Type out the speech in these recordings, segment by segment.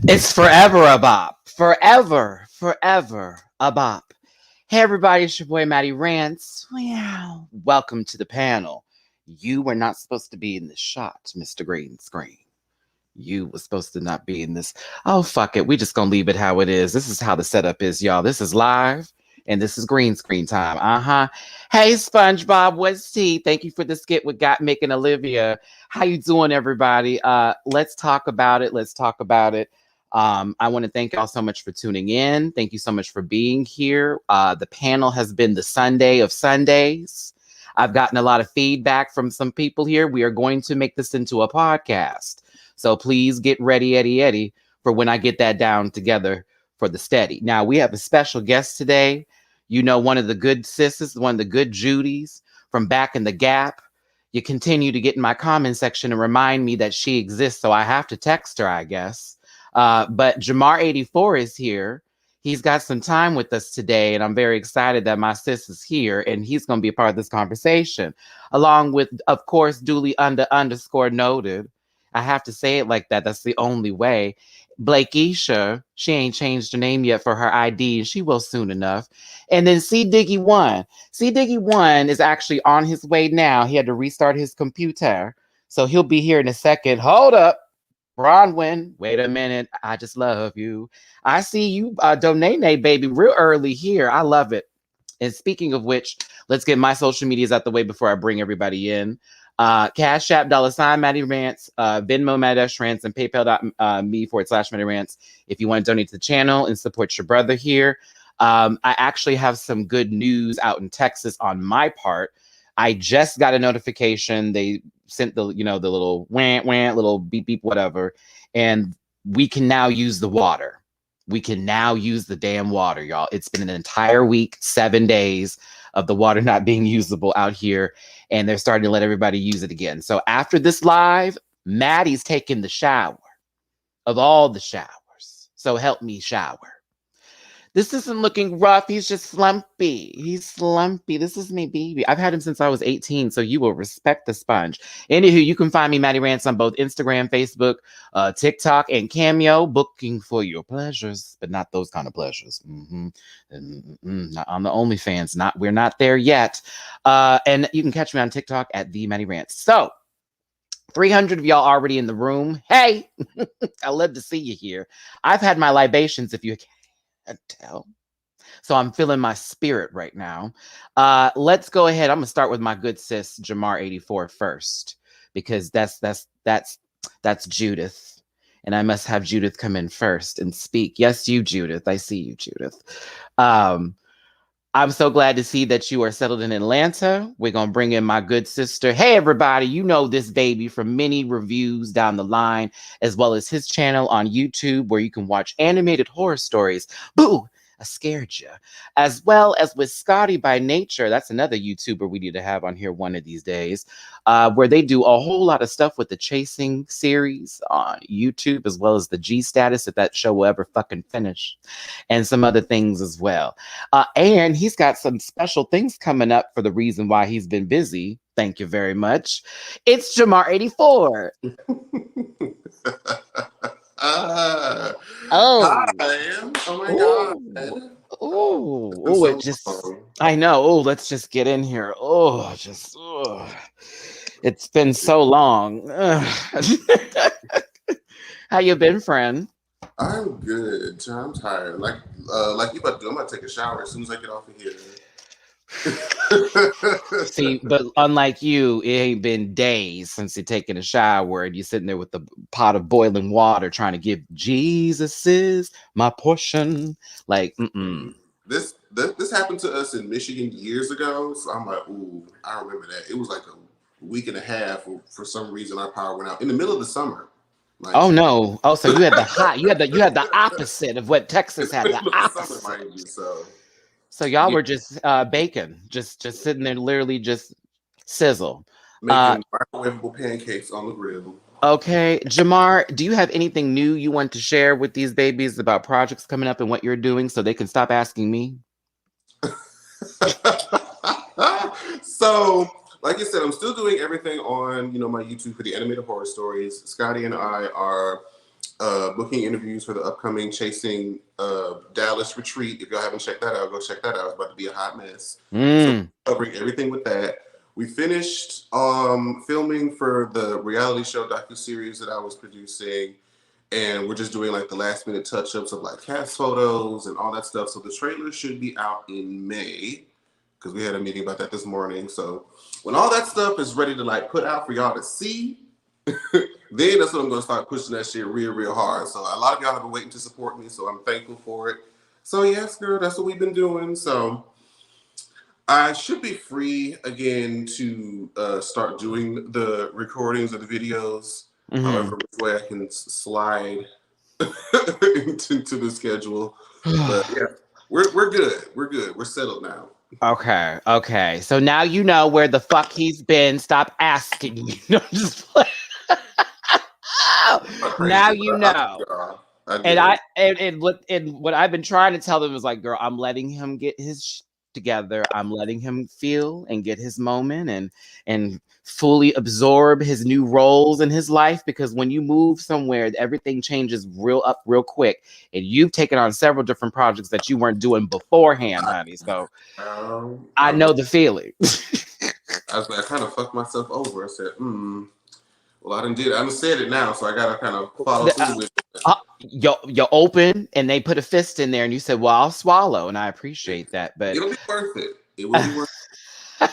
It's forever a bop. Forever, forever a bop. Hey everybody, it's your boy Matty Rants. Wow. Welcome to the panel. You were not supposed to be in this shot, Mr. Green Screen. You was supposed to not be in this. Oh, fuck it. We just gonna leave it how it is. This is how the setup is, y'all. This is live and this is green screen time. Uh-huh. Hey, SpongeBob, what's tea? Thank you for the skit with Got Mick and Olivia. How you doing, everybody? Let's talk about it. Let's talk about it. I want to thank y'all so much for tuning in. Thank you so much for being here. The panel has been the Sunday of Sundays. I've gotten a lot of feedback from some people here. We are going to make this into a podcast. So please get ready, Eddie, for when I get that down together for the steady. Now, we have a special guest today. You know, one of the good sisters, one of the good Judies from back in the Gap. You continue to get in my comment section and remind me that she exists, so I have to text her, I guess. But Jamar84 is here. He's got some time with us today, and I'm very excited that my sis is here, and he's going to be a part of this conversation, along with, of course, Dooley_underscore noted. I have to say it like that. That's the only way. Blakeisha, she ain't changed her name yet for her ID, and she will soon enough. And then C Diggy One. C Diggy One is actually on his way now. He had to restart his computer, so he'll be here in a second. Hold up. Bronwyn, wait a minute. I just love you. I see you, Donate, baby, real early here. I love it. And speaking of which, let's get my social medias out the way before I bring everybody in. Cash App, $ Matty Rants, Venmo, MattyRants, and PayPal.me/Matty Rants if you want to donate to the channel and support your brother here. I actually have some good news out in Texas on my part. I just got a notification. They sent the little wah, little beep, beep, whatever. And we can now use the water. We can now use the damn water, y'all. It's been an entire week, 7 days of the water not being usable out here. And they're starting to let everybody use it again. So after this live, Maddie's taking the shower of all the showers. So help me shower. This isn't looking rough. He's just slumpy. He's slumpy. This is me, baby. I've had him since I was 18, so you will respect the sponge. Anywho, you can find me, Matty Rants, on both Instagram, Facebook, TikTok, and Cameo, booking for your pleasures, but not those kind of pleasures. Not on the OnlyFans. We're not there yet. And you can catch me on TikTok at the Matty Rants. So, 300 of y'all already in the room. Hey, I love to see you here. I've had my libations, if you can't tell. So I'm feeling my spirit right now. Let's go ahead. I'm gonna start with my good sis Jamar84 first, because that's Judith, and I must have Judith come in first and speak. Yes, you, Judith. I see you, Judith. I'm so glad to see that you are settled in Atlanta. We're going to bring in my good sister. Hey, everybody. You know this baby from many reviews down the line, as well as his channel on YouTube, where you can watch animated horror stories. Boo! I scared you. As well as with Scotty by Nature. That's another YouTuber we need to have on here one of these days, where they do a whole lot of stuff with the Chasing series on YouTube, as well as the G Status, if that show will ever fucking finish, and some other things as well. And he's got some special things coming up for the reason why he's been busy. Thank you very much. It's Jamar84. Hi. Oh my God. Oh, it just, I know. Oh, let's just get in here. It's been so long. How you been, friend? I'm good. I'm tired. Like you about to do, I'm about to take a shower as soon as I get off of here. See, but unlike you, it ain't been days since you're taking a shower and you're sitting there with the pot of boiling water trying to give Jesus is my portion. Like, This happened to us in Michigan years ago. So I'm like, ooh, I remember that. It was like a week and a half. For some reason, our power went out in the middle of the summer. Like, oh no! Oh, so you had the hot. You had the opposite of what Texas had. The opposite. Summer, mind you, so y'all were just baking, just sitting there, literally just sizzle, making microwavable pancakes on the grill. Okay, Jamar, do you have anything new you want to share with these babies about projects coming up and what you're doing, so they can stop asking me? So, like I said, I'm still doing everything on my YouTube for the animated horror stories. Scotty and I are booking interviews for the upcoming Chasing Dallas retreat. If y'all haven't checked that out, go check that out. It's about to be a hot mess. So covering everything with that. We finished filming for the reality show docuseries that I was producing, and we're just doing like the last minute touch-ups of like cast photos and all that stuff. So the trailer should be out in May, because we had a meeting about that this morning. So when all that stuff is ready to like put out for y'all to see, then that's when I'm going to start pushing that shit real hard. So a lot of y'all have been waiting to support me, so I'm thankful for it. So yes, girl, that's what we've been doing. So I should be free again to start doing the recordings of the videos. However, which way I can slide into the schedule. But yeah, we're good. We're good. We're settled now. Okay. So now you know where the fuck he's been. Stop asking. Now you know. And what I've been trying to tell them is like, girl, I'm letting him get his together. I'm letting him feel and get his moment and fully absorb his new roles in his life, because when you move somewhere, everything changes real quick, and you've taken on several different projects that you weren't doing beforehand, honey. So I know the feeling. I kind of fucked myself over. I said, well, I done said it now, so I gotta kind of follow through with it. You're open, and they put a fist in there, and you said, well, I'll swallow, and I appreciate that. But it'll be worth it. It will be worth it.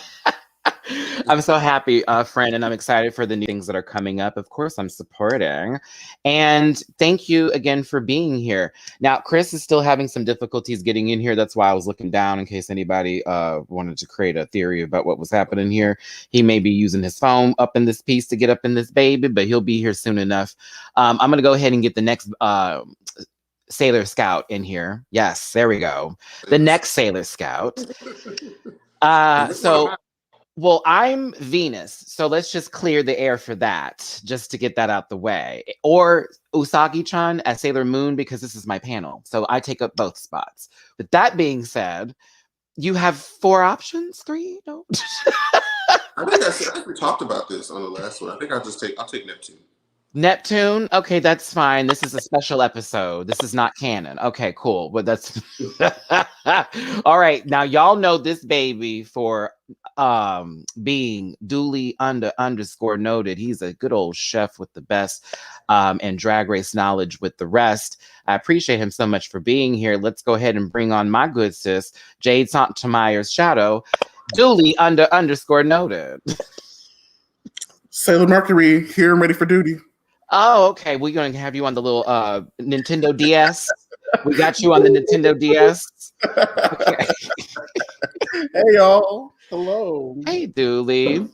I'm so happy, friend, and I'm excited for the new things that are coming up. Of course, I'm supporting. And thank you again for being here. Now, Chris is still having some difficulties getting in here. That's why I was looking down in case anybody wanted to create a theory about what was happening here. He may be using his phone up in this piece to get up in this baby, but he'll be here soon enough. I'm going to go ahead and get the next Sailor Scout in here. Yes, there we go. The next Sailor Scout. Well, I'm Venus, so let's just clear the air for that, just to get that out the way. Or Usagi-chan as Sailor Moon, because this is my panel, so I take up both spots. But that being said, you have 4 options? 3? No? I think we talked about this on the last one. I think I'll take Neptune. Neptune? Okay, that's fine. This is a special episode. This is not canon. Okay, cool. But that's all right. Now y'all know this baby for being duly underscore noted. He's a good old chef with the best and drag race knowledge with the rest. I appreciate him so much for being here. Let's go ahead and bring on my good sis, Jade Santameyer's shadow, duly underscore noted. Sailor Mercury here and ready for duty. Oh, okay. We're going to have you on the little Nintendo DS. We got you on the Nintendo DS. Okay. Hey, y'all. Hello. Hey, Dooley.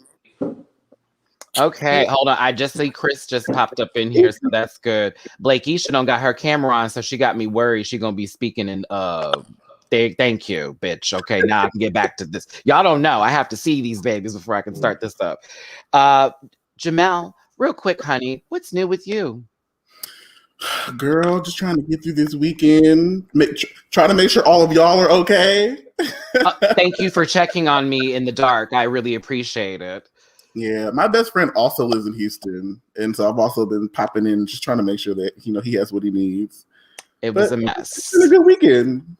Okay, hold on. I just see Chris just popped up in here, so that's good. Blake Isha don't got her camera on, so she got me worried. She going to be speaking in thank you, bitch. Okay, now I can get back to this. Y'all don't know. I have to see these babies before I can start this up. Jamel, real quick, honey, what's new with you? Girl, just trying to get through this weekend. Trying to make sure all of y'all are okay. Thank you for checking on me in the dark. I really appreciate it. Yeah, my best friend also lives in Houston, and so I've also been popping in, just trying to make sure that he has what he needs. It was a mess. It's been a good weekend.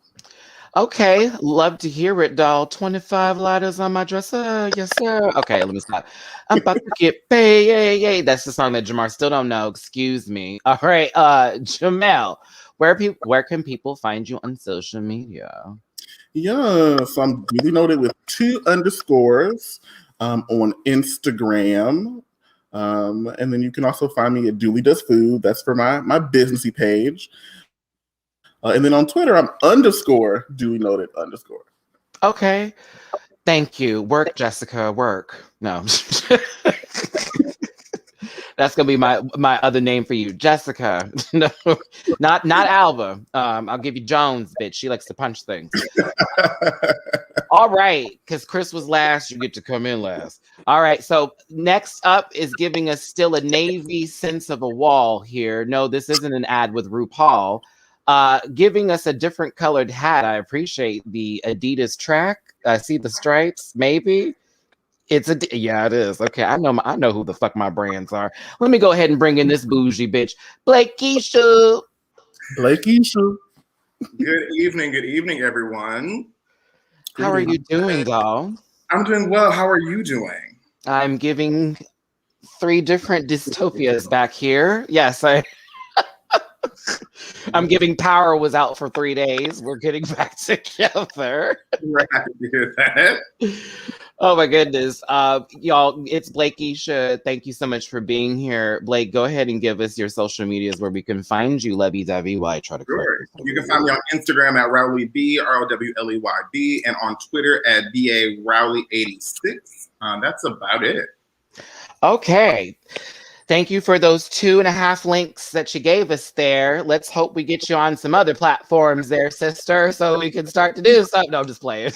Okay, love to hear it, doll. 25 lighters on my dresser, yes sir. Okay, let me stop. I'm about to get paid. Yay. That's the song that Jamar still don't know. Excuse me. All right, Jamel, where can people find you on social media? Yeah, so I'm duly noted with 2 underscores on Instagram. And then you can also find me at DooleyDoesFood. That's for my businessy page. And then on Twitter, I'm _duly noted _. Okay. Thank you. Work, Jessica. Work. No. That's gonna be my other name for you, Jessica. No, not Alva. I'll give you Jones, bitch. She likes to punch things. All right, because Chris was last, you get to come in last. All right, so next up is giving us still a navy sense of a wall here. No, this isn't an ad with RuPaul. Giving us a different colored hat. I appreciate the Adidas track. I see the stripes, maybe. Yeah, it is. Okay, I know who the fuck my brands are. Let me go ahead and bring in this bougie bitch, Blake Keisha. Blakey Shoe. Good evening, everyone. How are you doing, doll? I'm doing well. How are you doing? I'm giving 3 different dystopias back here. Yes, I'm giving Power was out for 3 days. We're getting back together. We're happy to hear that. Oh my goodness. Y'all, it's Blake Keisha. Thank you so much for being here. Blake, go ahead and give us your social medias where we can find you, lovey-dovey, while I try to correct Sure. You can find me on Instagram at RowleyB, ROWLEYB, and on Twitter at BARowley86. That's about it. Okay. Thank you for those 2.5 links that you gave us there. Let's hope we get you on some other platforms there, sister, so we can start to do something. No, I'm just playing.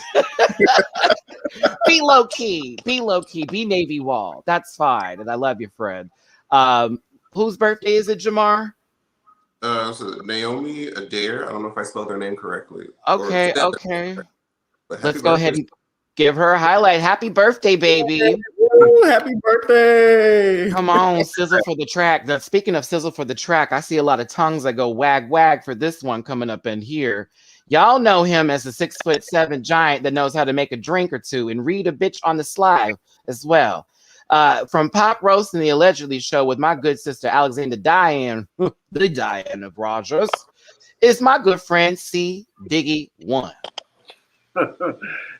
Be low key, be Navy Wall. That's fine. And I love you, Fred. Whose birthday is it, Jamar? So Naomi Adair. I don't know if I spelled her name correctly. Okay. Let's go ahead birthday. and give her a highlight. Happy birthday, baby. Woo, happy birthday. Come on, sizzle for the track. Now, speaking of sizzle for the track, I see a lot of tongues that go wag wag for this one coming up in here. Y'all know him as a 6'7" giant that knows how to make a drink or two and read a bitch on the slide as well. From Pop Roast and the Allegedly Show with my good sister Alexander Diane, the Diane of Rogers, is my good friend C Diggy One.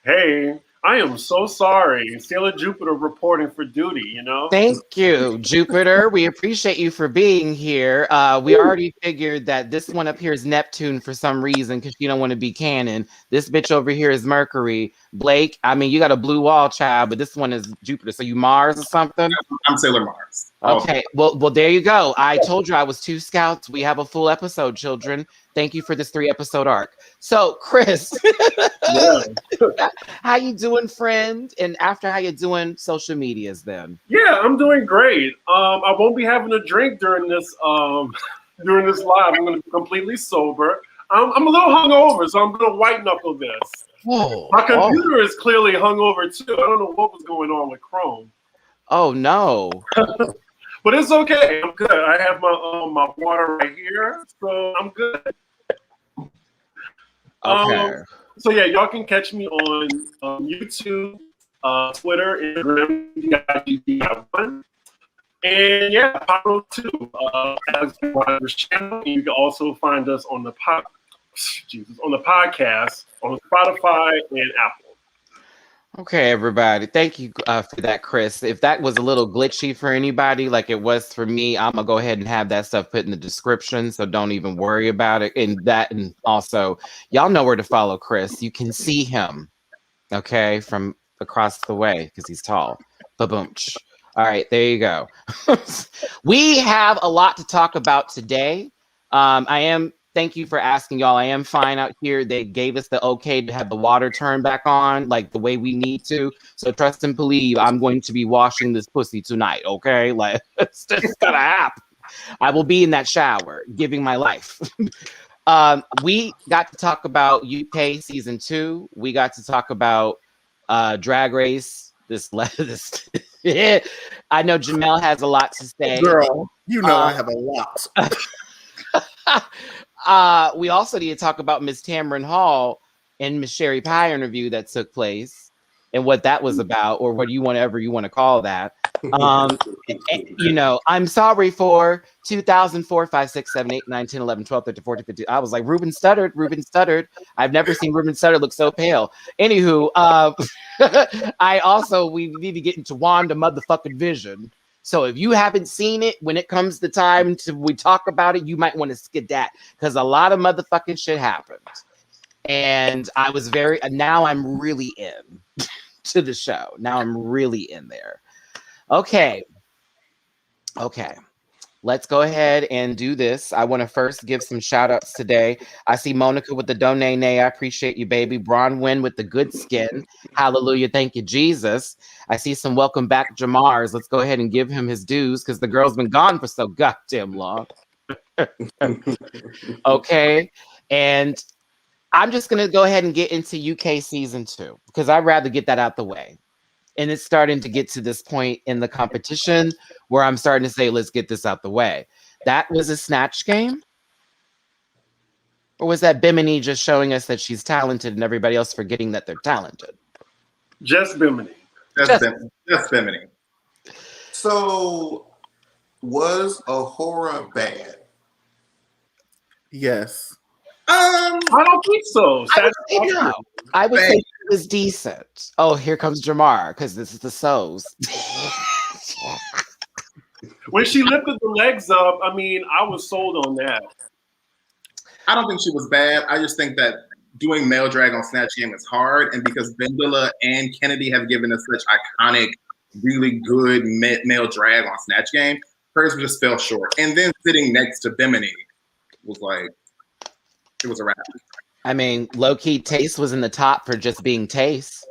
Hey, I am so sorry. Sailor Jupiter reporting for duty, you know? Thank you, Jupiter. We appreciate you for being here. We already figured that this one up here is Neptune for some reason because you don't want to be canon. This bitch over here is Mercury. Blake, I mean, you got a blue wall, child, but this one is Jupiter. So you Mars or something? I'm Sailor Mars. Okay, well, there you go. I told you I was 2 scouts. We have a full episode, children. Thank you for this 3-episode arc. So, Chris, how you doing, friend? And after how you doing, social medias then? Yeah, I'm doing great. I won't be having a drink during this live. I'm going to be completely sober. I'm a little hungover, so I'm going to white knuckle this. Whoa! My computer is clearly hungover too. I don't know what was going on with Chrome. Oh no! But it's okay. I'm good. I have my water right here, so I'm good. Okay. So yeah, y'all can catch me on YouTube, Twitter, Instagram, one. And yeah, Pyro 2, as Rogers channel. And you can also find us on the podcast on Spotify and Apple. Okay, everybody. Thank you for that, Chris. If that was a little glitchy for anybody, like it was for me, I'm gonna go ahead and have that stuff put in the description, so don't even worry about it. And also, y'all know where to follow Chris. You can see him, okay, from across the way because he's tall. Ba-boom. All right, there you go. We have a lot to talk about today. Thank you for asking, y'all. I am fine out here. They gave us the okay to have the water turn back on like the way we need to. So trust and believe I'm going to be washing this pussy tonight, okay? Like, it's just gonna happen. I will be in that shower giving my life. We got to talk about UK season 2. We got to talk about Drag Race. I know Jamel has a lot to say. Girl, you know I have a lot. We also need to talk about Miss Tamron Hall and Miss Sherry Pie interview that took place and what that was about, or whatever you want to call that. You know, I'm sorry for 2004, 5, 6, 7, 8, 9, 10, 11, 12, 13, 14, 15. I was like, Ruben stuttered. I've never seen Ruben Stutter look so pale. Anywho, we need to get into Wanda motherfucking Vision. So if you haven't seen it, when it comes the time we talk about it, you might want to skip that because a lot of motherfucking shit happened. And now I'm really in to the show. Now I'm really in there. Okay. Let's go ahead and do this. I want to first give some shout outs today. I see Monica with the donate. I appreciate you, baby. Bronwyn with the good skin. Hallelujah. Thank you, Jesus. I see some welcome back Jamars. Let's go ahead and give him his dues because the girl's been gone for so goddamn long. Okay. And I'm just going to go ahead and get into UK season 2 because I'd rather get that out the way. And it's starting to get to this point in the competition where I'm starting to say, let's get this out the way. That was a snatch game? Or was that Bimini just showing us that she's talented and everybody else forgetting that they're talented? Just Bimini. Just Bimini. So, was Ahura bad? Yes. I don't think so. I would say it was decent. Oh, here comes Jamar, because this is the So's. When she lifted the legs up, I mean, I was sold on that. I don't think she was bad. I just think that doing male drag on Snatch Game is hard. And because Vendela and Kennedy have given us such iconic, really good male drag on Snatch Game, hers just fell short. And then sitting next to Bimini was like, it was a wrap. I mean, low-key, Taste was in the top for just being Taste.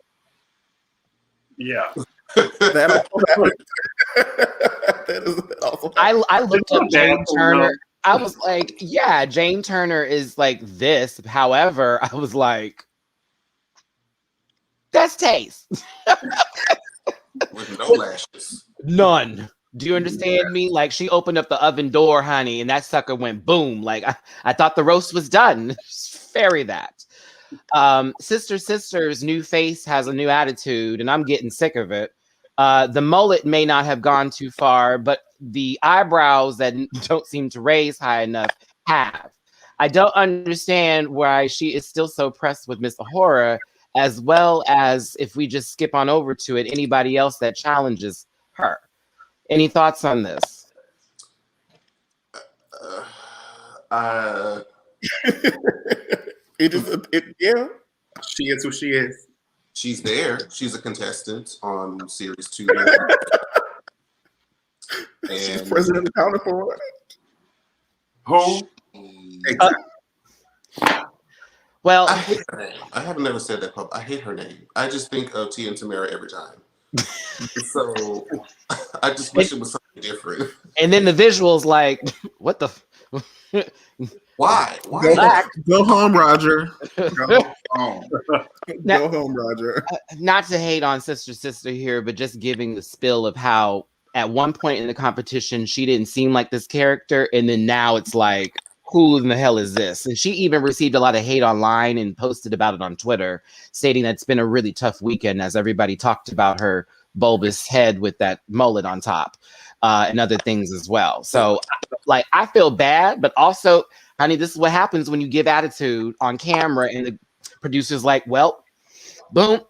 Yeah. That is also. I looked up Jane Turner. I was like, yeah, Jane Turner is like this. However, I was like, that's Taste. With no lashes. None. Do you understand me? Like, she opened up the oven door, honey, and that sucker went boom. Like, I thought the roast was done. Ferry that. Sister's new face has a new attitude, and I'm getting sick of it. The mullet may not have gone too far, but the eyebrows that don't seem to raise high enough have. I don't understand why she is still so pressed with Miss Ahura, as well as, if we just skip on over to it, anybody else that challenges her. Any thoughts on this? Yeah. She is who she is. She's there. She's a contestant on series 2. She's president accounted for. Who? Exactly. Well, I hate her name. I have never said that public. I hate her name. I just think of Tia and Tamara every time. So I just wish it was something different. And then the visuals, like, what the? Why? Go home, Roger. Go home. Go home, Roger. Not to hate on sister here, but just giving the spill of how at one point in the competition she didn't seem like this character, and then now it's like, who in the hell is this? And she even received a lot of hate online and posted about it on Twitter, stating that it's been a really tough weekend as everybody talked about her bulbous head with that mullet on top, and other things as well. So, like, I feel bad, but also, honey, this is what happens when you give attitude on camera, and the producer's like, well, boom,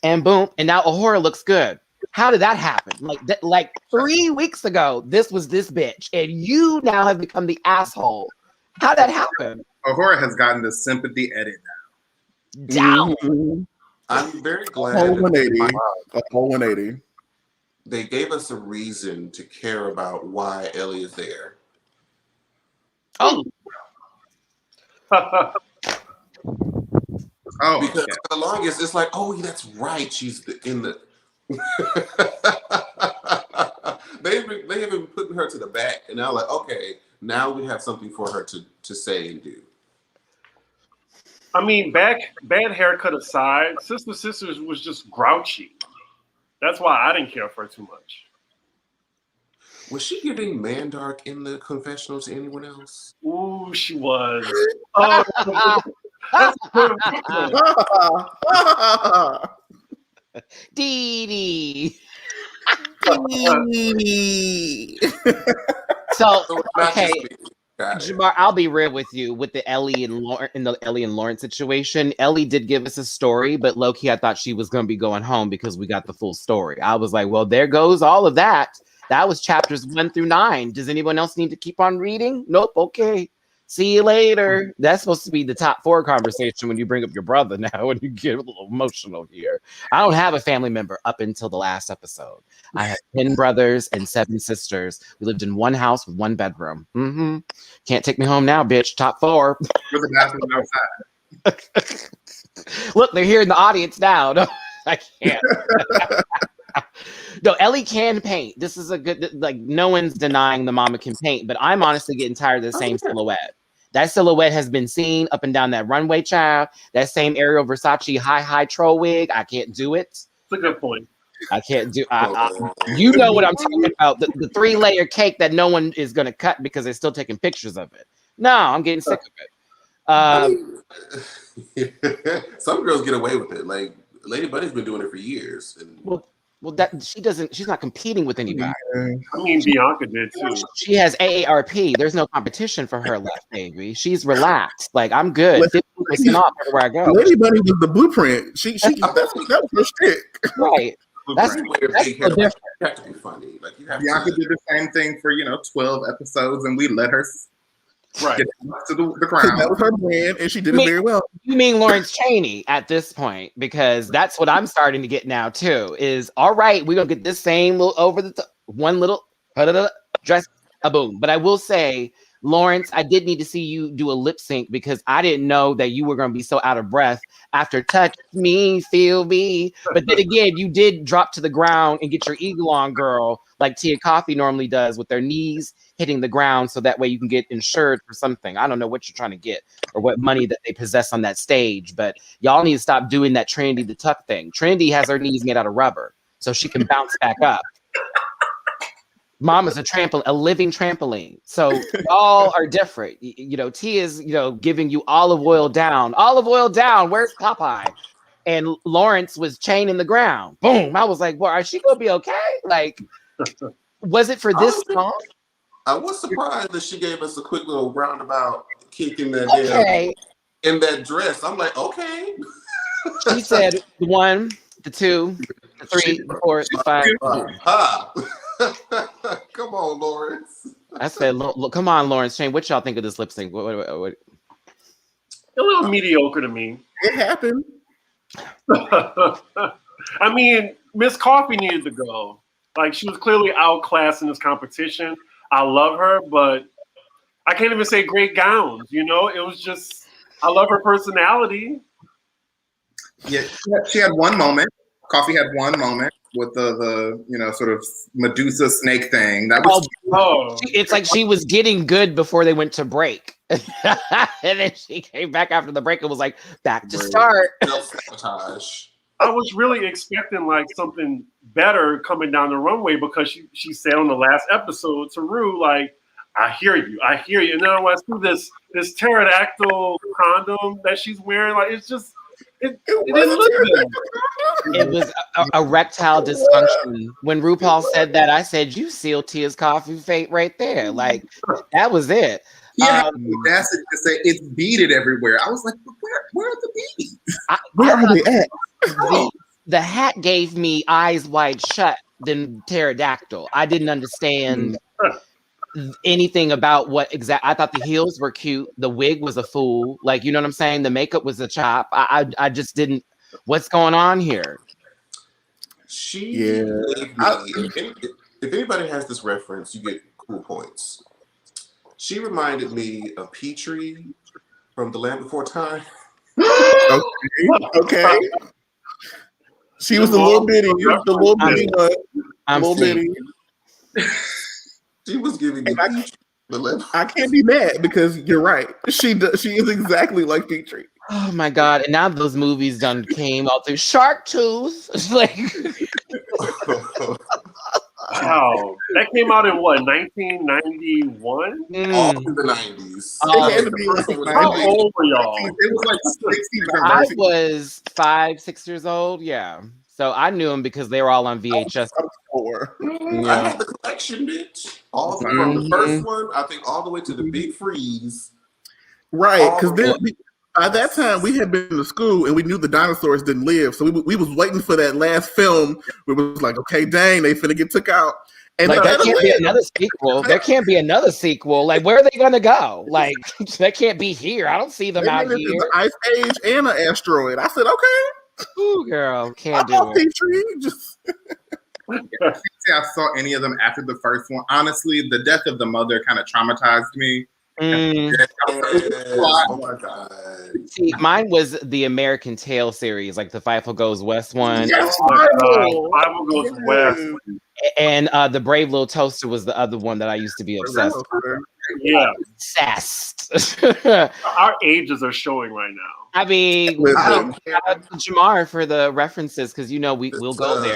and boom, and now Ahura looks good. How did that happen? Like 3 weeks ago, this was this bitch, and you now have become the asshole. How did that happen? Ahura has gotten the sympathy edit now. Down. Mm-hmm. I'm very glad. A whole 180. They gave us a reason to care about why Ellie is there. Oh. Oh, Because okay. for the longest, it's like, oh, that's right. She's in the. they have been putting her to the back, and now like, okay, now we have something for her to say and do. I mean, bad haircut aside, Sisters was just grouchy. That's why I didn't care for her too much. Was she giving Mandark in the confessional to anyone else? Ooh, she was. Oh, that's good. Dee Dee. So, okay, Jamar, I'll be real with you with the Ellie and Lauren situation. Ellie did give us a story, but low-key, I thought she was going to be going home because we got the full story. I was like, well, there goes all of that. That was chapters 1 through 9. Does anyone else need to keep on reading? Nope. Okay. See you later. That's supposed to be the top 4 conversation when you bring up your brother now and you get a little emotional here. I don't have a family member up until the last episode. I have 10 brothers and 7 sisters. We lived in one house with 1 bedroom. Mm-hmm. Can't take me home now, bitch. Top 4. With the bathroom outside. Look, they're here in the audience now. No, I can't. No, Ellie can paint. This is a good, like, no one's denying the mama can paint, but I'm honestly getting tired of the same silhouette. That silhouette has been seen up and down that runway, child. That same Ariel Versace high troll wig. I can't do it. a good point. I can't do. You know what I'm talking about? The 3-layer cake that no one is going to cut because they're still taking pictures of it. No, I'm getting sick of it. Some girls get away with it. Like Lady Buddy's been doing it for years. And well, that she doesn't. She's not competing with anybody. I mean, Bianca did too. She has AARP. There's no competition for her left, baby. She's relaxed. Like, I'm good. 50% off everywhere I go. Lady Bunny was the blueprint. That was her stick. Right. That's so different. You have to be funny. Like Bianca did the same thing for 12 episodes, and we let her get to the crown. That was her brand, and she did it very well. You mean Lawrence Chaney at this point? Because that's what I'm starting to get now too. Is all right. We're gonna get this same little one little dress, a boom. But I will say, Lawrence, I did need to see you do a lip sync because I didn't know that you were going to be so out of breath after touch me, feel me. But then again, you did drop to the ground and get your eagle on, girl, like Tia Coffee normally does with their knees hitting the ground. So that way you can get insured for something. I don't know what you're trying to get or what money that they possess on that stage, but y'all need to stop doing that Trinity the Tuck thing. Trinity has her knees made out of rubber so she can bounce back up. Mama's a living trampoline. So y'all are different. T is, giving you olive oil down. Olive oil down. Where's Popeye? And Lawrence was chaining the ground. Boom. I was like, well, is she going to be okay? Like, was it for this song? I was surprised that she gave us a quick little roundabout kick in that in that dress. I'm like, okay. She said the 1, the 2, the 3, the 4, the 5. Come on, Lawrence. I said, look, come on, Lawrence. Shane, what y'all think of this lip sync? What? A little mediocre to me. It happened. I mean, Miss Coffee needed to go. Like, she was clearly outclassed in this competition. I love her, but I can't even say great gowns. It was just, I love her personality. Yeah, she had one moment. Coffee had one moment with the sort of Medusa snake thing. That was it's like she was getting good before they went to break. And then she came back after the break and was like, back to start. Self-sabotage. I was really expecting like something better coming down the runway because she said on the last episode to Rue, like, I hear you. And then when I see this pterodactyl condom that she's wearing, like, it's just it didn't look good. It was erectile dysfunction. When RuPaul said that, I said, you sealed Tia's Coffee fate right there. Like, that was it. Yeah, the audacity to say it's beaded everywhere. I was like, where are the beads? Where are they at? The hat gave me eyes wide shut than pterodactyl. I didn't understand anything about what exactly. I thought the heels were cute. The wig was a fool. Like, you know what I'm saying? The makeup was a chop. I just didn't. What's going on here? If anybody has this reference, you get cool points. She reminded me of Petrie from The Land Before Time. Okay. She was the little bitty one. Little bitty. She was giving me I can't be mad because you're right. She is exactly like Petrie. Oh my God. And now those movies done came out through Shark Tooth. It's like wow. That came out in what, 1991? All in the 90s. How old were y'all? It was like 60. I was 5, 6 years old. Yeah. So I knew them because they were all on VHS. I had the collection, bitch. All from the first one, I think, all the way to the Big Freeze. Right, because by that time we had been to school and we knew the dinosaurs didn't live, so we was waiting for that last film. Where it was like, okay, dang, they finna get took out. And like, there can't be another sequel. There can't be another sequel. Like, where are they gonna go? Like, they can't be here. I don't see them out here. The Ice Age and an asteroid. I said, okay. Ooh, girl, can't do it. I can't say I saw any of them after the first one. Honestly, the death of the mother kind of traumatized me. Oh my God. See, mine was the American Tail series, like the Fifo Goes West one. Yes, Fifo Goes West. And the Brave Little Toaster was the other one that I used to be obsessed with. Yeah. Obsessed. Our ages are showing right now. I mean, Listen. shout out to Jamar for the references because we'll go there.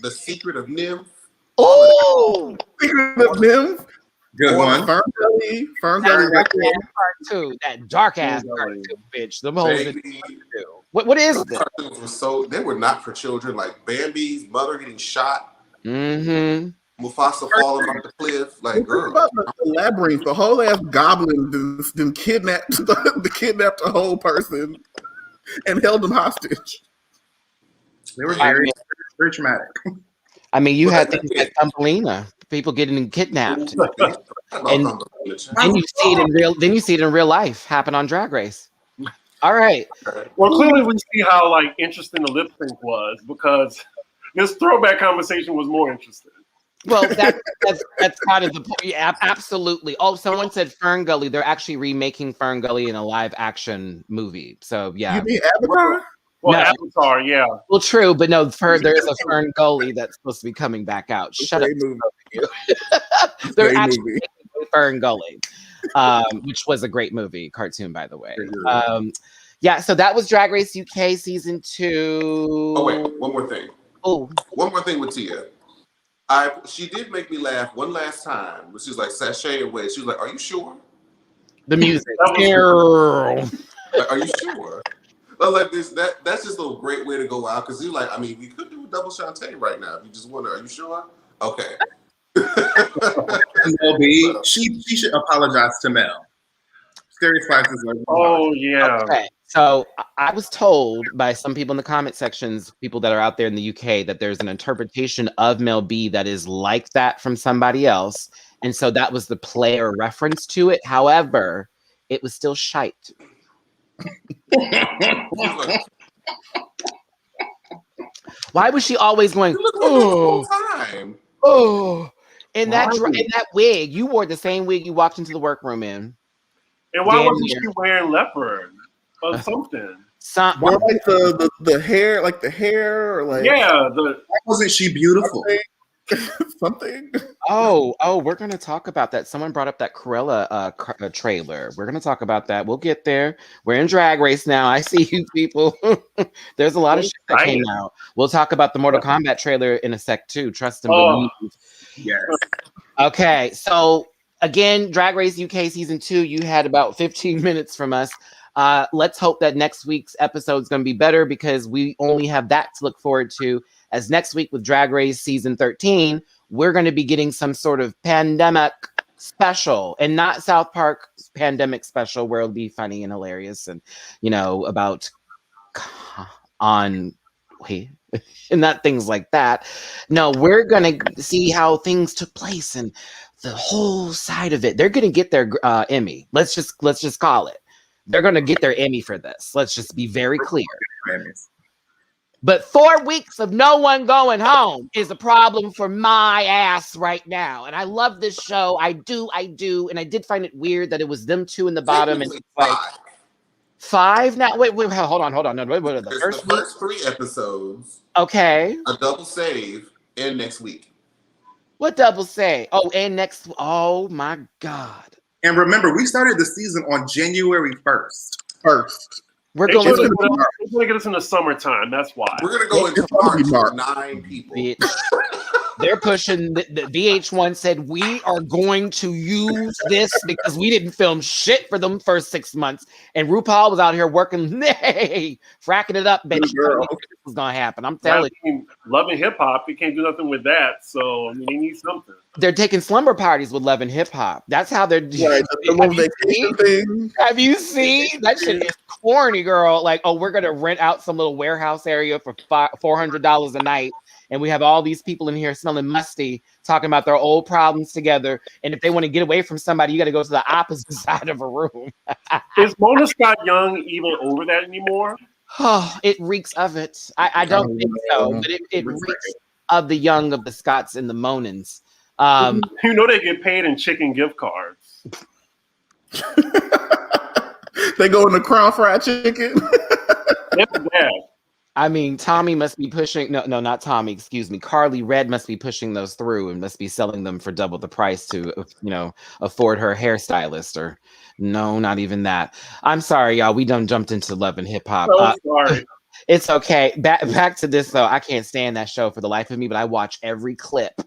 The Secret of Nim. Oh, Secret of Nymph. Good one. Fern Gully right there. part two, that dark ass part two, bitch. The hoes in Baby. part two. What is this? Cartoons were they were not for children. Like Bambi's mother getting shot. Mm-hmm. Mufasa falling off the cliff. Like, What about the labyrinth? The whole ass goblin then kidnapped the whole person and held them hostage. They were very traumatic. I mean, you had things like Thumbelina, people getting kidnapped, and then you see it in real life happen on Drag Race. All right. Well, clearly we see how interesting the lip sync was because this throwback conversation was more interesting. Well, that's kind of the point. Yeah, absolutely. Oh, someone said Fern Gully. They're actually remaking Fern Gully in a live action movie. So yeah. You mean Avatar? Well, No. Avatar, yeah. Well, true, but no, there is a Fern Gully that's supposed to be coming back out. Shut up. They're actually making Fern Gully, which was a great movie, cartoon, by the way. Yeah, so that was Drag Race UK season 2. Oh wait, one more thing. Oh, one more thing with Tia. She did make me laugh one last time. She was like sashay away. She was like, "Are you sure?" The music. Like, are you sure? Like this, that's just a great way to go out because you're like, I mean, we could do a double Shantae right now if you just want to. Are you sure? Okay. MLB, she should apologize to Mel. Scary Spices. Oh yeah. Okay. So I was told by some people in the comment sections, people that are out there in the UK, that there's an interpretation of Mel B that is like that from somebody else, and so that was the player reference to it. However, it was still shite. Why was she always going? Oh, in that wig, you wore the same wig you walked into the workroom in. And why wasn't she wearing leopard or something? Why like the hair, like the hair, or like why wasn't she beautiful? Something. Oh, we're gonna talk about that. Someone brought up that Cruella trailer. We're gonna talk about that. We'll get there. We're in Drag Race now. I see you people. There's a lot of shit that came out. We'll talk about the Mortal Kombat trailer in a sec too. Trust and believe. Yes. Okay, so again, Drag Race UK season 2. You had about 15 minutes from us. Let's hope that next week's episode is going to be better because we only have that to look forward to. As next week with Drag Race season 13, we're going to be getting some sort of pandemic special, and not South Park pandemic special where it'll be funny and hilarious and about and not things like that. No, we're going to see how things took place and the whole side of it. They're going to get their Emmy. Let's just call it. They're going to get their Emmy for this. Let's just be very clear. But 4 weeks of no one going home is a problem for my ass right now. And I love this show. I do. And I did find it weird that it was them two in the bottom and like 5 now. Wait, hold on. No, wait, what are the first 3 episodes? Okay. A double save and next week. What double save? Oh, and next. Oh my God. And remember, we started the season on January 1st. We're going to get us in the summertime. That's why. We're going to go into March with 9 people. They're pushing. The VH1 said, we are going to use this because we didn't film shit for them first 6 months. And RuPaul was out here working, fracking it up, bitch. This was going to happen. I'm telling you. Love and Hip Hop, you can't do nothing with that. So, I mean, you need something. They're taking slumber parties with Love and Hip Hop. That's how they're doing it. Have you seen? That shit is corny, girl. Like, oh, we're going to rent out some little warehouse area for $400 a night. And we have all these people in here smelling musty, talking about their old problems together. And if they want to get away from somebody, you got to go to the opposite side of a room. Is Mona Scott Young even over that anymore? Oh, it reeks of it. I don't think so, but it reeks of the young of the Scots and the Monans. They get paid in chicken gift cards. They go in the Crown Fried Chicken. That's bad. I mean, Tommy must be pushing. No, not Tommy. Excuse me. Carly Red must be pushing those through and must be selling them for double the price to, afford her hairstylist. Or no, not even that. I'm sorry, y'all. We done jumped into love and hip hop. So sorry. It's okay. Back to this though. I can't stand that show for the life of me, but I watch every clip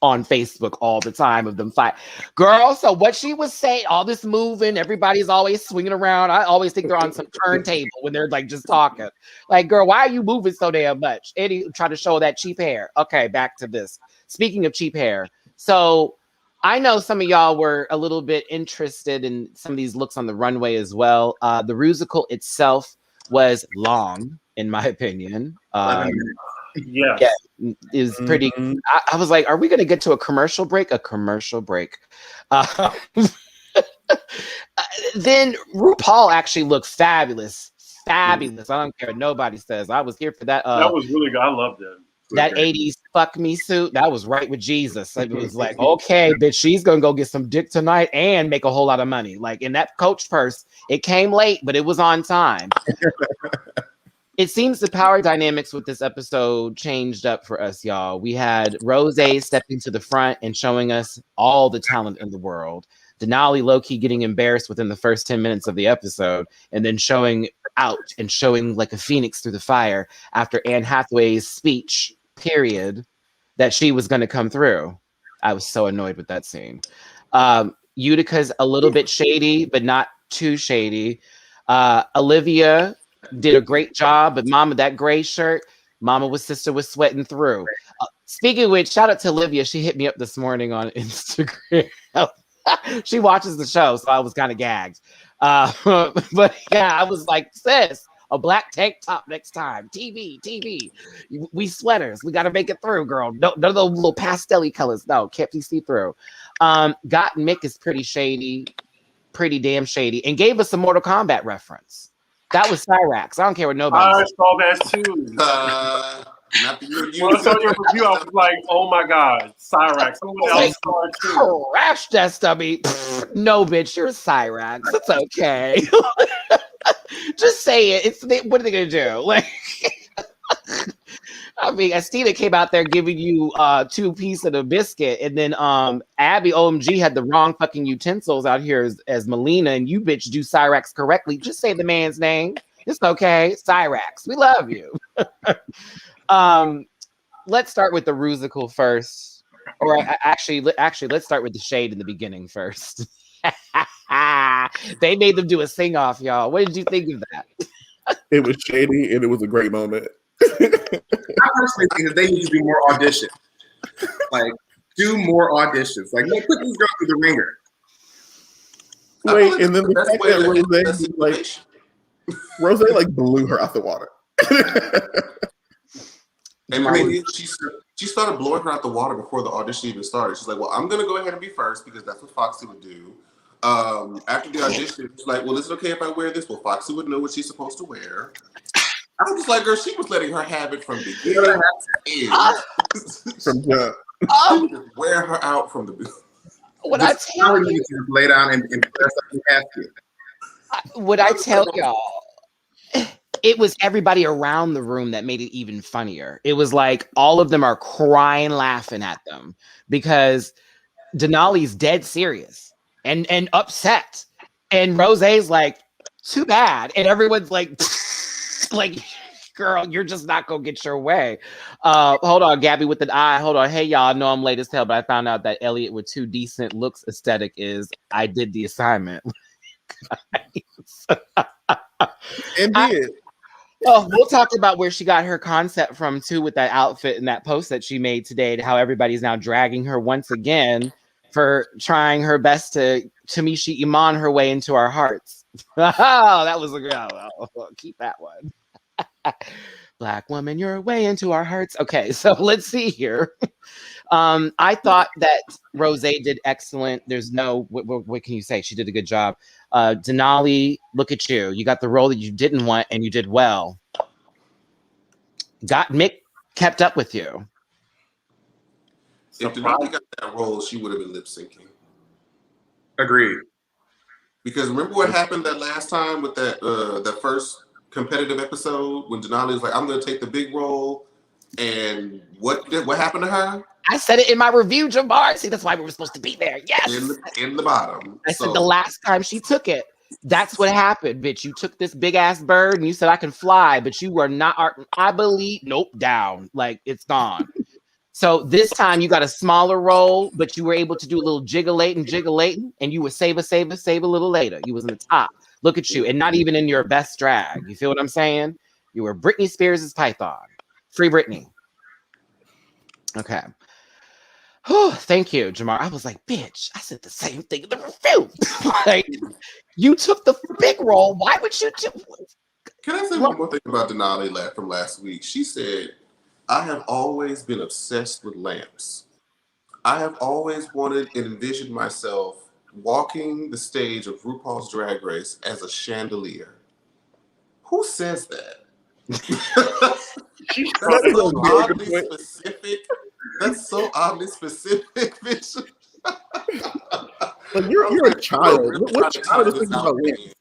on Facebook all the time of them fight. Girl, so what she was saying, all this moving, everybody's always swinging around. I always think they're on some turntable when they're like just talking. Like, girl, why are you moving so damn much? Eddie try to show that cheap hair. Okay, back to this. Speaking of cheap hair, so I know some of y'all were a little bit interested in some of these looks on the runway as well. The Rusical itself was long, in my opinion. Yes. Yeah, is pretty. I was like, are we going to get to a commercial break? A commercial break. Then RuPaul actually looked fabulous. Fabulous. I don't care what nobody says. I was here for that. That was really good. I loved it. That 80s fuck me suit, that was right with Jesus. It was like, okay, bitch, she's gonna go get some dick tonight and make a whole lot of money. Like in that Coach purse, it came late, but it was on time. It seems the power dynamics with this episode changed up for us, y'all. We had Rose stepping to the front and showing us all the talent in the world. Denali low-key getting embarrassed within the first 10 minutes of the episode, and then showing out and showing like a phoenix through the fire after Anne Hathaway's speech, period, that she was going to come through. I was so annoyed with that scene. Utica's a little bit shady, but not too shady. Olivia did a great job, but Mama, that gray shirt, Mama sister was sweating through. Speaking of which, shout out to Olivia. She hit me up this morning on Instagram. She watches the show, so I was kind of gagged. But yeah, I was like, sis, a black tank top next time. TV. We sweaters. We got to make it through, girl. No, none of those little pastel-y colors. No, can't be see-through. Got Mick is pretty shady, pretty damn shady, and gave us a Mortal Kombat reference. That was Cyrax. I don't care what nobody I says. saw that too. Not the review. When I saw your review, I was like, oh my God, Cyrax. Someone else saw it too. Crash that stubby. No, bitch, you're Cyrax. It's okay. Just say it. What are they gonna do? Like, I mean, Estina came out there giving you 2 pieces of the biscuit, and then Abby OMG had the wrong fucking utensils out here as Melina, and you bitch do Cyrax correctly. Just say the man's name. It's okay, Cyrax. We love you. Let's start with the Rusical first, or actually, let's start with the shade in the beginning first. They made them do a sing-off, y'all. What did you think of that? It was shady, and it was a great moment. I personally think that they need to do more auditions. Like, do more auditions. Like, put these girls through the ringer. Wait, and then the fact that Rose blew her out the water. And maybe she started blowing her out the water before the audition even started. She's like, well, I'm going to go ahead and be first because that's what Foxy would do. After the audition, she's like, well, is it okay if I wear this? Well, Foxy would know what she's supposed to wear. I was just like, girl, she was letting her have it from beginning to end. From jump. Wear her out from the beginning. What I tell you, lay down and press up the casket. What I tell y'all, it was everybody around the room that made it even funnier. It was like all of them are crying, laughing at them because Denali's dead serious and upset, and Rose's like, too bad, and everyone's like, like, girl, you're just not gonna get your way. Hold on, Gabby with an eye. Hold on. Hey, y'all, I know I'm late as hell, but I found out that Elliot with 2 decent looks aesthetic is I did the assignment. Indeed. Oh, we'll talk about where she got her concept from too with that outfit and that post that she made today, and how everybody's now dragging her once again for trying her best to Tamisha Iman her way into our hearts. Oh, that was a good. Keep that one. Black woman, your way into our hearts. Okay, so let's see here. I thought that Rose did excellent. There's no, what can you say? She did a good job. Denali, look at you. You got the role that you didn't want, and you did well. Mick kept up with you. If Denali got that role, she would have been lip syncing. Agreed. Because remember what happened that last time with that first competitive episode when Denali was like, "I'm going to take the big role," and what happened to her? I said it in my review, Jamar. See, that's why we were supposed to be there. Yes. In the bottom. I said the last time she took it, that's what happened, bitch. You took this big ass bird and you said I can fly, but you were not. I believe. Nope, down. Like it's gone. So this time you got a smaller role, but you were able to do a little jiggling, and you would save a little later. You was in the top. Look at you, and not even in your best drag. You feel what I'm saying? You were Britney Spears' Python. Free Britney. Okay. Oh, thank you, Jamar. I was like, bitch, I said the same thing in the review. Like, you took the big role. Why would you do? Can I say one more thing about Denali from last week? She said, I have always been obsessed with lamps. I have always wanted and envisioned myself walking the stage of RuPaul's Drag Race as a chandelier. Who says that? That's so oddly specific. That's so oddly specific, bitch. But you're a child. What child is thinking about lamps?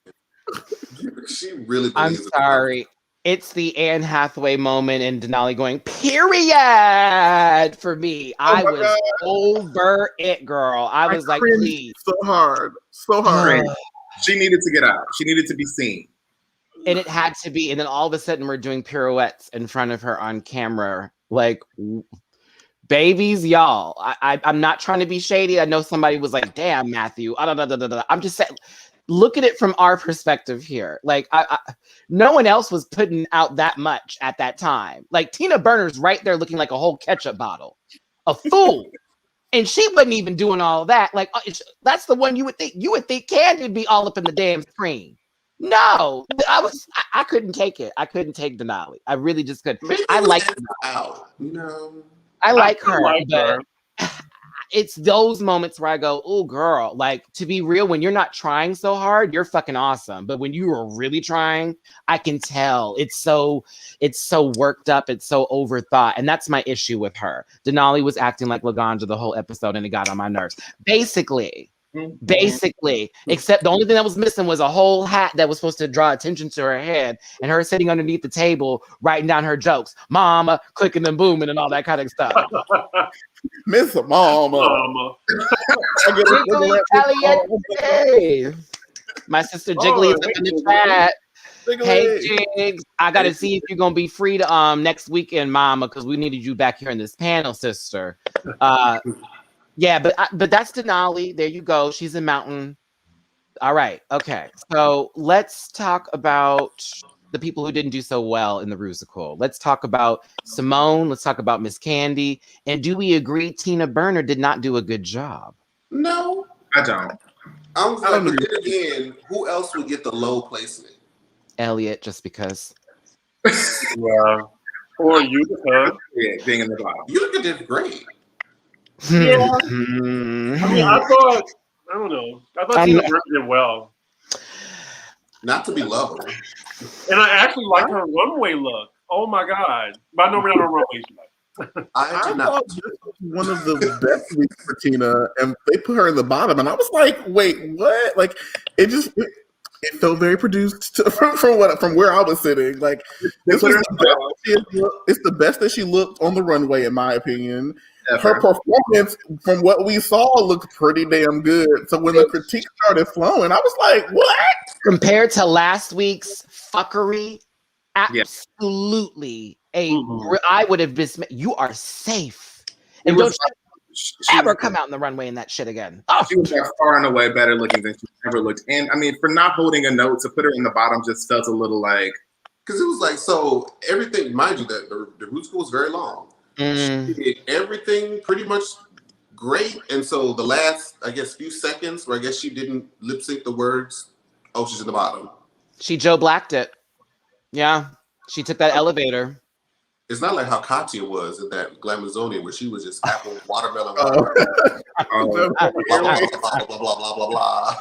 She really believes I'm sorry. It's the Anne Hathaway moment in Denali going, period, for me. I was over it, girl. I was like, please. So hard. She needed to get out. She needed to be seen. And it had to be. And then all of a sudden we're doing pirouettes in front of her on camera. Like, babies, y'all. I'm not trying to be shady. I know somebody was like, damn, Matthew. I'm just saying. Look at it from our perspective here. Like, no one else was putting out that much at that time. Like, Tina Burner's right there looking like a whole ketchup bottle. A fool. And she wasn't even doing all that. Like, that's the one you would think Candy would be all up in the damn screen. No. I couldn't take it. I couldn't take Denali. I really just couldn't. I like her. No. I like her. It's those moments where I go, oh, girl, like, to be real, when you're not trying so hard, you're fucking awesome. But when you are really trying, I can tell it's so worked up. It's so overthought. And that's my issue with her. Denali was acting like Laganja the whole episode and it got on my nerves. Basically, except the only thing that was missing was a whole hat that was supposed to draw attention to her head and her sitting underneath the table writing down her jokes, mama, clicking and booming and all that kind of stuff. Miss Mama. My sister Jiggly is up in the chat. Hey Jigs, I gotta see if you're gonna be free to next weekend, Mama, because we needed you back here in this panel, sister. Yeah, but that's Denali. There you go. She's a mountain. All right. Okay. So let's talk about the people who didn't do so well in the Rusical. Let's talk about Simone. Let's talk about Miss Candy. And do we agree Tina Burner did not do a good job? No, I don't. I was like, but then again, who else would get the low placement? Elliot, just because. Yeah. Or Utica. Yeah, being in the bottom. Utica did great. Yeah. I mean, I don't know. I thought Tina Burner did well. Not to be loved. And I actually like her runway look. Oh my God. But I know we're not on runway. I thought this was one of the best weeks for Tina, and they put her in the bottom, and I was like, wait, what? Like, it felt very produced from where I was sitting. Like, it's the best that she looked on the runway, in my opinion. Her performance, from what we saw, looked pretty damn good. So when the critique started flowing, I was like, what? Compared to last week's fuckery, absolutely. I would have been, you are safe. And don't ever come out in the runway in that shit again. Oh. She was far and away better looking than she ever looked. And I mean, for not holding a note, to put her in the bottom just felt a little like. Because it was like, so everything, mind you, that the root school was very long. She did everything pretty much great. And so the last, I guess, few seconds where I guess she didn't lip sync the words, she's in the bottom. She Joe Blacked it. Yeah. She took that elevator. It's not like how Katya was in that Glamazonian where she was just apple, watermelon, blah, blah, blah, blah.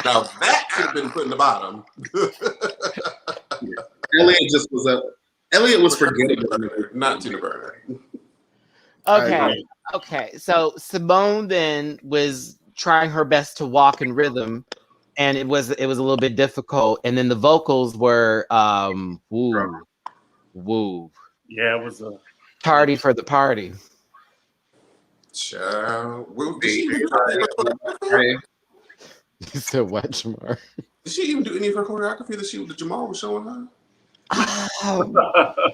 Now that could have been put in the bottom. Elliot was forgettable. Not Tina Burner. Okay. So Simone then was trying her best to walk in rhythm and it was a little bit difficult. And then the vocals were woo. Yeah, it was a Tardy for the party. Child. Well, did she even do any of her choreography? You said what, Jamar? Did she even do any of her choreography that Jamal was showing her?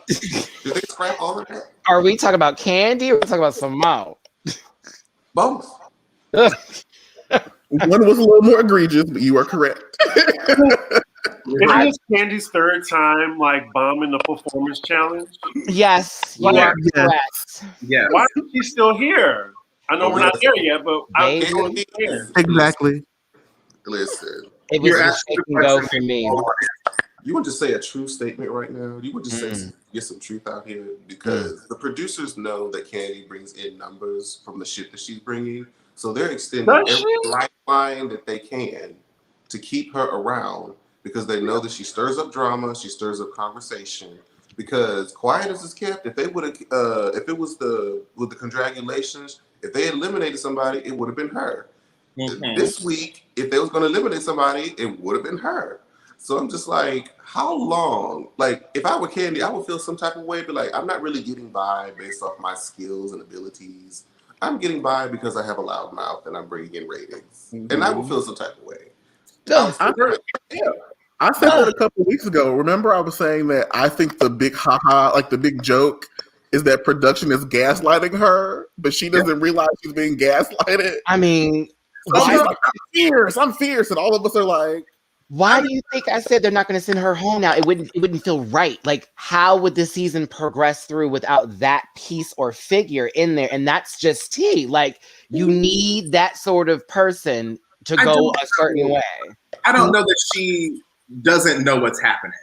Did they scrap all of that? Are we talking about Candy or are we talking about Simone? Both. One was a little more egregious, but you are correct. Isn't this Candy's third time like bombing the performance challenge? Yes, you are correct. Yeah. Why is she still here? I know we're not there yet, but I know she's here. Exactly. Listen. It was a shake and go for me. You want to say a true statement right now? You want to say get some truth out here? Because the producers know that Candy brings in numbers from the shit that she's bringing. So they're extending every lifeline that they can to keep her around because they know that she stirs up drama, she stirs up conversation. Because quiet as is kept, if they would have, if it was with the congratulations, if they eliminated somebody, it would have been her. Mm-hmm. This week, if they was going to eliminate somebody, it would have been her. So I'm just like, how long? Like, if I were Candy, I would feel some type of way, but like, I'm not really getting by based off my skills and abilities. I'm getting by because I have a loud mouth and I'm bringing in ratings. Mm-hmm. And I will feel some type of way. I said that a couple of weeks ago. Remember, I was saying that I think the big like the big joke is that production is gaslighting her, but she doesn't realize she's being gaslighted. I mean, she's like, I'm fierce. And all of us are like, why do you think I said they're not going to send her home now? It wouldn't feel right. Like, how would the season progress through without that piece or figure in there? And that's just tea. Like, you need that sort of person to go a certain way. I don't know that she doesn't know what's happening.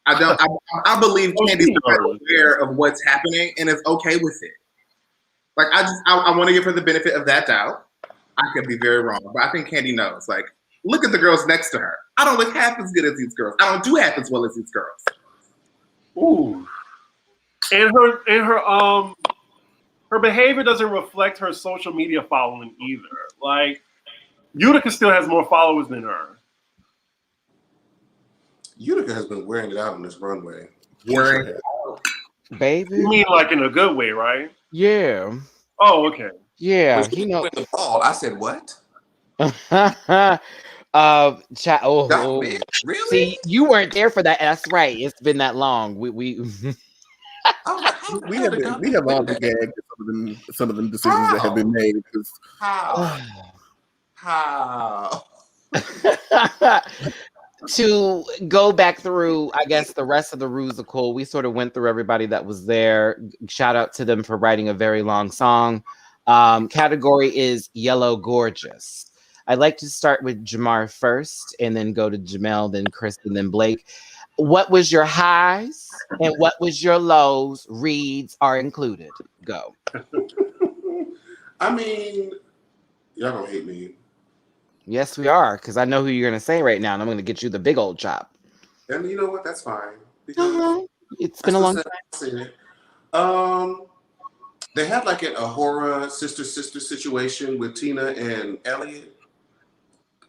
I believe Candy's aware of what's happening and is okay with it. Like, I want to give her the benefit of that doubt. I could be very wrong, but I think Candy knows. Like, look at the girls next to her. I don't look half as good as these girls. I don't do half as well as these girls. Ooh. And her behavior doesn't reflect her social media following either. Like, Utica still has more followers than her. Utica has been wearing it out on this runway. Wearing it out? Baby? You mean like in a good way, right? Yeah. Oh, okay. Yeah. He knows the ball. I said, what? Really? See, you weren't there for that. That's right. It's been that long. We have all been gagged at some of them decisions that have been made. How? To go back through, I guess, the rest of the Rusical, we sort of went through everybody that was there. Shout out to them for writing a very long song. Category is Yellow Gorgeous. I'd like to start with Jamar first and then go to Jamel, then Chris, and then Blake. What was your highs and what was your lows? Reads are included. Go. I mean, y'all don't hate me. Yes, we are, because I know who you're going to say right now, and I'm going to get you the big old chop. And you know what? That's fine. It's been a long time. They had like a horror sister situation with Tina and Elliot.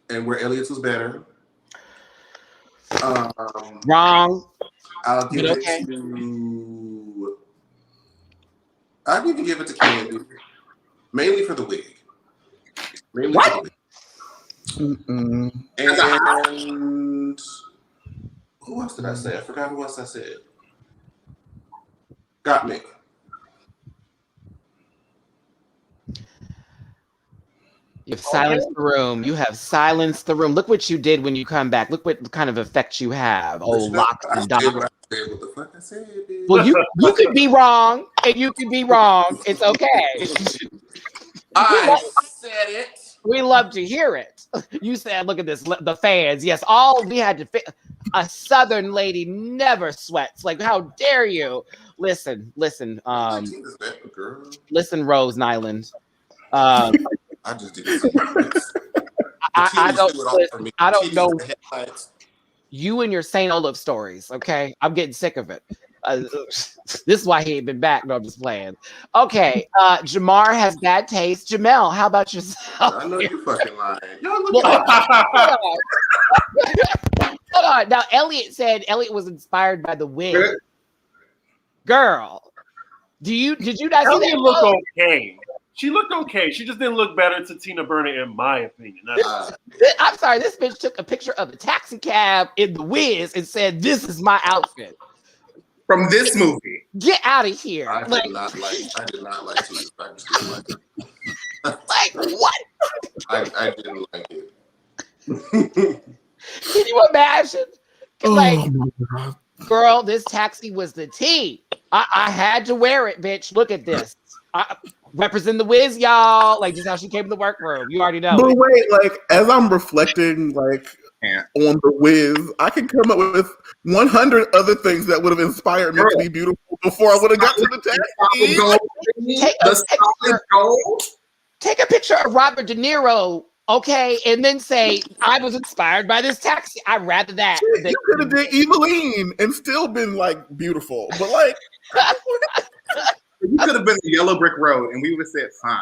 And where Elliot's was better. Wrong. I'll give it to. I'd even give it to Candy, mainly for the wig. Mainly for the wig. And who else did I say? I forgot who else I said. Got me. You've silenced the room. You have silenced the room. Look what you did when you come back. Look what kind of effect you have. Oh, lock and down. What the fuck I said, bitch. Well, you could be wrong, and you could be wrong. It's okay. I said it. We love to hear it. You said, "Look at this." The fans, yes. We had to. A Southern lady never sweats. Like, how dare you? Listen. Listen, Rose Nyland. I just did. I don't know. You and your St. Olaf stories, okay? I'm getting sick of it. This is why he ain't been back. No, I'm just playing. Okay, Jamar has bad taste. Jamel, how about yourself? I know you fucking lying. Y'all look Well, at Hold on. Now, Elliot said Elliot was inspired by the Wiz. Girl, did you not see that? Elliot looked okay. She looked okay. She just didn't look better to Tina Burner, in my opinion. I'm sorry. This bitch took a picture of a taxi cab in the Wiz and said, "This is my outfit from this movie." Get out of here! I did not like Tina. I just didn't like it. Like what? I didn't like it. Can you imagine? Like, girl, this taxi was the tea. I had to wear it, bitch. Look at this. Represent the Wiz, y'all. Like, just how she came in the workroom. You already know. But wait, like, as I'm reflecting, like, on the Wiz, I can come up with 100 other things that would have inspired me to be beautiful before I would have got to the taxi. Take a picture of Robert De Niro, okay, and then say, I was inspired by this taxi. I'd rather that. You could have did Eveline and still been, like, beautiful. But, like... You could have been a Yellow Brick Road, and we would have said, fine.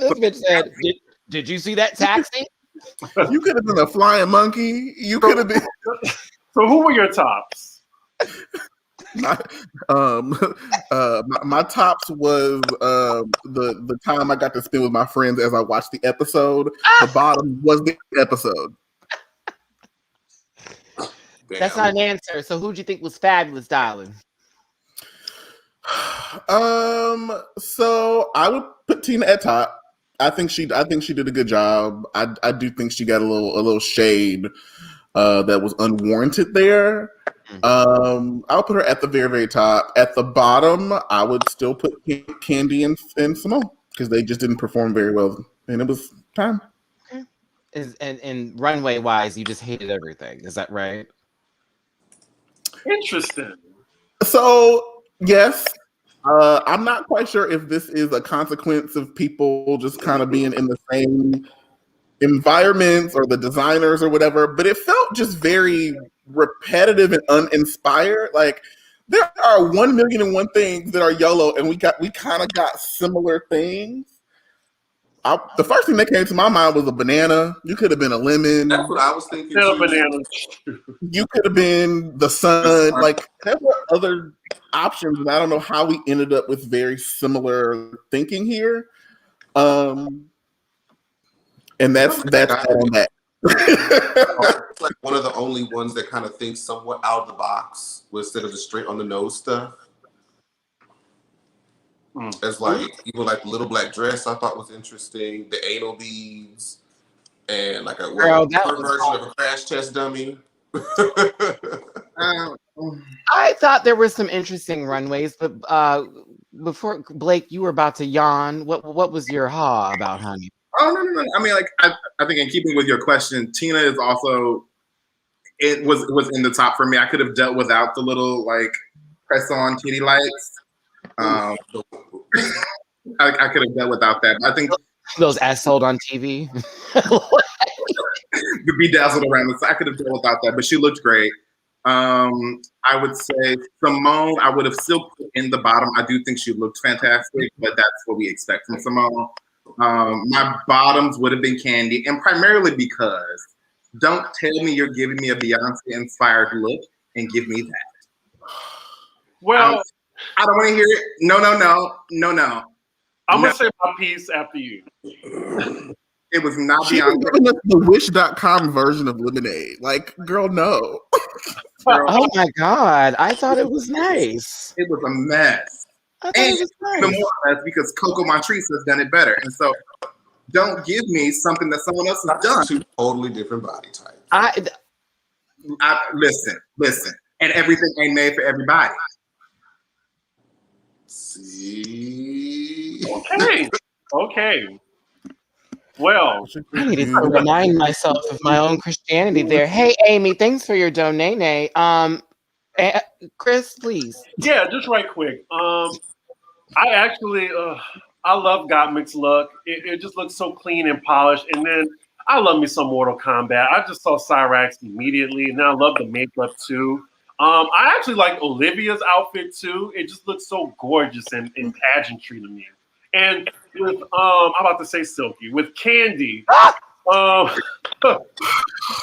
This bitch said, did you see that taxi? You could have been a flying monkey. You could have been... So who were your tops? My tops was the time I got to spend with my friends as I watched the episode. The bottom was the episode. That's not an answer. So who'd you think was fabulous, darling? So I would put Tina at top. I think she did a good job. I do think she got a little shade that was unwarranted there. I'll put her at the very, very top. At the bottom, I would still put Candy and Simone because they just didn't perform very well, and it was time. And runway wise, you just hated everything. Is that right? Interesting. So yes, I'm not quite sure if this is a consequence of people just kind of being in the same environments or the designers or whatever, but it felt just very repetitive and uninspired. Like there are 1,000,001 things that are YOLO, and we kind of got similar things. The first thing that came to my mind was a banana. You could have been a lemon. That's what I was thinking. Still banana. You could have been the sun. Like there were other options, and I don't know how we ended up with very similar thinking here. And that's on that. It's like one of the only ones that kind of thinks somewhat out of the box instead of the straight on the nose stuff. As like even like the little black dress I thought was interesting, the anal beads, and like a version of a crash test dummy. I thought there were some interesting runways, but before Blake, you were about to yawn. What was your ha about, honey? Oh no! I mean, like I think in keeping with your question, Tina is also was in the top for me. I could have dealt without the little like press on titty lights. I could have dealt without that. I think those assholed on TV. The bedazzled around the side. I could have dealt without that, but she looked great. I would say Simone, I would have still put in the bottom. I do think she looked fantastic, but that's what we expect from Simone. My bottoms would have been Candy, and primarily because don't tell me you're giving me a Beyonce-inspired look and give me that. Well, I don't want to hear it. No. I'm going to say my piece after you. It was not she Beyonce. was giving us the Wish.com version of Lemonade. Like, girl, no. Girl, oh my God. I thought it was nice. It was a mess. I thought And it was nice. even more mess because Coco Montrese has done it better. And so don't give me something that someone else has done. Two totally different body types. Listen. And everything ain't made for everybody. See? Okay. Well, I needed to remind myself of my own Christianity there. Hey, Amy, thanks for your donate. Chris, please. Yeah, just right quick. I actually, I love Gottmik's look. It just looks so clean and polished. And then I love me some Mortal Kombat. I just saw Cyrax immediately, and I love the makeup too. I actually like Olivia's outfit too. It just looks so gorgeous and pageantry to me. And with I'm about to say Silky with Candy.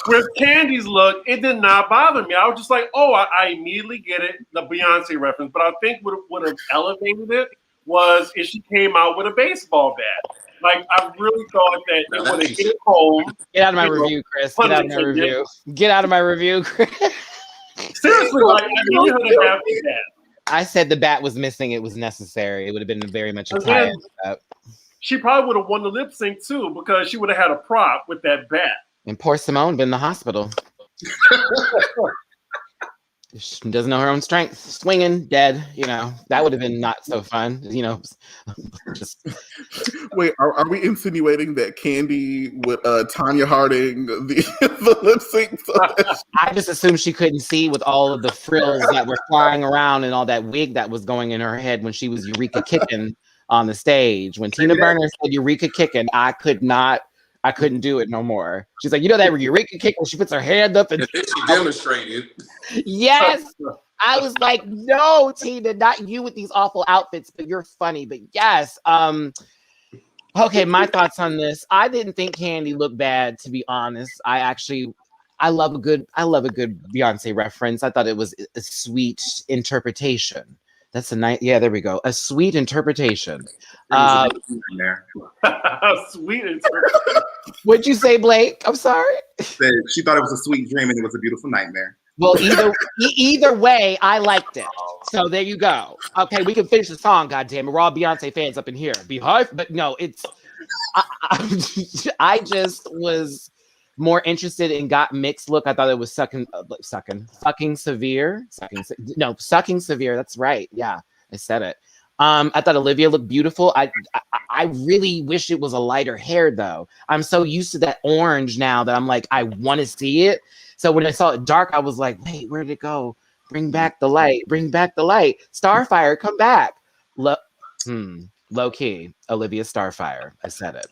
With Candy's look, it did not bother me. I was just like, oh, I immediately get it, the Beyonce reference. But I think what would have elevated it was if she came out with a baseball bat. Like, I really thought that it would have hit home. Get out of my review, Chris. Get out of my review. Get out of my review, Chris. Seriously, like, I needed her to have that. I said the bat was missing. It was necessary. It would have been very much a tie. She probably would have won the lip sync too because she would have had a prop with that bat. And poor Simone been in the hospital. She doesn't know her own strength. Swinging, dead. You know, that would have been not so fun. You know, just... Wait, are we insinuating that Candy with Tanya Harding the lip sync? I just assumed she couldn't see with all of the frills that were flying around and all that wig that was going in her head when she was Eureka kicking on the stage. When Tina Burner said Eureka kicking, I couldn't do it no more. She's like, you know that Eureka kick when she puts her hand up and she demonstrated. Yes. I was like, no, Tina, not you with these awful outfits, but you're funny. But yes. Okay, my thoughts on this. I didn't think Candy looked bad, to be honest. I love a good Beyonce reference. I thought it was a sweet interpretation. That's a nice, yeah, there we go. A sweet interpretation. Sweet interpretation. What'd you say, Blake? I'm sorry. She thought it was a sweet dream and it was a beautiful nightmare. Well, either way, I liked it. So there you go. Okay, we can finish the song, goddammit. We're all Beyonce fans up in here. But no, it's I just was more interested in Got Mixed look. I thought it was sucking severe. Sucking severe. That's right. Yeah, I said it. I thought Olivia looked beautiful. I really wish it was a lighter hair though. I'm so used to that orange now that I'm like, I want to see it. So when I saw it dark, I was like, wait, where did it go? Bring back the light. Bring back the light. Starfire, come back. Low key, Olivia Starfire. I said it.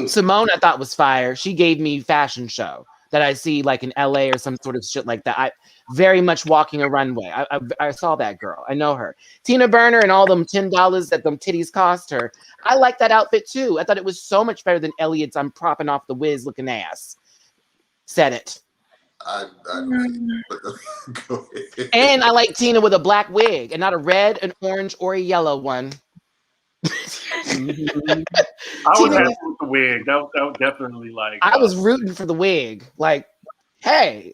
Simone, I thought was fire. She gave me fashion show that I see like in LA or some sort of shit like that. I very much walking a runway. I saw that girl. I know her. Tina Burner and all them $10 that them titties cost her. I like that outfit too. I thought it was so much better than Elliot's I'm propping off the whiz looking ass. Said it. And I like Tina with a black wig and not a red, an orange, or a yellow one. I was happy with the wig. That was definitely like. I was rooting for the wig. Like, hey,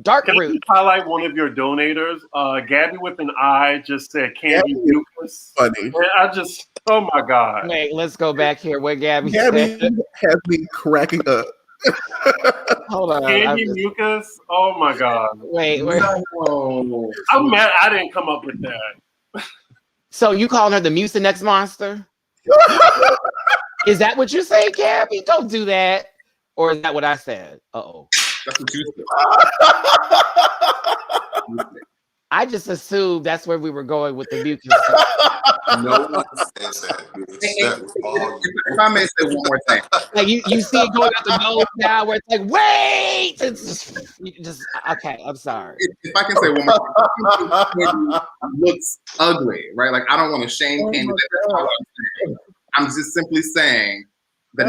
dark Can root. I highlight one of your donators? Gabby with an I just said Candy Mucus. Funny. And I just, oh my God. Wait, let's go back here. What Gabby Gabby said. has me cracking up. Hold on. Candy Mucus. Oh my God. Wait. No. I'm mad I didn't come up with that. So you calling her the Mucinex monster? Is that what you're saying, Gabby? Don't do that. Or is that what I said? Uh-oh. That's what you said. I just assumed that's where we were going with the mucus. No one says that. That was all If I may say one more thing. Like you see it going out the nose now where it's like, wait! It's just okay, I'm sorry. If I can say one more thing, looks ugly, right? Like I don't want to shame Candy. I'm just simply saying that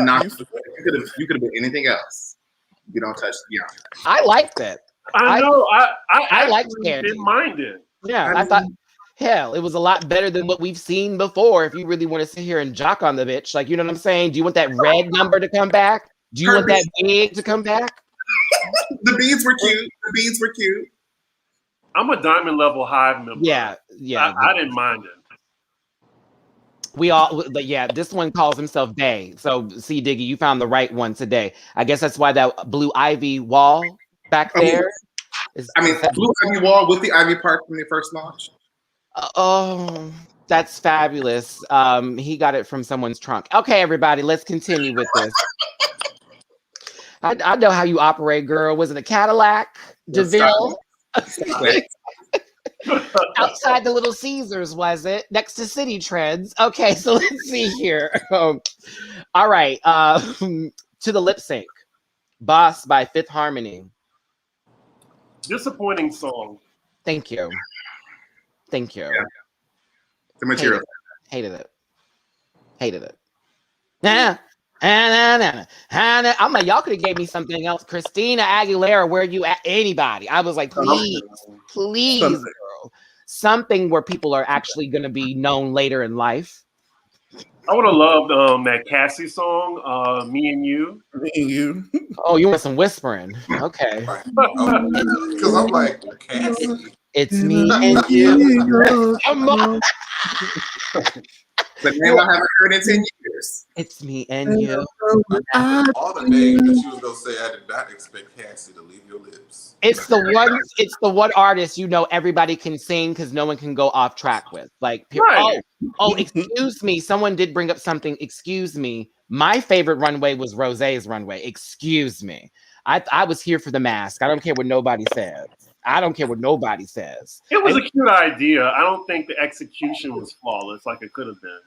you could have been anything else. You don't touch Beyonce. I liked it. I know. I liked Candy. Didn't mind it. Yeah, I thought, hell, it was a lot better than what we've seen before. If you really want to sit here and jock on the bitch, like, you know what I'm saying? Do you want that red number to come back? Do you want that wig to come back? The beads were cute. I'm a Diamond Level Hive member. Yeah. I didn't mind it. But yeah, this one calls himself Day. So, see, Diggy, you found the right one today. I guess that's why that blue ivy wall back there. Blue ivy wall with the ivy park when they first launched. Oh, that's fabulous. He got it from someone's trunk. Okay, everybody, let's continue with this. I know how you operate, girl. Was it a Cadillac? DeVille? Outside the Little Caesars, was it? Next to City Trends. Okay, so let's see here. All right. To the lip sync. Boss by Fifth Harmony. Disappointing song. Thank you. Thank you. Yeah. The material. Hated it. Nah. I'm like, y'all could have gave me something else. Christina Aguilera, where you at? Anybody? I was like, please, girl. Something where people are actually going to be known later in life. I would have loved that Cassie song, Me and You. Me and You. Oh, you want some whispering? Okay. Because I'm like, Cassie. It's me and you. Come on. The name I haven't heard in 10 years. It's me and you. All the names that you was gonna say, I did not expect Cassie to leave your lips. It's the one artist you know everybody can sing because no one can go off track with. Like, Right. oh, excuse me. Someone did bring up something. Excuse me. My favorite runway was Rosé's runway. Excuse me. I was here for the mask. I don't care what nobody says. It was a cute idea. I don't think the execution was flawless like it could have been.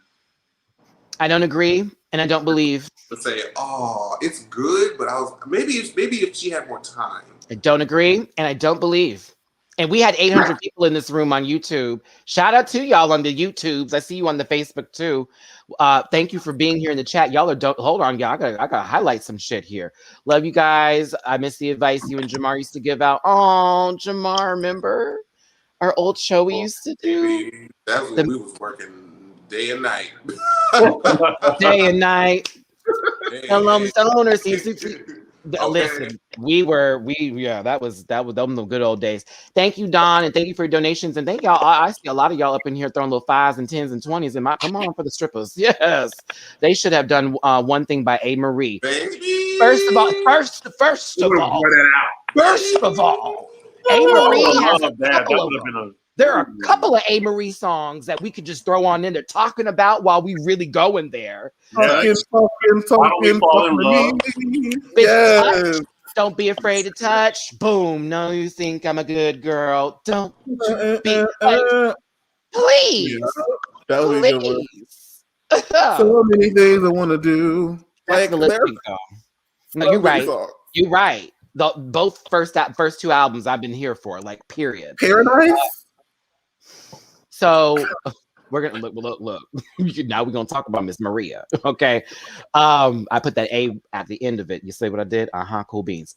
I don't agree, and I don't believe. To say, oh, it's good, but I was maybe if she had more time. I don't agree, and I don't believe. And we had 800 people in this room on YouTube. Shout out to y'all on the YouTubes. I see you on the Facebook too. Thank you for being here in the chat. Y'all are hold on, y'all. I gotta highlight some shit here. Love you guys. I miss the advice you and Jamar used to give out. Oh, Jamar, remember our old show we used to do? That's when we was working day and night. Day and night. Hello, Mr. Owner. Okay. Listen, that was them the good old days. Thank you, Don, and thank you for your donations, and thank y'all. I see a lot of y'all up in here throwing little 5s and 10s and 20s. Come on for the strippers. Yes, they should have done One Thing by A. Marie. Baby. First of all, A. Marie has there are a couple of A. Marie songs that we could just throw on in there talking about while we really going there. Talking. Yes. Don't be afraid to touch. Boom. No, you think I'm a good girl. Don't be please. That would be a good one. So many things I want to do. That's the listening song. No, you're right. You're right. Both first two albums I've been here for, like, period. Paradise? So we're gonna look. Now we're gonna talk about Miss Maria. Okay. I put that A at the end of it. You say what I did? Cool beans.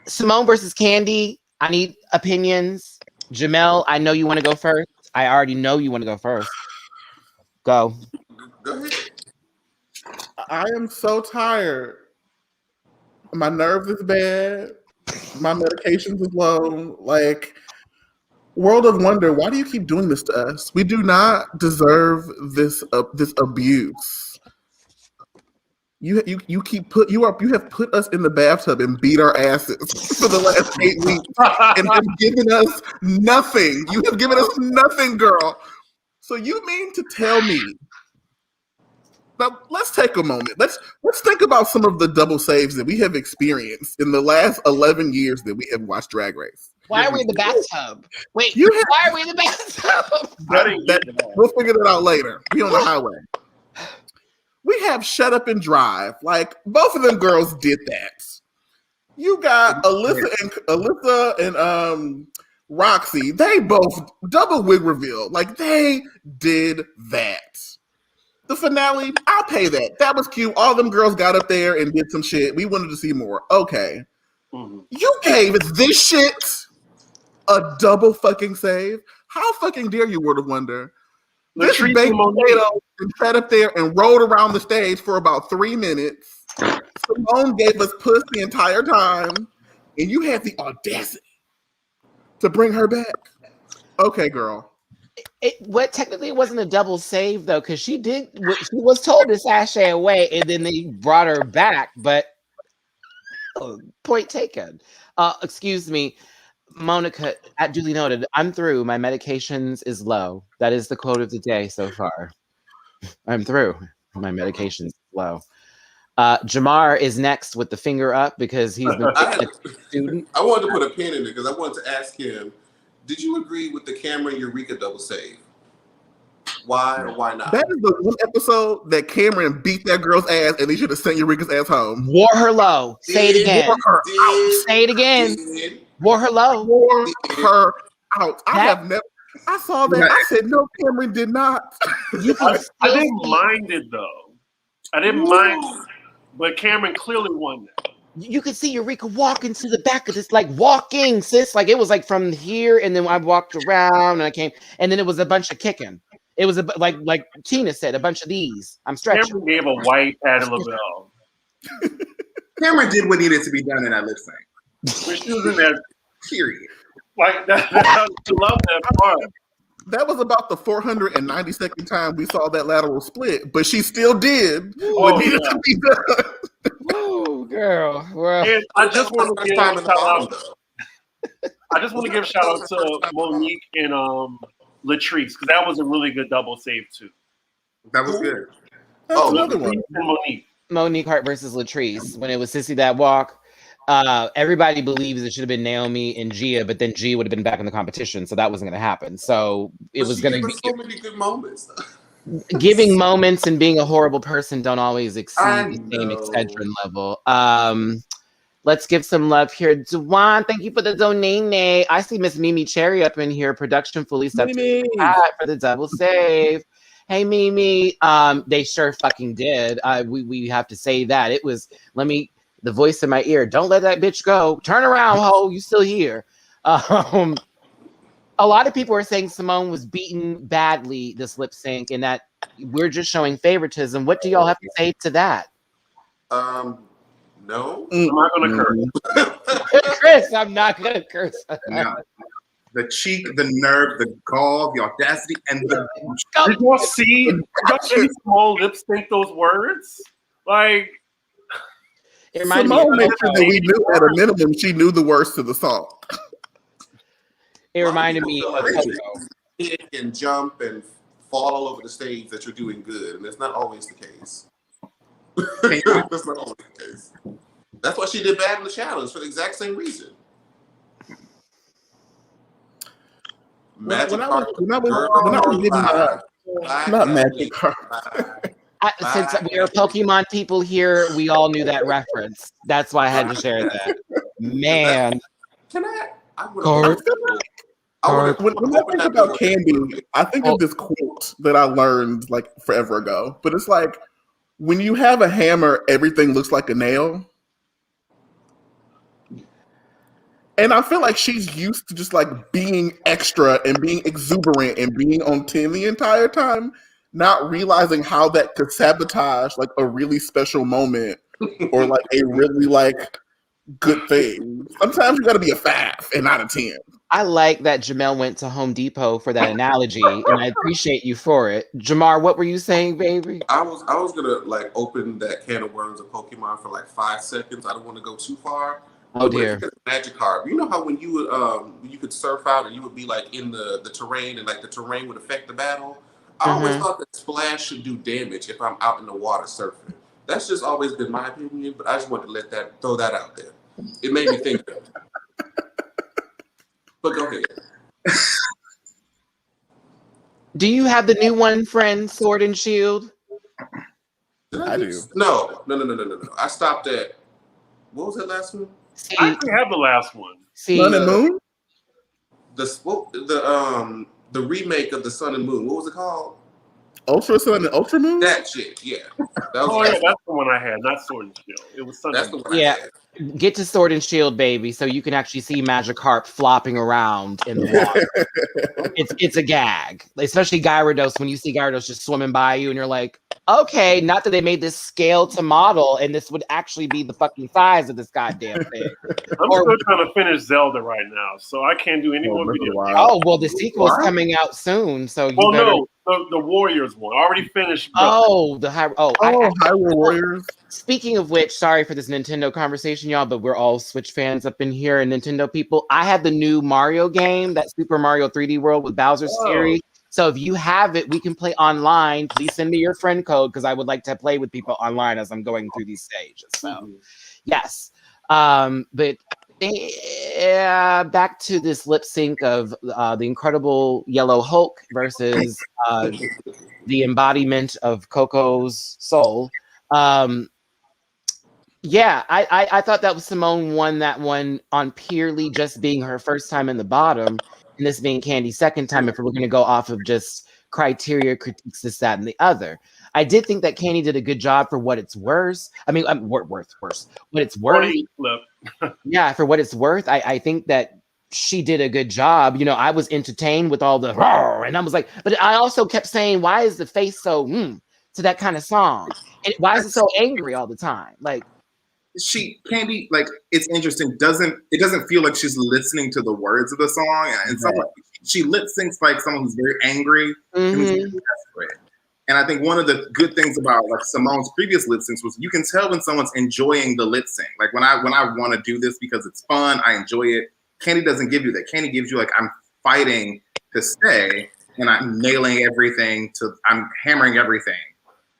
Simone versus Candy. I need opinions. Jamel, I know you want to go first. I already know you want to go first. Go. Go ahead. I am so tired. My nerves is bad. My medications is low. Like, World of Wonder, why do you keep doing this to us? We do not deserve this abuse. You have put us in the bathtub and beat our asses for the last 8 weeks and have given us nothing. You have given us nothing, girl. So you mean to tell me? Now let's take a moment. Let's think about some of the double saves that we have experienced in the last 11 years that we have watched Drag Race. Why are we in the bathtub? Wait, why are we in the bathtub? We'll figure that out later. We on the highway. We have Shut Up and Drive. Like, both of them girls did that. You got Alyssa and Roxy. They both double wig reveal. Like, they did that. The finale, I'll pay that. That was cute. All them girls got up there and did some shit. We wanted to see more. Okay. Mm-hmm. You gave this shit a double fucking save. How fucking dare you, World of Wonder? This baked potato sat up there and rolled around the stage for about 3 minutes. Simone gave us puss the entire time, and you had the audacity to bring her back. Okay, girl. Technically it wasn't a double save though, because she was told to sashay away, and then they brought her back. But point taken. Excuse me. Monica, at duly noted, I'm through. My medications is low. That is the quote of the day so far. I'm through. My medications is low. Jamar is next with the finger up because he's been a student. I wanted to put a pin in it because I wanted to ask him, did you agree with the Cameron Eureka double save? Why or why not? That is the one episode that Cameron beat that girl's ass and he should have sent Eureka's ass home. Wore her low. Say it again. Say it again. Wore her low. Wore her out. I saw that. I said, no, Cameron did not. You can I didn't mind it though. I didn't mind, but Cameron clearly won that. You could see Eureka walking to the back of this, like walking, sis. Like it was like from here, and then I walked around and I came, and then it was a bunch of kicking. It was like Tina said, a bunch of these. I'm stretching. Cameron gave a white Patti LaBelle. Cameron did what needed to be done in that lip sync. When she was in that Period. like that, I love that part. That was about the 492nd time we saw that lateral split, but she still did what needed to be done. Oh, girl. Well, And I just want to give shout out. I just want to give shout out to Monique and Latrice because that was a really good double save too. That was good. That's another one. And Monique Hart versus Latrice. When it was Sissy That Walk, everybody believes it should have been Naomi and Gia, but then Gia would have been back in the competition, so that wasn't going to happen. So it was going to be so many good moments. giving moments and being a horrible person don't always exceed the same Excedrin level. Let's give some love here. Dewan, thank you for the donate. I see Miss Mimi Cherry up in here. Production fully stepped for the double save. Hey, Mimi. They sure fucking did. We have to say that. It was, the voice in my ear, don't let that bitch go. Turn around, ho. You still here. A lot of people are saying Simone was beaten badly this lip sync and that we're just showing favoritism. What do y'all have to say to that? No. I'm not going to curse. Chris, I'm not going to curse. No. The cheek, the nerve, the gall, the audacity, and the... Did y'all see Simone lip sync those words? Like... It reminded Simone me made sure that we knew at a minimum she knew the words to the song. It reminded me of Coco. Kick and jump and fall all over the stage that you're doing good, and that's not always the case. That's not always the case. That's why she did bad in the challenge for the exact same reason. Magic Carpet. Not Magic Carpet. Since we are Pokemon people here, we all knew that reference. That's why I had to share that. Man. Can I? When I think about Candy, I think of this quote that I learned like forever ago. But it's like, when you have a hammer, everything looks like a nail. And I feel like she's used to just like being extra and being exuberant and being on 10 the entire time, not realizing how that could sabotage like a really special moment or like a really like good thing. Sometimes you got to be a 5 and not a 10. I like that Jamel went to Home Depot for that analogy, and I appreciate you for it. Jamar, what were you saying, baby? I was gonna like open that can of worms of Pokemon for like 5 seconds. I don't want to go too far. Oh dear. Magic Carp. You know how when you would you could surf out and you would be like in the terrain and like the terrain would affect the battle. I always thought that splash should do damage if I'm out in the water surfing. That's just always been my opinion, but I just wanted to throw that out there. It made me think of it. But go ahead. Do you have the new one, friend, Sword and Shield? I do. No. I stopped at, what was that last one? See, I actually have the last one. Sun and Moon? The remake of the Sun and Moon. What was it called? Ultra Sun and Ultra Moon? That shit, yeah. That's the one I had, not Sword and Shield. It was Sun. That's the one I had. Get to Sword and Shield, baby, so you can actually see Magikarp flopping around in the water. It's a gag, especially Gyarados. When you see Gyarados just swimming by you, and you're like, okay, not that they made this scale to model, and this would actually be the fucking size of this goddamn thing. I'm still trying to finish Zelda right now, so I can't do any more videos. Oh well, the sequel's coming out soon, so you better. No, the Warriors one. I already finished. Hyrule Warriors. Speaking of which, sorry for this Nintendo conversation, y'all, but we're all Switch fans up in here and Nintendo people. I have the new Mario game, that Super Mario 3D World with Bowser's Fury. So if you have it, we can play online. Please send me your friend code because I would like to play with people online as I'm going through these stages. So, yes. But back to this lip sync of the Incredible Yellow Hulk versus the embodiment of Coco's soul. Yeah, I thought that was Simone won that one on purely just being her first time in the bottom, and this being Candy's second time. If we're going to go off of just criteria, critiques, this, that, and the other, I did think that Candy did a good job for what it's worth. I mean, worth. What it's worth. Yeah, for what it's worth, I think that she did a good job. You know, I was entertained with all the and I was like, but I also kept saying, why is the face so to that kind of song? And why is it so angry all the time? Like Candy, like it's interesting. It doesn't feel like she's listening to the words of the song, and she lip syncs like someone who's very angry and who's very desperate. And I think one of the good things about like Simone's previous lip syncs was you can tell when someone's enjoying the lip sync. Like when I want to do this because it's fun, I enjoy it. Candy doesn't give you that. Candy gives you like I'm fighting to stay, and I'm nailing everything I'm hammering everything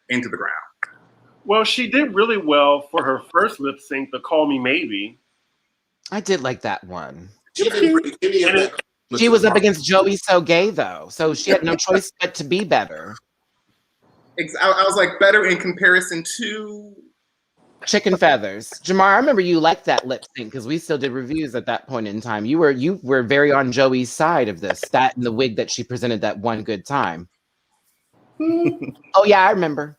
into the ground. Well, she did really well for her first lip sync, the Call Me Maybe. I did like that one. She was up against Joey So Gay, though, so she had no choice but to be better. I was like, better in comparison to Chicken Feathers. Jamar, I remember you liked that lip sync because we still did reviews at that point in time. You were very on Joey's side of this, that and the wig that she presented that one good time. Oh, yeah, I remember.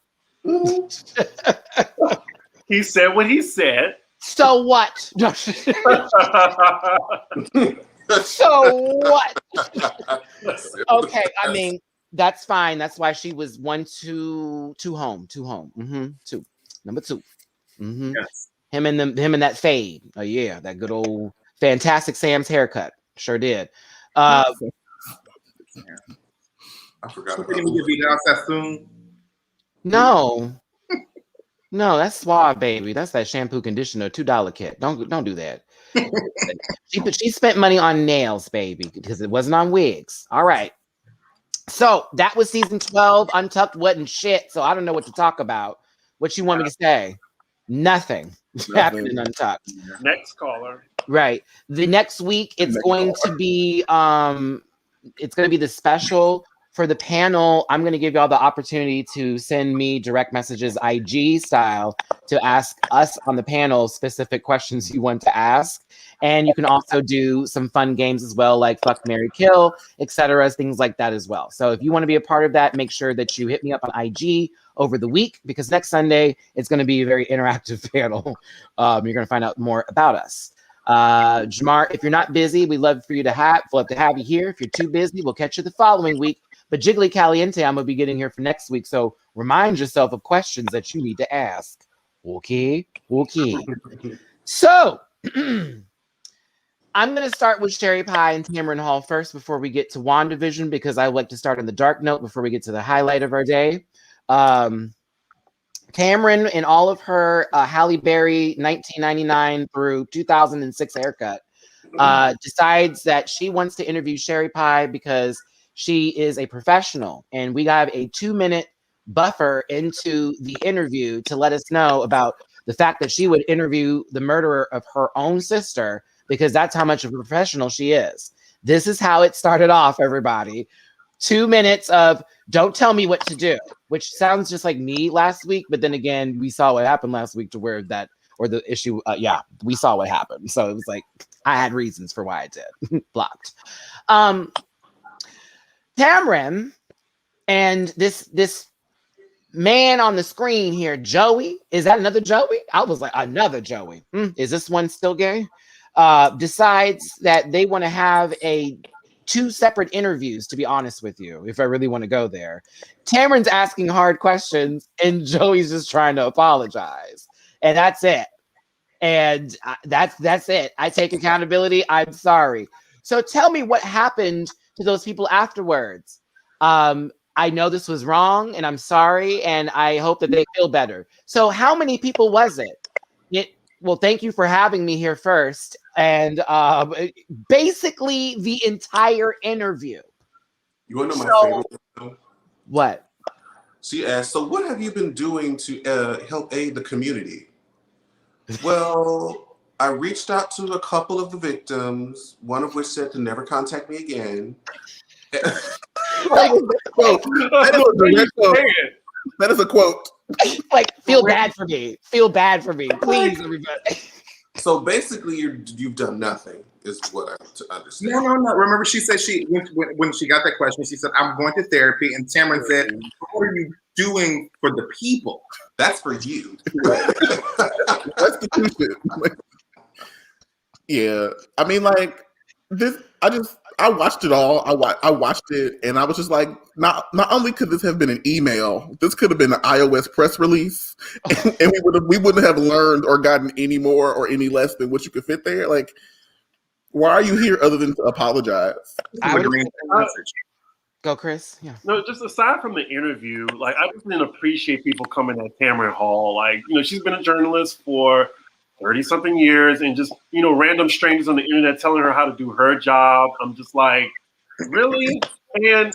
He said what he said. So what? So what? Okay, I mean, that's fine. That's why she was 2 home. Two. Number 2. Yes. Him and that fade. Oh yeah, that good old Fantastic Sam's haircut. Sure did. I forgot about that. No, that's Suave, baby. That's that shampoo conditioner $2 kit. Don't do that. She spent money on nails, baby, because it wasn't on wigs. All right. So that was season 12. Untucked wasn't shit. So I don't know what to talk about. What you want me to say? Nothing happened in Untucked. Next caller. Right. The next week it's going to be the special for the panel. I'm going to give y'all the opportunity to send me direct messages, IG style, to ask us on the panel specific questions you want to ask. And you can also do some fun games as well, like Fuck, Marry, Kill, etc., things like that as well. So if you want to be a part of that, make sure that you hit me up on IG over the week, because next Sunday it's going to be a very interactive panel. You're going to find out more about us. Jamar, if you're not busy, we'd love to have you here. If you're too busy, we'll catch you the following week. But Jiggly Caliente, I'm going to be getting here for next week. So remind yourself of questions that you need to ask. Okay. So I'm going to start with Sherry Pie and Tamron Hall first before we get to Wandavision, because I like to start on the dark note before we get to the highlight of our day. Tamron, in all of her Halle Berry 1999 through 2006 haircut, decides that she wants to interview Sherry Pie because she is a professional, and we have a 2-minute buffer into the interview to let us know about the fact that she would interview the murderer of her own sister, because that's how much of a professional she is. This is how it started off, everybody. 2 minutes of don't tell me what to do, which sounds just like me last week. But then again, we saw what happened last week to where that, or the issue. We saw what happened. So it was like, I had reasons for why I did. Blocked. Tamron and this man on the screen here, Joey. Is that another Joey? I was like, another Joey. Is this one still gay? Decides that they want to have 2 separate interviews, to be honest with you, if I really want to go there. Tamron's asking hard questions and Joey's just trying to apologize. And that's it. And that's it. I take accountability. I'm sorry. So tell me what happened to those people afterwards. I know this was wrong and I'm sorry, and I hope that they feel better. So how many people was it? Well, thank you for having me here first. And basically the entire interview. You want to know my favorite? What? She asked, so what have you been doing to help aid the community? Well, I reached out to a couple of the victims, one of which said to never contact me again. That is a quote. Like, feel bad for me. Feel bad for me, please, everybody. So basically, you've done nothing, is what I'm to understand. No. Remember, she said when she got that question, she said, "I'm going to therapy," and Tamron said, "What are you doing for the people?" That's for you. Restitution. Yeah, I mean, like this. I watched it all. I watched it, and I was just like, not only could this have been an email, this could have been an iOS press release, and we wouldn't have learned or gotten any more or any less than what you could fit there. Like, why are you here other than to apologize? Go, Chris. Yeah. No, just aside from the interview, like I just didn't appreciate people coming at Tamron Hall. Like, she's been a journalist for 30-something years, and just, random strangers on the internet telling her how to do her job. I'm just like, really? And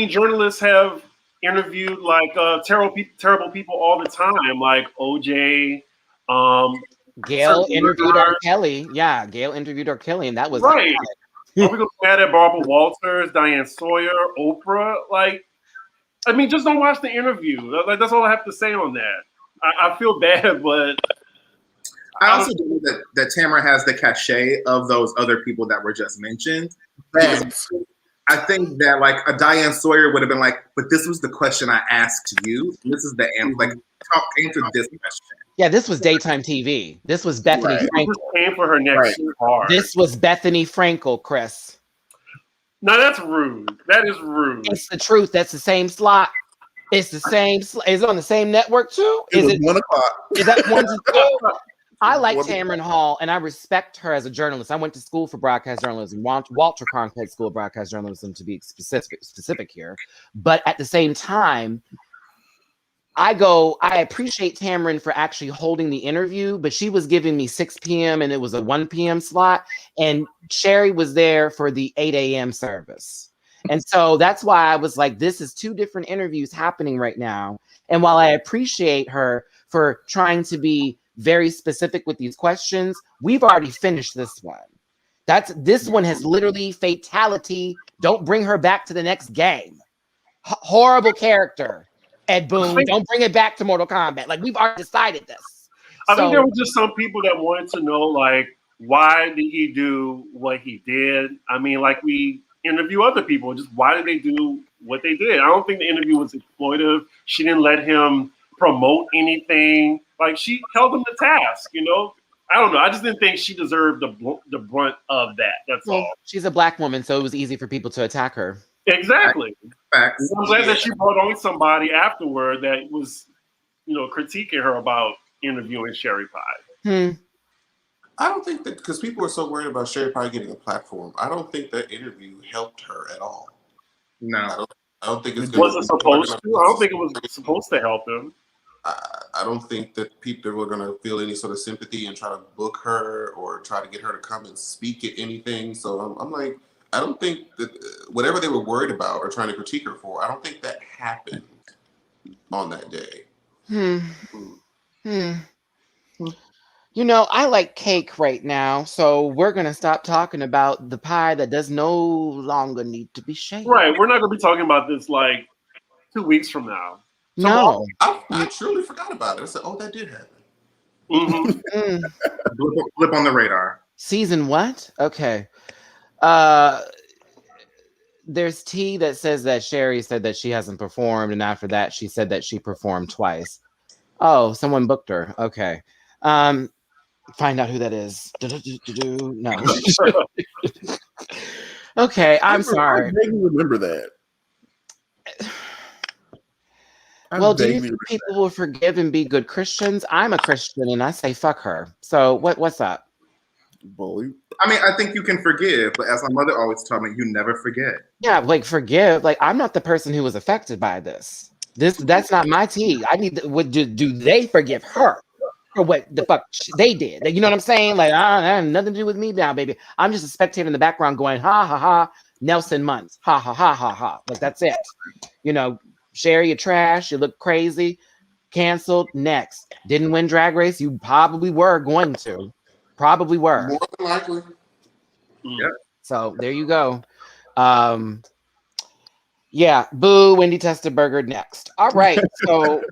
journalists have interviewed like terrible people all the time, like OJ. Gail interviewed R. Kelly. Yeah, Gail interviewed R. Kelly, and that was right. Are we going mad at Barbara Walters, Diane Sawyer, Oprah? Like, just don't watch the interview. Like, that's all I have to say on that. I feel bad, but I also believe that Tamara has the cachet of those other people that were just mentioned. I think that like a Diane Sawyer would have been like, but this was the question I asked you. This is the answer. Like, answer this question. Yeah, this was daytime TV. This was Bethany Frankel. Came for her next hard. This was Bethany Frankel, Chris. No, that's rude. That is rude. It's the truth. That's the same slot. It's the same. Is it on the same network too? Is it 1 o'clock? Is that 1 to 2? I like Tamron Hall, and I respect her as a journalist. I went to school for broadcast journalism, Walter Cronkite School of Broadcast Journalism, to be specific here. But at the same time, I appreciate Tamron for actually holding the interview, but she was giving me 6 p.m. and it was a 1 p.m. slot, and Sherry was there for the 8 a.m. service. And so that's why I was like, this is 2 different interviews happening right now. And while I appreciate her for trying to be very specific with these questions, we've already finished this one. This one has literally fatality. Don't bring her back to the next game. Horrible character. Ed Boon, don't bring it back to Mortal Kombat. Like, we've already decided this. I think there were just some people that wanted to know, like, why did he do what he did? I mean, like, we interview other people. Just why did they do what they did? I don't think the interview was exploitive. She didn't let him promote anything. Like, she held him to task, I don't know. I just didn't think she deserved the brunt of that. That's all. She's a black woman, so it was easy for people to attack her. Exactly. Facts. I'm glad that she brought on somebody afterward that was, critiquing her about interviewing Sherry Pie. I don't think that, because people are so worried about Sherry Pie getting a platform, I don't think that interview helped her at all. No. I don't think it's wasn't supposed to. I don't think it was supposed to help him. I don't think that people were going to feel any sort of sympathy and try to book her or try to get her to come and speak at anything. So I'm like, I don't think that whatever they were worried about or trying to critique her for, I don't think that happened on that day. I like cake right now, so we're going to stop talking about the pie that does no longer need to be shaped. Right. We're not going to be talking about this like 2 weeks from now. No. I truly forgot about it. I said, oh, that did happen. Blip on the radar. Season what? Okay. There's tea that says that Sherry said that she hasn't performed, and after that she said that she performed twice. Oh, someone booked her. Okay. Find out who that is. No. Okay, I'm sorry. I vaguely remember that. Well, do you think people will forgive and be good Christians? I'm a Christian, and I say fuck her. So what's up? Bully. I mean, I think you can forgive, but as my mother always told me, you never forget. Yeah, like forgive. Like, I'm not the person who was affected by this. That's not my tea. I need. Do they forgive her for what the fuck they did? Like, you know what I'm saying? Like, that has nothing to do with me now, baby. I'm just a spectator in the background going, ha ha ha. Nelson Muntz, ha ha ha ha ha. Like, that's it. Sherry, you're trash. You look crazy. Canceled. Next. Didn't win Drag Race. You probably were going to. Probably were. More than likely. Yep. So there you go. Yeah, boo, Wendy Testerberger next. All right, so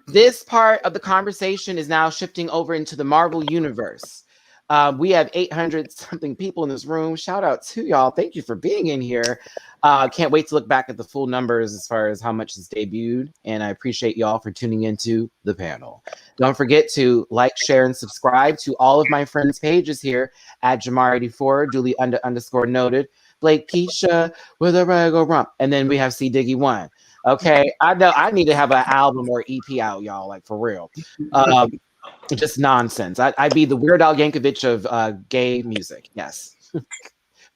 this part of the conversation is now shifting over into the Marvel universe. We have 800 something people in this room. Shout out to y'all. Thank you for being in here. Can't wait to look back at the full numbers as far as how much is debuted. And I appreciate y'all for tuning into the panel. Don't forget to like, share, and subscribe to all of my friends' pages here at Jamar84, Dooley _ noted, Blake Keisha with a regular rump. And then we have C Diggy 1. Okay, I know I need to have an album or EP out, y'all, like for real. Just nonsense. I'd be the Weird Al Yankovic of gay music. Yes,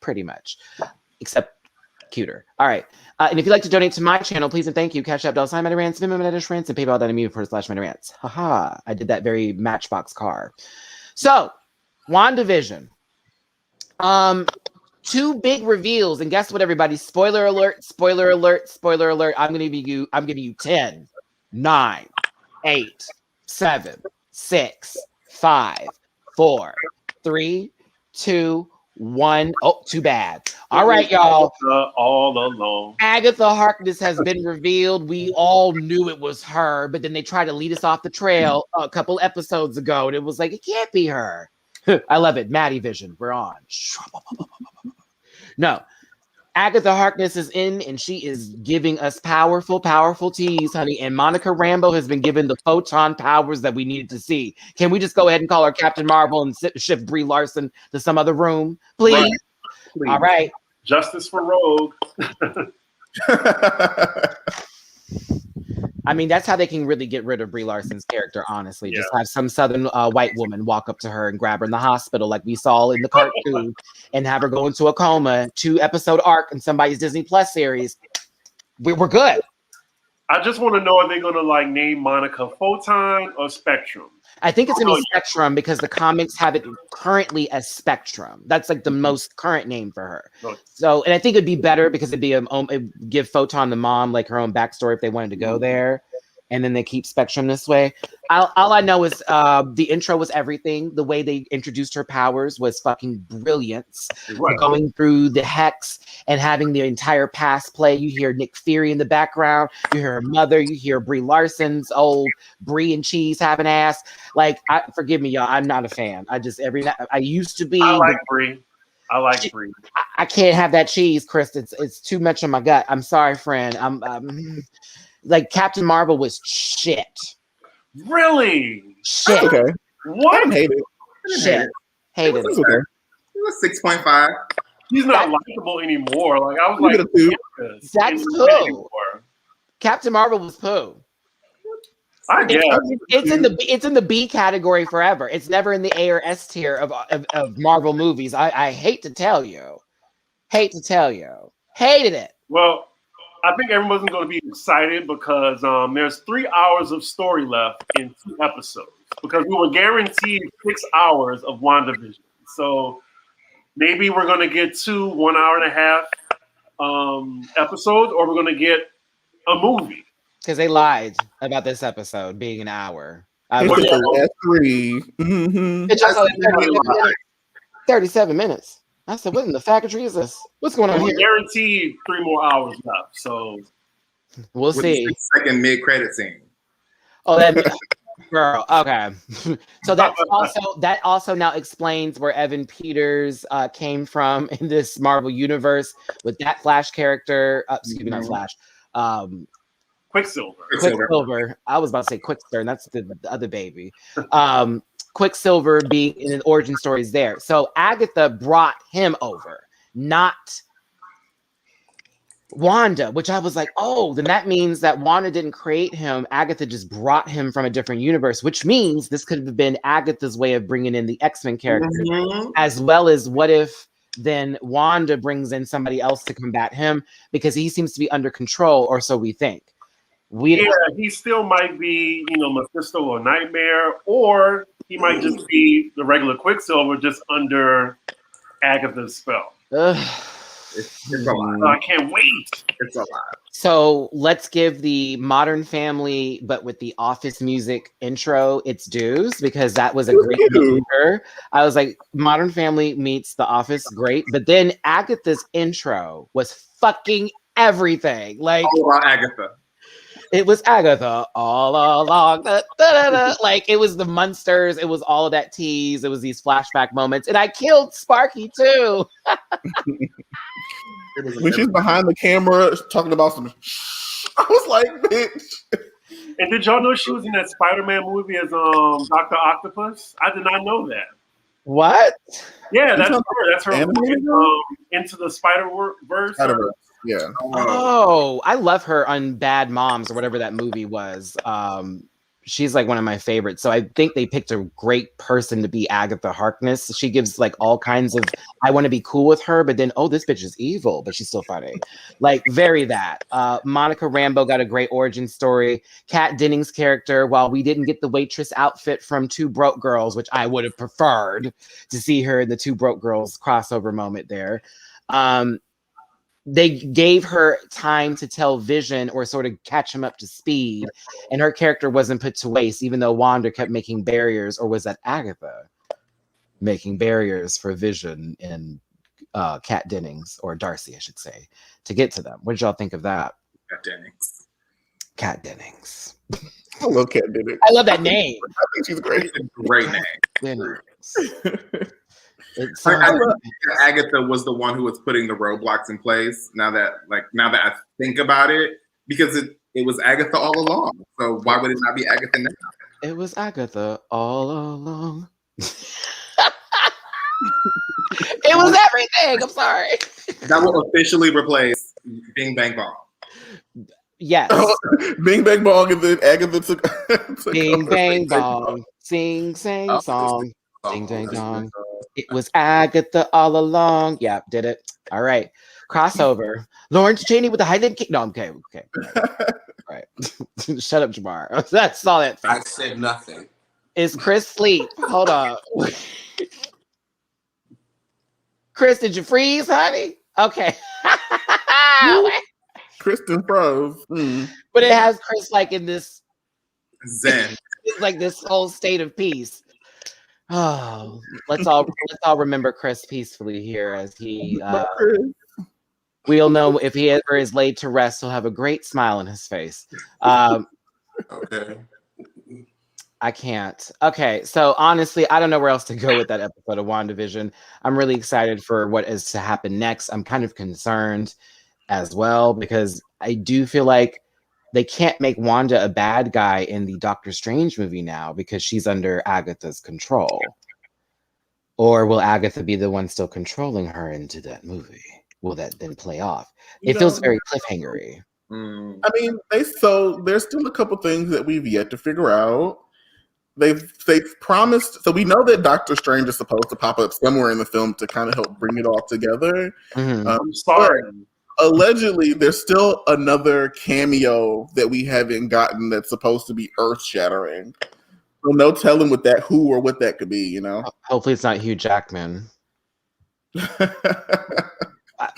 pretty much, except cuter. All right. And if you'd like to donate to my channel, please and thank you. Cash App, $MattyRants, Venmo, MattyRants, and PayPal.me/MattyRants. Haha, I did that very Matchbox car. So, WandaVision. 2 big reveals, and guess what, everybody? Spoiler alert, spoiler alert, spoiler alert. I'm giving you 10, 9, 8, 7, 6, 5, 4, 3, 2, 1. Oh, too bad. All right, y'all. All alone. Agatha Harkness has been revealed. We all knew it was her, but then they tried to lead us off the trail a couple episodes ago, and it was like, it can't be her. I love it. Mattyvision. We're on. No. Agatha Harkness is in, and she is giving us powerful, powerful tease, honey. And Monica Rambeau has been given the photon powers that we needed to see. Can we just go ahead and call her Captain Marvel and shift Brie Larson to some other room, please? Right. Please. All right. Justice for Rogue. I mean, that's how they can really get rid of Brie Larson's character, honestly. Yeah. Just have some southern white woman walk up to her and grab her in the hospital like we saw in the cartoon and have her go into a coma, 2-episode arc in somebody's Disney Plus series. We're good. I just want to know, are they going to like name Monica Photon or Spectrum? I think it's going to be Spectrum because the comics have it currently as Spectrum. That's like the most current name for her. Okay. So, and I think it'd be better because it'd give Photon the mom like her own backstory if they wanted to go there. And then they keep Spectrum this way. All I know is the intro was everything. The way they introduced her powers was fucking brilliant. Right. Going through the hex and having the entire past play. You hear Nick Fury in the background. You hear her mother. You hear Brie Larson's old Brie and cheese having ass. Like, forgive me, y'all. I'm not a fan. I used to be. I like Brie. Brie. I can't have that cheese, Chris. It's too much on my gut. I'm sorry, friend. I'm like Captain Marvel was shit. Really? Shit. Okay. What? I hate it. Shit. Hated it. Okay. It was 6.5. He's not likable anymore. Like I was like, that's poo. Captain Marvel was poo. I guess it's in the B category forever. It's never in the A or S tier of Marvel movies. I hate to tell you. Hated it. Well, I think everyone's going to be excited because there's 3 hours of story left in 2 episodes because we were guaranteed 6 hours of WandaVision. So maybe we're going to get 2 1.5 hour episodes, or we're going to get a movie. Because they lied about this episode being an hour. It's the last 3. Mm-hmm. It's 37 minutes. I said, what in the faculty is this? What's going on here? Guaranteed 3 more hours left. So we'll see. Second mid-credit scene. Oh, that girl. Okay. So that also now explains where Evan Peters came from in this Marvel universe with that Flash character. Excuse me, not Flash. Quicksilver. I was about to say Quickster, and that's the other baby. Quicksilver being in an origin story is there. So Agatha brought him over, not Wanda, which I was like, oh, then that means that Wanda didn't create him. Agatha just brought him from a different universe, which means this could have been Agatha's way of bringing in the X-Men characters, as well as what if then Wanda brings in somebody else to combat him because he seems to be under control, or so we think. He still might be, Mephisto or Nightmare, or he might just be the regular Quicksilver, just under Agatha's spell. It's a lot. I can't wait. It's a lot. So let's give the Modern Family, but with the Office music intro, its dues, because that was a great feature. I was like, Modern Family meets The Office, great. But then Agatha's intro was fucking everything. Like all about Agatha. it was Agatha all along. Da, da, da, da. Like it was the Munsters. It was all of that tease. It was these flashback moments, and I killed Sparky too. When she's behind the camera talking about some, I was like, bitch. And did y'all know she was in that Spider-Man movie as Dr. Octopus? I did not know that. What? Yeah, that's her. That's her animated Into the Spider-Verse. Yeah. Oh, I love her on Bad Moms or whatever that movie was. She's like one of my favorites. So I think they picked a great person to be Agatha Harkness. She gives like all kinds of, I want to be cool with her, but then, oh, this bitch is evil, but she's still funny. Like very that. Monica Rambeau got a great origin story. Kat Dennings' character, while we didn't get the waitress outfit from Two Broke Girls, which I would have preferred to see her in the Two Broke Girls crossover moment there. They gave her time to tell Vision or sort of catch him up to speed, and her character wasn't put to waste, even though Wanda kept making barriers, or was that Agatha making barriers for Vision and Kat Dennings, or Darcy, I should say, to get to them. What did y'all think of that? Kat Dennings. I love Kat Dennings. I love that name. I think she's great. It's a great name. Dennings. I love Agatha was the one who was putting the roadblocks in place. Now that I think about it, because it was Agatha all along. So why would it not be Agatha now? It was Agatha all along. It was everything. I'm sorry. That will officially replace Bing Bang Bong. Yes. Bing Bang Bong, and then Agatha took Bing Bang Bong. Sing, sing, song. Ding, ding, dong. It was Agatha all along. Yeah, did it. All right. Crossover. Lawrence Chaney with the Highland King. No, okay. All right. Shut up, Jamar. That's all that thing. I said nothing. Is Chris asleep? Hold on. Chris, did you freeze, honey? Okay. Kristen froze. But it has Chris like in this Zen. It's like this whole state of peace. Oh, let's all remember Chris peacefully here as he we'll know if he ever is laid to rest, he'll have a great smile on his face. Okay. I can't. Okay, so honestly, I don't know where else to go with that episode of WandaVision. I'm really excited for what is to happen next. I'm kind of concerned as well because I do feel like they can't make Wanda a bad guy in the Doctor Strange movie now because she's under Agatha's control. Or will Agatha be the one still controlling her into that movie? Will that then play off? It feels very cliffhangery. I mean, there's still a couple things that we've yet to figure out. They've promised, so we know that Doctor Strange is supposed to pop up somewhere in the film to kind of help bring it all together. Mm-hmm. I'm sorry. Allegedly, there's still another cameo that we haven't gotten that's supposed to be earth-shattering. So no telling what that could be, you know? Hopefully it's not Hugh Jackman.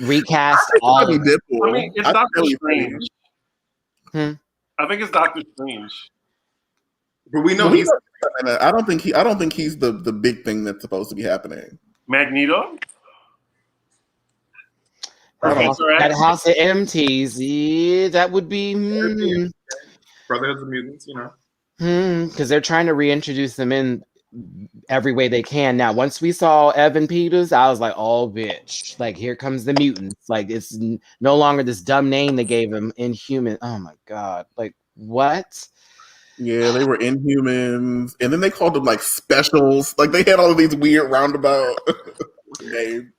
Recast all of it. I mean, it's Doctor Strange. I think it's Doctor Strange. But we know I don't think he's the big thing that's supposed to be happening. Magneto? That House of MTs, yeah, that would be Brotherhood of Mutants, you know. Because they're trying to reintroduce them in every way they can. Now, once we saw Evan Peters, I was like, oh, bitch. Like, here comes the mutants. Like, it's no longer this dumb name they gave him, Inhuman. Oh, my God. Like, what? Yeah, they were Inhumans. And then they called them, like, Specials. Like, they had all of these weird roundabout names.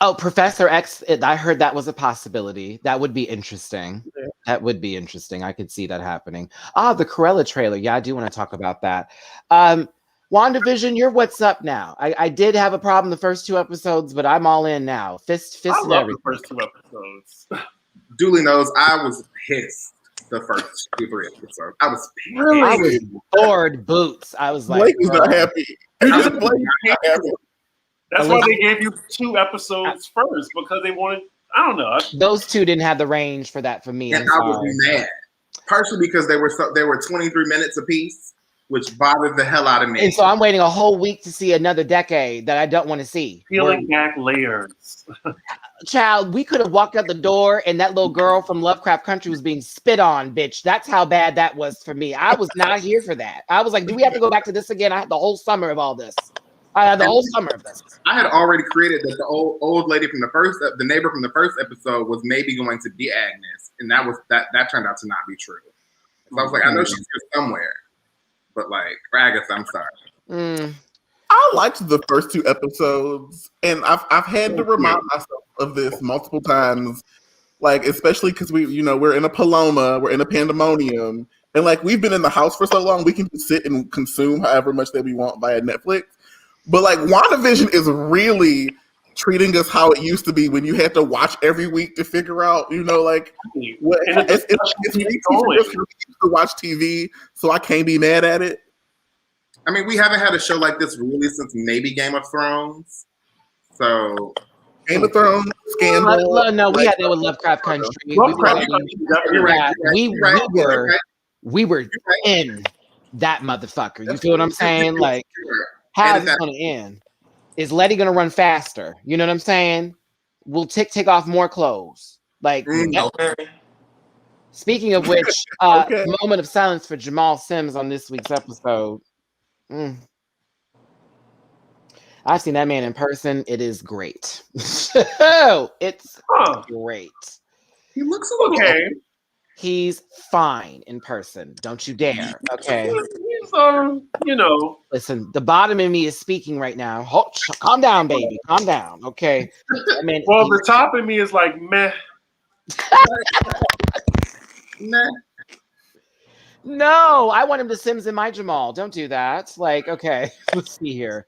Oh, Professor X, I heard that was a possibility. That would be interesting. Yeah. That would be interesting. I could see that happening. The Cruella trailer. Yeah, I do want to talk about that. WandaVision, you're what's up now. I did have a problem the first 2 episodes, but I'm all in now. Fist I and love everything. the first 2 episodes. Dooley knows I was pissed the first 2-3 episodes. I was pissed. Really? I was bored boots. I was like, Blake was not happy. Blake was not happy. That's why they gave you 2 episodes first, because they wanted, I don't know. Those 2 didn't have the range for that for me. And I was mad. Partially because they were 23 minutes apiece. which bothered the hell out of me. And so I'm waiting a whole week to see another decade that I don't want to see. Peeling back layers. Child, we could have walked out the door and that little girl from Lovecraft Country was being spit on, bitch. That's how bad that was for me. I was not here for that. I was like, do we have to go back to this again? I had the whole summer of all this. I had the whole summer of this. I had already created that the old lady from the neighbor from the first episode was maybe going to be Agnes, and that turned out to not be true. So I was like, I know she's here somewhere, but like, Agatha, I'm sorry. I liked the first 2 episodes, and I've had to remind myself of this multiple times, like especially because we're in a Paloma, we're in a pandemonium, and like we've been in the house for so long, we can just sit and consume however much that we want via Netflix. But like Wandavision is really treating us how it used to be when you had to watch every week to figure out, like what it's me to watch TV, so I can't be mad at it. I mean, we haven't had a show like this really since maybe Game of Thrones. So Game of Thrones, Scandal. No, we had that with Lovecraft Country. We were in that motherfucker. You feel what I'm saying? Like, how is it going to end? Is Letty going to run faster? You know what I'm saying? We'll take off more clothes. Like, Okay. Speaking of which, moment of silence for Jamal Sims on this week's episode. I've seen that man in person. It is great. It's great. He looks a little okay. He's fine in person. Don't you dare. Okay. He's, Listen, the bottom of me is speaking right now. Calm down, baby. Calm down. Okay. I mean, well, the top of me is like meh. meh. No, I want him to Sims in my Jamal. Don't do that. Like, okay, let's see here.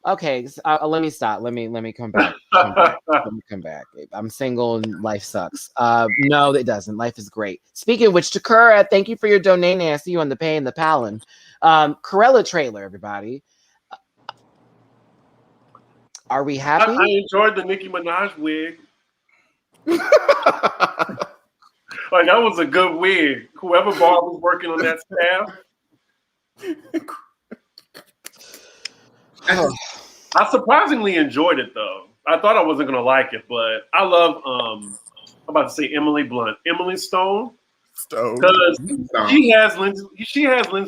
Okay, let me stop. Let me come back. Let me come back. I'm single and life sucks. No, it doesn't. Life is great. Speaking of which, Takura, thank you for your donation. I see you on the pay and the Palin. Corella trailer, everybody. Are we happy? I enjoyed the Nicki Minaj wig. Like, that was a good wig. Whoever Bob was working on that staff. I surprisingly enjoyed it, though. I thought I wasn't going to like it, but I love, I'm about to say Emily Blunt. Emily Stone. Because she has Lindsay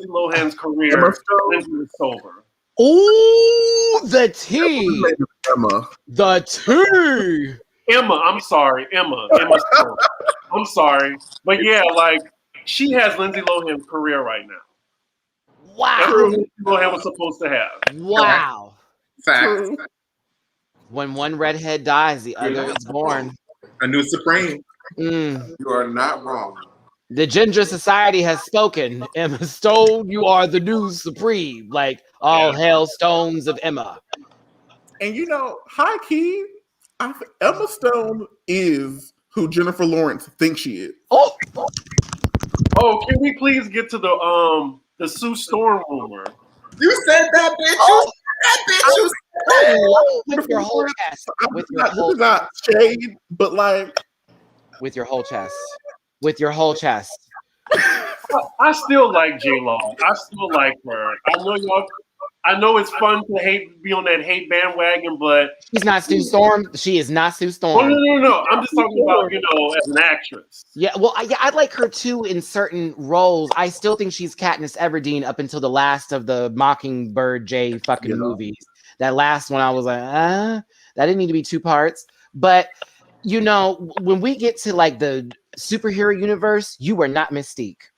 Lohan's career. Lindsay Sober. Ooh, the tea. Emma. The tea. Emma Stone. I'm sorry. But yeah, like, she has Lindsay Lohan's career right now. Wow. That's what Lindsay Lohan was supposed to have. Wow. Fact. When one redhead dies, the other is born. A new Supreme. You are not wrong. The Ginger Society has spoken. Emma Stone, you are the new Supreme. Like, all hail Stones of Emma. And high key, Emma Stone is who Jennifer Lawrence thinks she is. Oh, can we please get to the Sue Storm rumor? You said that, bitch. With your whole chest. This is not shade, but like with your whole chest. With your whole chest. I still like J-Lo. I still like her. I know it's fun to be on that hate bandwagon, but she's not Sue Storm. She is not Sue Storm. No. I'm just talking about, as an actress. Yeah, well, I like her too in certain roles. I still think she's Katniss Everdeen up until the last of the Mockingbird J fucking movies. That last one, I was like, that didn't need to be 2 parts. But when we get to like the superhero universe, you were not Mystique.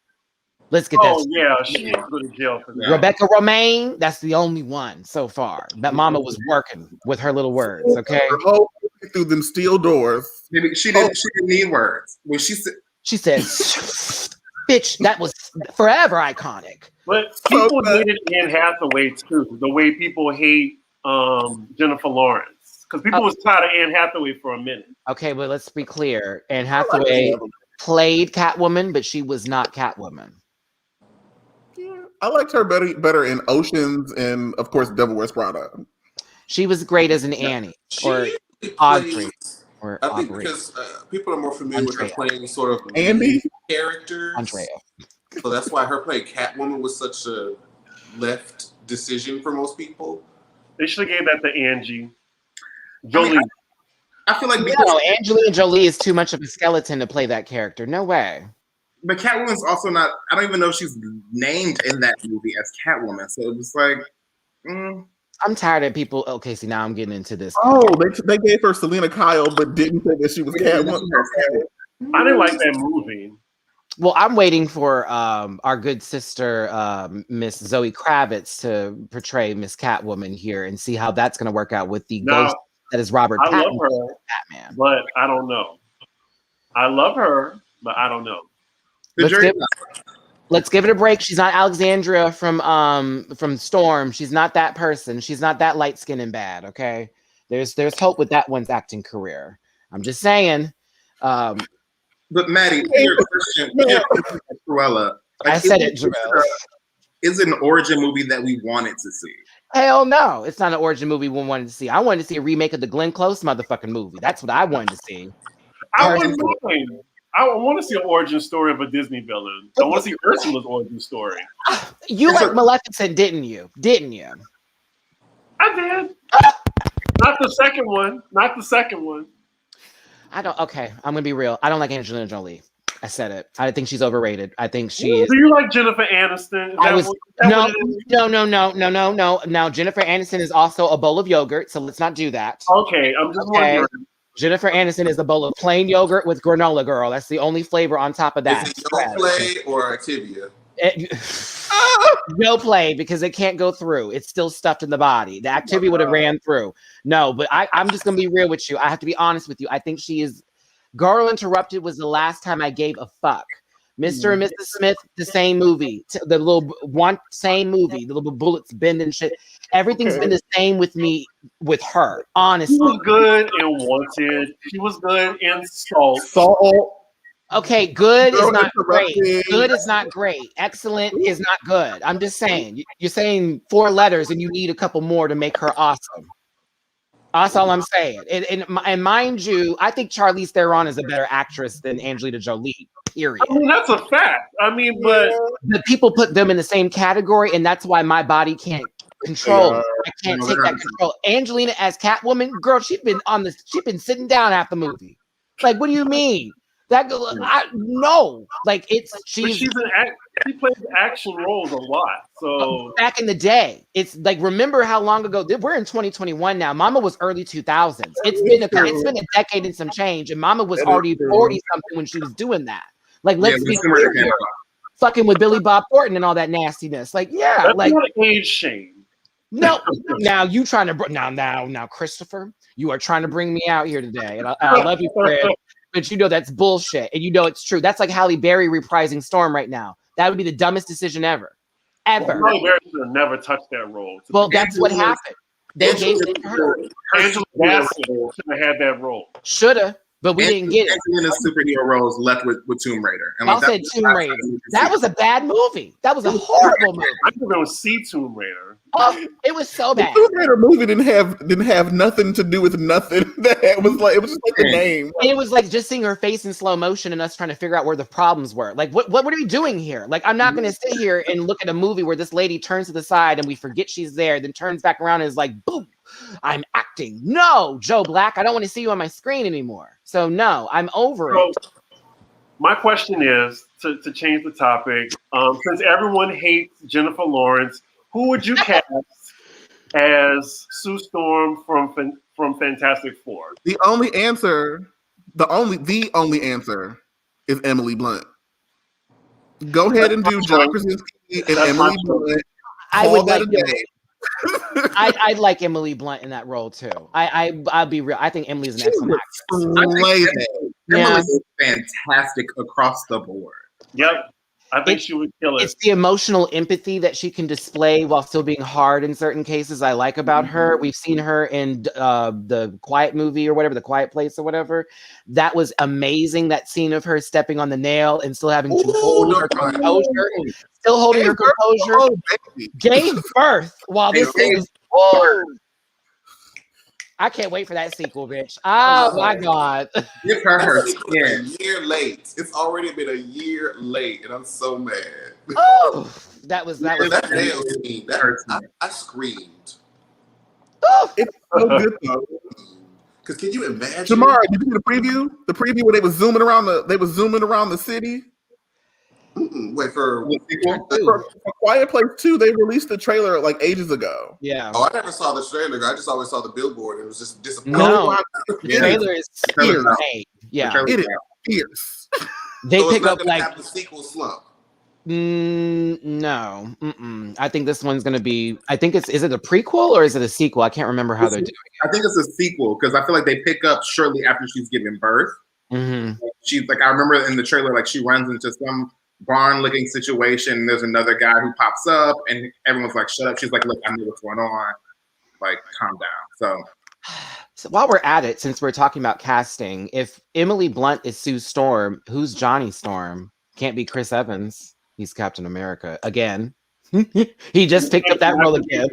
Let's get that. Oh, yeah, she needs to go to jail for that. Rebecca Romaine, that's the only one so far. That mama was working with her little words, okay? Her whole through them steel doors. Maybe she didn't need words. When she said, bitch, that was forever iconic. But people hated Anne Hathaway, too, the way people hate Jennifer Lawrence. Because people was tired of Anne Hathaway for a minute. Okay, but let's be clear. Anne Hathaway played Catwoman, but she was not Catwoman. I liked her better in Oceans and, of course, Devil Wears Prada. She was great as an Annie or Audrey. I think because people are more familiar with her playing sort of Andy characters. Andrea. So that's why her playing Catwoman was such a left decision for most people. They should have gave that to Angie. Jolie. I feel like No, Angelina Jolie is too much of a skeleton to play that character. No way. but Catwoman's also not. I don't even know if she's named in that movie as Catwoman. So it was like, I'm tired of people. Okay, see, now I'm getting into this. Oh, they gave her Selena Kyle, but didn't say that she was Catwoman. I didn't like that movie. Well, I'm waiting for our good sister, Miss Zoe Kravitz, to portray Miss Catwoman here and see how that's going to work out with the ghost that is Robert I Pattinson, love her, Batman. but I don't know. I love her, but I don't know. Let's give it a break. She's not Alexandria from Storm. She's not that person. She's not that light skinned and bad. Okay, there's hope with that one's acting career. I'm just saying. But Matty, your question, Cruella. I said it, Jarrell. Is it an origin movie that we wanted to see? Hell no, it's not an origin movie we wanted to see. I wanted to see a remake of the Glenn Close motherfucking movie. That's what I wanted to see. I want to see an origin story of a Disney villain. I want to see Ursula's origin story. You like Maleficent, didn't you? Didn't you? I did. Not the second one. Not the second one. I don't. Okay, I'm gonna be real. I don't like Angelina Jolie. I said it. I think she's overrated. I think she is. Do you like Jennifer Aniston? No. Now Jennifer Aniston is also a bowl of yogurt, so let's not do that. Okay, I'm just wondering. Jennifer Aniston is a bowl of plain yogurt with granola, girl. That's the only flavor on top of that. Is it Yoplait or Activia? No play, because it can't go through. It's still stuffed in the body. The Activia would have ran through. No, but I'm just gonna be real with you. I have to be honest with you. I think she is. Girl Interrupted was the last time I gave a fuck. Mr. and Mrs. Smith, the same movie. The same movie. The little bullets bend and shit. Everything's been the same with me, with her. Honestly, she was good in Wanted. She was good in Salt. Okay, good is not great. Good is not great. Excellent is not good. I'm just saying. You're saying 4 letters and you need a couple more to make her awesome. That's all I'm saying. And mind you, I think Charlize Theron is a better actress than Angelina Jolie. Period. I mean, that's a fact. I mean, but the people put them in the same category, and that's why my body can't control. I can't take that control. Angelina as Catwoman, girl, she's been sitting down half the movie. Like, what do you mean? She plays action roles a lot. So back in the day, it's like, remember how long ago? We're in 2021 now. Mama was early 2000s. It's been a decade and some change, and Mama was already 40 something when she was doing that. Like, let's be clear here. Fucking with Billy Bob Thornton and all that nastiness. Like, yeah, that's like not age shame. No, now you trying to now, Christopher, you are trying to bring me out here today, and I love you, Fred. But you know that's bullshit, and you know it's true. That's like Halle Berry reprising Storm right now. That would be the dumbest decision ever. Halle Berry should have never touched that role. Well, that's what happened. They gave it to her. Angela Bassett should have had that role. Shoulda, but we didn't get it. And the superhero roles left with Tomb Raider. And I said Tomb Raider. That was a bad movie. That was a horrible movie. I could go see Tomb Raider. Oh, it was so bad. The Tomb Raider movie didn't have nothing to do with nothing. It was just like the name. It was like just seeing her face in slow motion and us trying to figure out where the problems were. Like, what are we doing here? Like, I'm not going to sit here and look at a movie where this lady turns to the side and we forget she's there, then turns back around and is like, boom, I'm acting. No, Joe Black, I don't want to see you on my screen anymore. So no, I'm over it. My question is, to change the topic, since everyone hates Jennifer Lawrence, who would you cast as Sue Storm from Fantastic Four? The only answer is Emily Blunt. Go ahead and do John Krasinski and Emily Blunt. I'd like Emily Blunt in that role too. I'll be real. I think Emily's an excellent actress. Emily is fantastic across the board. Yep. I think she would kill it. It's the emotional empathy that she can display while still being hard in certain cases I like about her. We've seen her in the Quiet movie or whatever, the Quiet Place or whatever. That was amazing, that scene of her stepping on the nail and still having to hold her composure. Still holding her composure. Gave birth while this thing is... I can't wait for that sequel, bitch. Oh my God. Give her skin. A year late. It's already been a year late, and I'm so mad. Oh, That was that nail scene. I screamed. It's so good though. Because can you imagine? Jamar, did you see the preview? The preview where they was zooming around the city. Wait for Quiet Place 2. They released the trailer like ages ago. Yeah. Oh, I never saw the trailer. I just always saw the billboard. And it was just disappointing. No, the trailer is fierce. Yeah, it is fierce. They so pick up like have the sequel slump. No. I think this one's gonna be. I think is it a prequel or is it a sequel? I can't remember how they're doing it. I think it's a sequel because I feel like they pick up shortly after she's giving birth. Mm-hmm. She's like, I remember in the trailer, like she runs into some barn-looking situation. And there's another guy who pops up, and everyone's like, "Shut up!" She's like, "Look, I know what's going on. Like, calm down." So while we're at it, since we're talking about casting, if Emily Blunt is Sue Storm, who's Johnny Storm? Can't be Chris Evans. He's Captain America again. He just picked up that role again.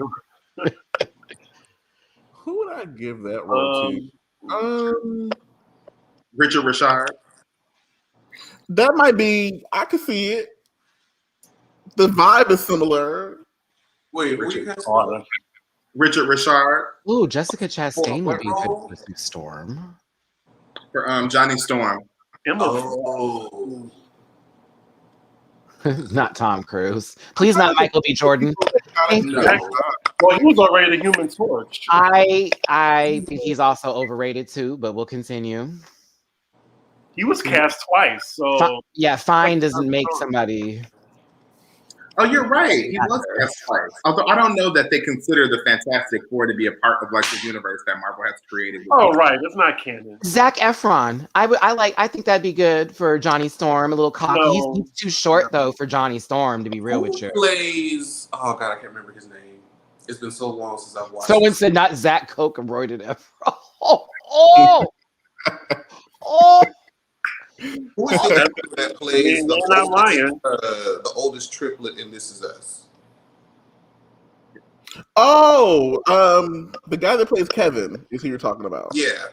Who would I give that role to? Richard Richard. That might be. I could see it. The vibe is similar. Wait, Richard Richard. Ooh, Jessica Chastain would be good for Sue Storm. For Johnny Storm. Oh. Not Tom Cruise. Please not Michael B. Jordan. Thank you. Well, he was already the Human Torch. I think he's also overrated too, but we'll continue. He was cast twice, so fine doesn't make somebody. Oh, you're right. He was cast twice. Although I don't know that they consider the Fantastic Four to be a part of like the universe that Marvel has created. Oh, right. It's not canon. Zac Efron. I think that'd be good for Johnny Storm. A little cocky. No. He's too short though for Johnny Storm, to be real with you. Plays. Oh God, I can't remember his name. It's been so long since I've watched. Someone said not Zach Coke and roided Efron. Oh. Who is the actor that plays the oldest triplet in This Is Us? Oh, the guy that plays Kevin is who you're talking about. Yeah.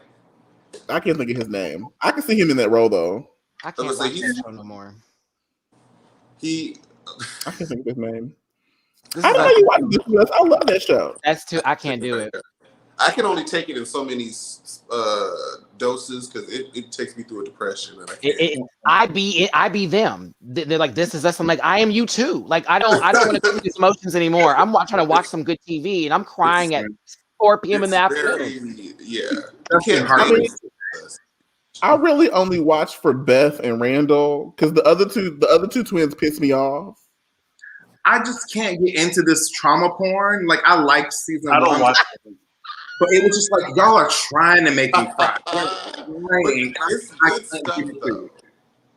I can't think of his name. I can see him in that role though. I can't watch that show no more. I can't think of his name. I know you watch This Is Us. I love that show. That's too. I can't do it. I can only take it in so many doses because it takes me through a depression. And I be them. They're like, This Is Us. I'm like, I am you too. Like, I don't want to feel these emotions anymore. I'm trying to watch some good TV, and I'm crying at 4 p.m. in the afternoon. I really only watch for Beth and Randall because the other two twins piss me off. I just can't get into this trauma porn. Like I liked season 1. I don't watch it. But it was just like y'all are trying to make me cry.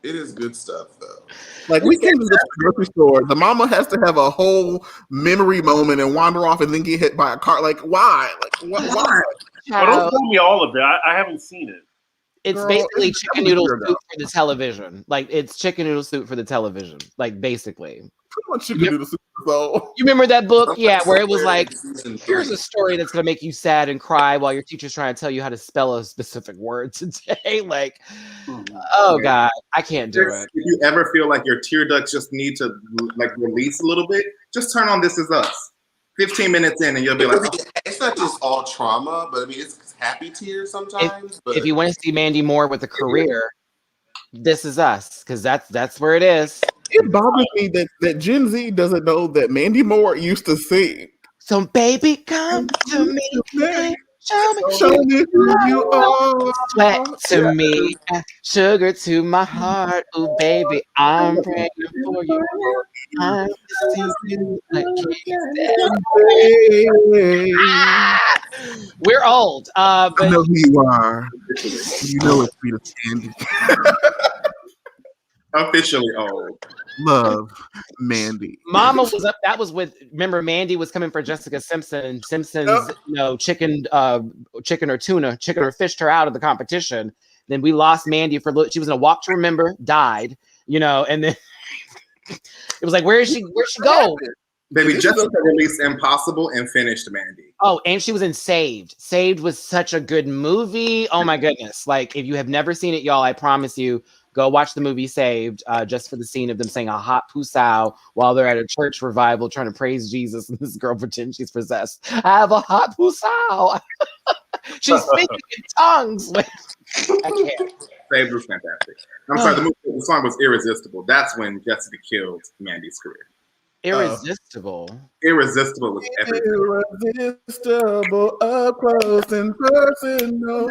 It is good stuff though. Like we came to the grocery store, the mama has to have a whole memory moment and wander off and then get hit by a car. Like why? Like why? Well, don't tell me all of it. I haven't seen it. It's basically chicken noodle soup for the television. Like it's chicken noodle soup for the television. Like basically. Pretty much chicken noodle soup. So. You remember that book? Yeah, where it was like, here's a story that's gonna make you sad and cry while your teacher's trying to tell you how to spell a specific word today. Like, oh God, I can't do it. If you ever feel like your tear ducts just need to like release a little bit, just turn on This Is Us. 15 minutes in and you'll be like, it's not just all trauma, but I mean it's happy tears sometimes. If you want to see Mandy Moore with a career, This Is Us, because that's where it is. It bothers me that Gen Z doesn't know that Mandy Moore used to sing. So baby, come to me. Show me who you are. Sweat to me, sugar to my heart. Oh baby, I'm praying for you. I'm singing like We're old. But I know who you are. You know it's Peter Sandy. Officially old. Love Mandy. Mama was up. That was with. Remember, Mandy was coming for Jessica Simpson, and Simpson's chicken or fished her out of the competition. Then we lost Mandy for. She was in a Walk to Remember, died. And then it was like, where is she? Where'd she go? Baby, Jessica released Impossible and finished Mandy. Oh, and she was in Saved. Saved was such a good movie. Oh my goodness! Like, if you have never seen it, y'all, I promise you. Go watch the movie Saved, just for the scene of them saying a hot pusao while they're at a church revival trying to praise Jesus, and this girl pretends she's possessed. I have a hot pusao. She's speaking in tongues. I can't. Saved was fantastic. I'm sorry, the song was Irresistible. That's when Jessica killed Mandy's career. Irresistible. Irresistible was everything. Irresistible, up close and personal.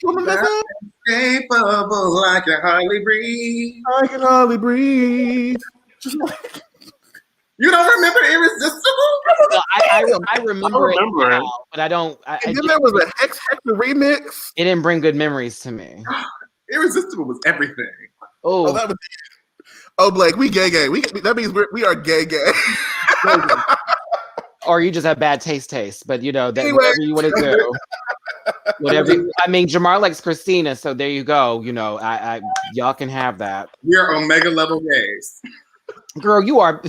Inescapable, like I hardly breathe. I can hardly breathe. Just like, You don't remember Irresistible? No, I remember it now, but I don't. and then there was a Hex Hector remix. It didn't bring good memories to me. Irresistible was everything. Oh, that was. Oh, Blake, we gay. That means we are gay. Or you just have bad taste, but that Anyway. whatever you want to do. Whatever. I mean, Jamar likes Christina, so there you go. I y'all can have that. We're Omega level gays. Girl, you are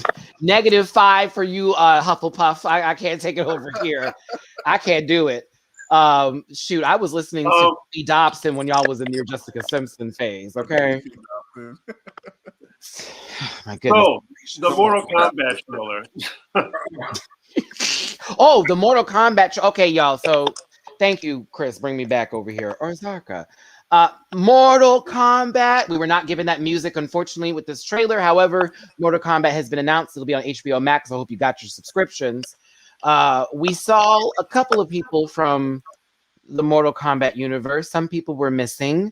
-5 for you, Hufflepuff. I can't take it over here. I can't do it. Shoot, I was listening to B. Dobson when y'all was in your Jessica Simpson phase. Okay. My goodness. Oh, the Mortal Kombat trailer. Oh, the Mortal Kombat. Okay, y'all. So thank you, Chris. Bring me back over here. Or Zarka. Mortal Kombat. We were not given that music, unfortunately, with this trailer. However, Mortal Kombat has been announced. It'll be on HBO Max. I hope you got your subscriptions. We saw a couple of people from the Mortal Kombat universe. Some people were missing.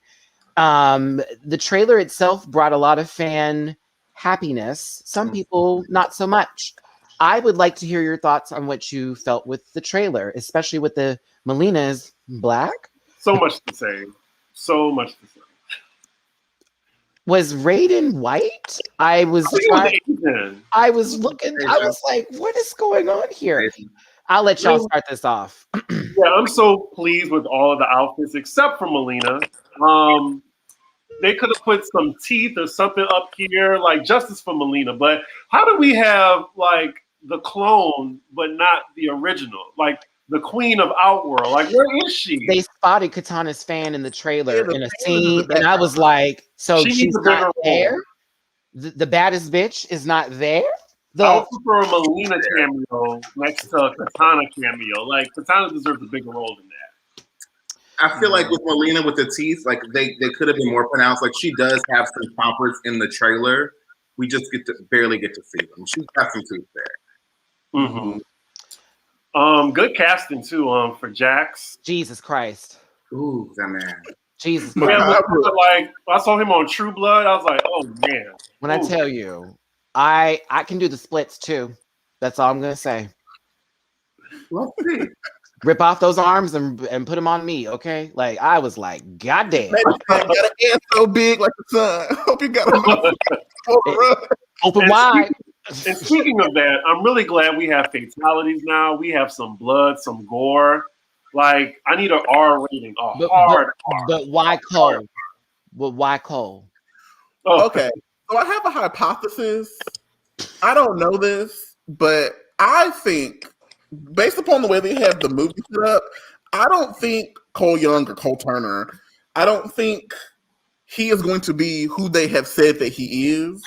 The trailer itself brought a lot of fan happiness. Some people, not so much. I would like to hear your thoughts on what you felt with the trailer, especially with the Melina is black. So much to say. Was Raiden white? I was looking. I was like, what is going on here? I'll let y'all start this off. Yeah, I'm so pleased with all of the outfits except for Melina. They could have put some teeth or something up here, like justice for Melina. But how do we have like the clone, but not the original? Like the queen of Outworld. Like, where is she? They spotted Katana's fan in the trailer in a scene, and I was like, so she's not there? The baddest bitch is not there? I would prefer a Melina cameo next to a Katana cameo. Like, Katana deserves a bigger role than that. I feel like with Melina with the teeth, like they could have been more pronounced. Like she does have some chompers in the trailer. We just barely get to see them. She's got some teeth there. Mm-hmm. Good casting too. For Jax. Jesus Christ. Ooh, that man. Jesus Christ. Yeah, like I saw him on True Blood. I was like, oh man. When I tell you, I can do the splits too. That's all I'm gonna say. Let's see. Rip off those arms and put them on me, okay? Like I was like, goddamn. Got an ass so big like the sun. Hope you got a open wide. And speaking of that, I'm really glad we have fatalities now. We have some blood, some gore. Like I need an R rating. Hard R. But why Cole? But why Cole? Oh. Okay. So I have a hypothesis. I don't know this, but I think based upon the way they have the movie set up, I don't think Cole Young or Cole Turner, I don't think he is going to be who they have said that he is.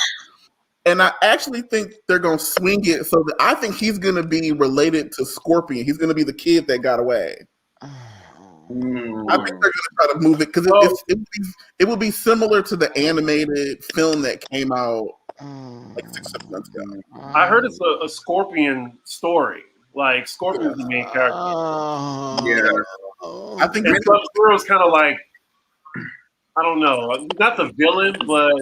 And I actually think they're going to swing it so that I think he's going to be related to Scorpion. He's going to be the kid that got away. I think they're going to try to move it because it will be similar to the animated film that came out like 6-7 months ago. I heard it's a Scorpion story. Like Scorpion's the main character. Yeah, I think Sub-Zero's kind of like, I don't know, not the villain, but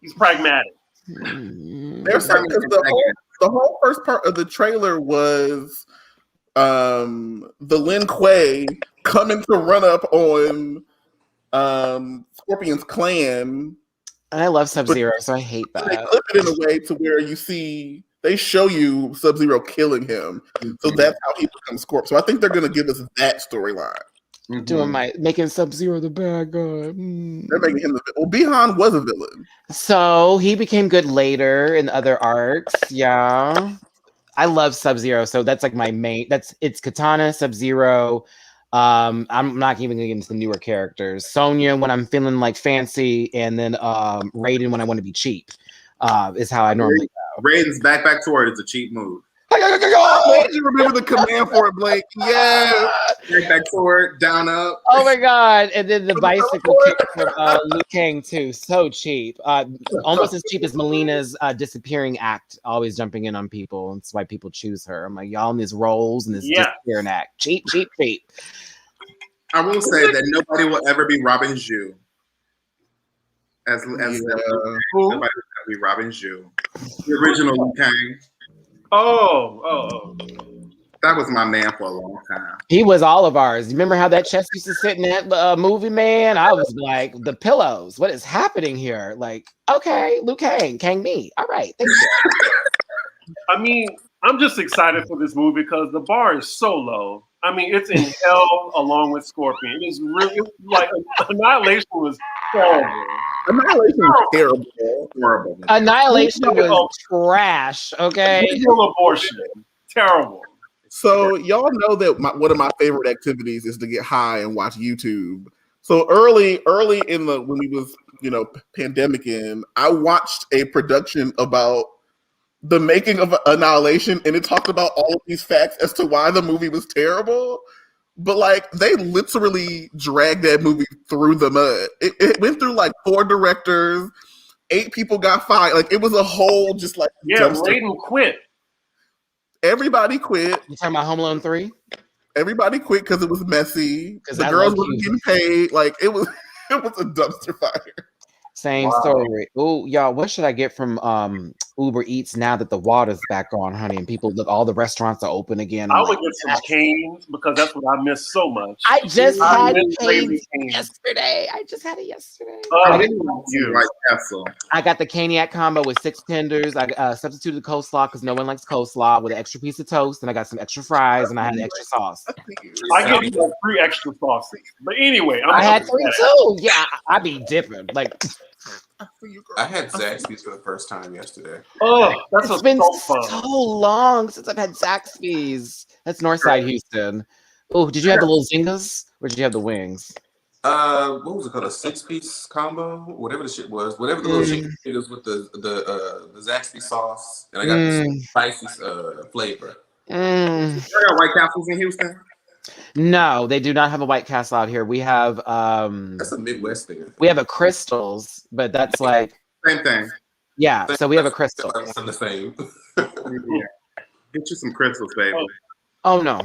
he's pragmatic. There's the whole first part of the trailer was the Lin Kuei coming to run up on Scorpion's clan. And I love Sub-Zero, so I hate that. They clip it in a way to where they show you Sub-Zero killing him. So that's how he becomes Scorpion. So I think they're going to give us that storyline. Making Sub-Zero the bad guy. They're making him the villain. Well, Bihan was a villain. So he became good later in other arcs. Yeah. I love Sub-Zero. So that's like my main. It's Katana, Sub-Zero, I'm not even gonna get into the newer characters. Sonya when I'm feeling like fancy, and then Raiden when I want to be cheap. Is how I normally go. Raiden's back toward is a cheap move. Glad you remember the command for it, Blake. Yeah. Back toward, down up. Oh my god! And then the bicycle kick from Liu Kang too, so cheap. Almost as cheap as Melina's disappearing act, always jumping in on people. And that's why people choose her. I'm like, y'all in these roles and this disappearing act, cheap. I will say that nobody will ever be Robin Zhu. Nobody will ever be Robin Zhu. The original Liu Kang. Oh. That was my man for a long time. He was all of ours. Remember how that chest used to sit in that movie, man? I was like, the pillows. What is happening here? Like, okay, Liu Kang, Kang me. All right, thank you. I mean, I'm just excited for this movie because the bar is so low. I mean, it's in hell along with Scorpion. It is really like Annihilation was terrible. Annihilation was terrible. Horrible. Annihilation was trash. Okay, Legal abortion, terrible. So y'all know that one of my favorite activities is to get high and watch YouTube. So early in when we was pandemic in, I watched a production about the making of Annihilation, and it talked about all of these facts as to why the movie was terrible. But like they literally dragged that movie through the mud. It went through like 4 directors, 8 people got fired. Like it was a whole just like Raiden quit. Everybody quit. You talking about Home Alone 3? Everybody quit because it was messy. The girls weren't getting paid. Like it was a dumpster fire. Same story. Oh, y'all, what should I get from Uber Eats now that the water's back on, honey? And all the restaurants are open again. I would get some canes because that's what I miss so much. I just had canes yesterday. I just had it yesterday. I got the Caniac combo with 6 tenders. I substituted coleslaw because no one likes coleslaw with an extra piece of toast, and I got some extra fries, and I had extra sauce. I gave you 3 extra sauces. But anyway, I had 3 too. Yeah, I be dipping. Like, I had Zaxby's for the first time yesterday. Oh, it's been so long since I've had Zaxby's. That's Northside Houston. Oh, did you have the little zingers or did you have the wings? What was it called? A 6-piece combo? Whatever the shit was. Whatever the little chicken fingers with the Zaxby sauce, and I got the spicy flavor. There are White Castles in Houston. No, they do not have a White Castle out here. We have that's a Midwest thing. We have a Crystals, but that's like same thing. Yeah, so we have a Crystal. It's the same. Yeah. Get you some Crystals, baby. Oh no.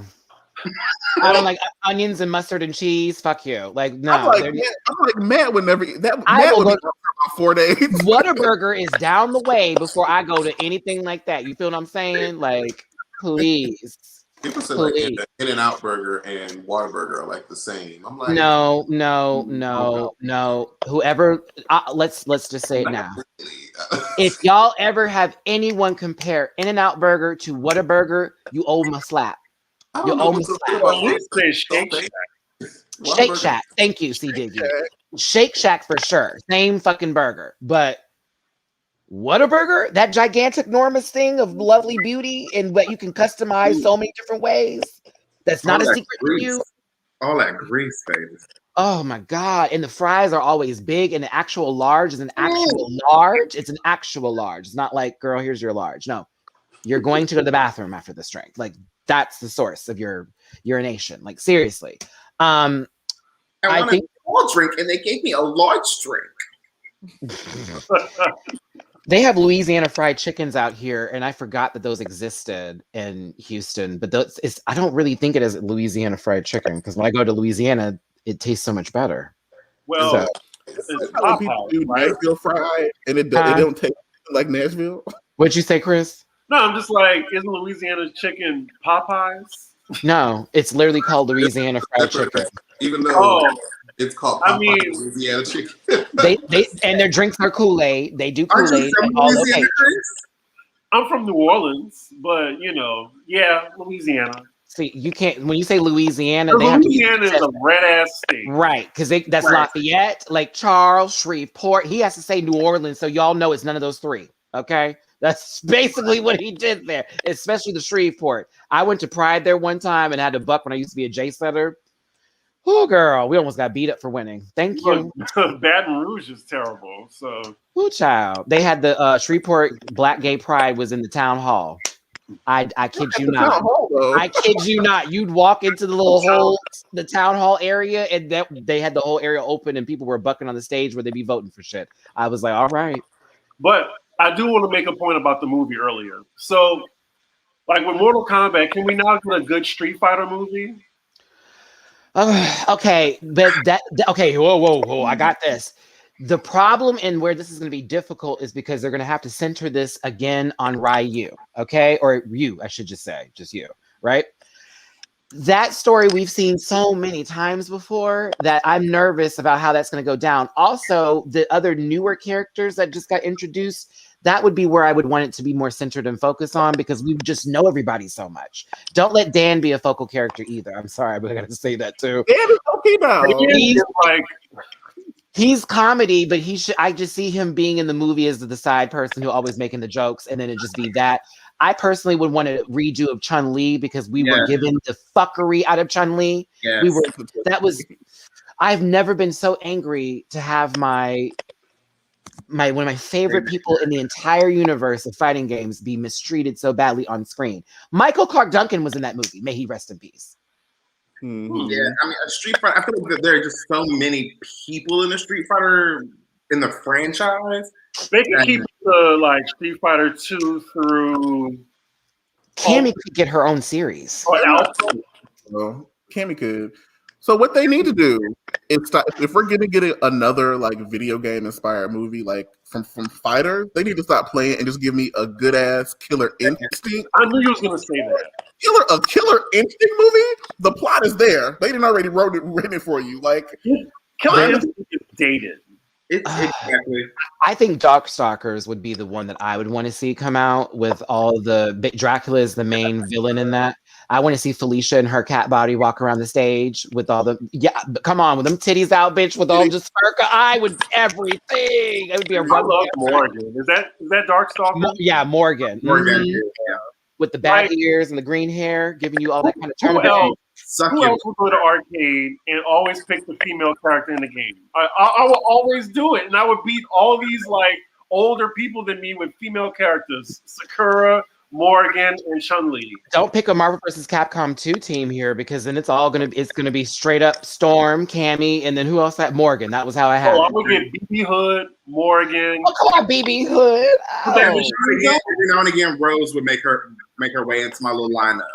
I don't like onions and mustard and cheese. Fuck you. Like no. I'm like Matt would never that. Matt would go for about 4 days. Whataburger is down the way before I go to anything like that. You feel what I'm saying? Like, please. People say like In-N-Out Burger and Whataburger are like the same. I'm like, no. Whoever, let's just say it now. If y'all ever have anyone compare In-N-Out Burger to Whataburger, you owe them a slap. You owe them a slap. Shake Shack. Thank you, C. Diggy. Shake Shack for sure. Same fucking burger, but Whataburger, that gigantic, enormous thing of lovely beauty and what you can customize so many different ways. That's not a secret to you. All that grease, baby. Oh my God. And the fries are always big, and the actual large is an actual large. It's an actual large. It's not like, girl, here's your large. No, you're going to go to the bathroom after this drink. Like, that's the source of your urination. Like, seriously. I think a small drink, and they gave me a large drink. They have Louisiana fried chickens out here, and I forgot that those existed in Houston. But I don't really think it is Louisiana fried chicken because when I go to Louisiana, it tastes so much better. Well, it's how people do Nashville fried, and it don't taste like Nashville. What'd you say, Chris? No, I'm just like, isn't Louisiana chicken Popeyes? No, it's literally called Louisiana fried chicken. Even though it's called Louisiana chicken. they and their drinks are Kool-Aid. They do Kool-Aid. I'm from New Orleans, but Louisiana. See, you can't when you say Louisiana, Louisiana is a red ass state, right? Because that's right. Lafayette, like Charles, Shreveport. He has to say New Orleans, so y'all know it's none of those 3. Okay, that's basically what he did there, especially the Shreveport. I went to Pride there one time and had to buck when I used to be a J setter. Oh, girl, we almost got beat up for winning. Thank you. Baton Rouge is terrible. So, Oh, child. They had the Shreveport Black Gay Pride was in the town hall. I kid you not. I kid you not. You'd walk into the little hole, the town hall area, and they had the whole area open, and people were bucking on the stage where they'd be voting for shit. I was like, all right. but I do want to make a point about the movie earlier. So, like with Mortal Kombat, can we now get a good Street Fighter movie? Okay, but okay. Whoa! I got this. The problem and where this is going to be difficult is because they're going to have to center this again on Ryu, okay? Or you, I should just say, just you, right? That story we've seen so many times before that I'm nervous about how that's going to go down. Also, the other newer characters that just got introduced, that would be where I would want it to be more centered and focused on because we just know everybody so much. Don't let Dan be a focal character either. I'm sorry, but I got to say that too. Dan is okay now. He's like, he's comedy, but I just see him being in the movie as the side person who always making the jokes, and then it just be that. I personally would want a redo of Chun-Li because we were given the fuckery out of Chun-Li. Yes. I've never been so angry to have one of my favorite people in the entire universe of fighting games be mistreated so badly on screen. Michael Clark Duncan was in that movie. May he rest in peace. Mm-hmm. Yeah, I mean, a Street Fighter. I feel like there are just so many people in the Street Fighter in the franchise. they can keep the like Street Fighter 2 through. Cammy could get her own series. Well, Cammy could. So what they need to do is stop. If we're gonna get another like video game inspired movie like from Fighter, they need to stop playing and just give me a good ass Killer Instinct. I knew you was gonna say that. A Killer Instinct movie. The plot is there. They didn't already written it for you. Like Killer Instinct is dated. Exactly. I think Darkstalkers would be the one that I would want to see come out with all Dracula is the main villain in that. I want to see Felicia and her cat body walk around the stage with all come on, with them titties out, bitch, with all just Furka eye with everything. It would be a run. Morgan. Is that Darkstalker? Yeah, Morgan. Morgan. Mm-hmm. With the bad ears and the green hair, giving you all that kind of turn. Who else would go to arcade and always pick the female character in the game? I will always do it, and I would beat all these like older people than me with female characters: Sakura, Morgan, and Chun-Li. Don't pick a Marvel vs. Capcom 2 team here because then it's gonna be straight up Storm, Cammy, and then who else? Morgan. That was how I had. I would get BB Hood, Morgan. Oh, come on, BB Hood. Oh. Every now and again, Rose would make her way into my little lineup.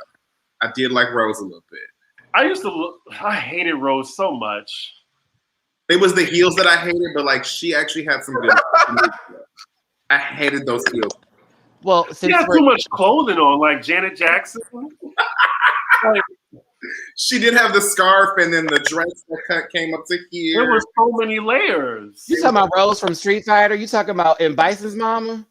I did like Rose a little bit. I hated Rose so much. It was the heels that I hated, but like she actually had some good. I hated those heels. Well, she had too much clothing on, like Janet Jackson. She did have the scarf and then the dress that came up to here. There were so many layers. You talking about Rose from Street Fighter? You talking about M. Bison's mama?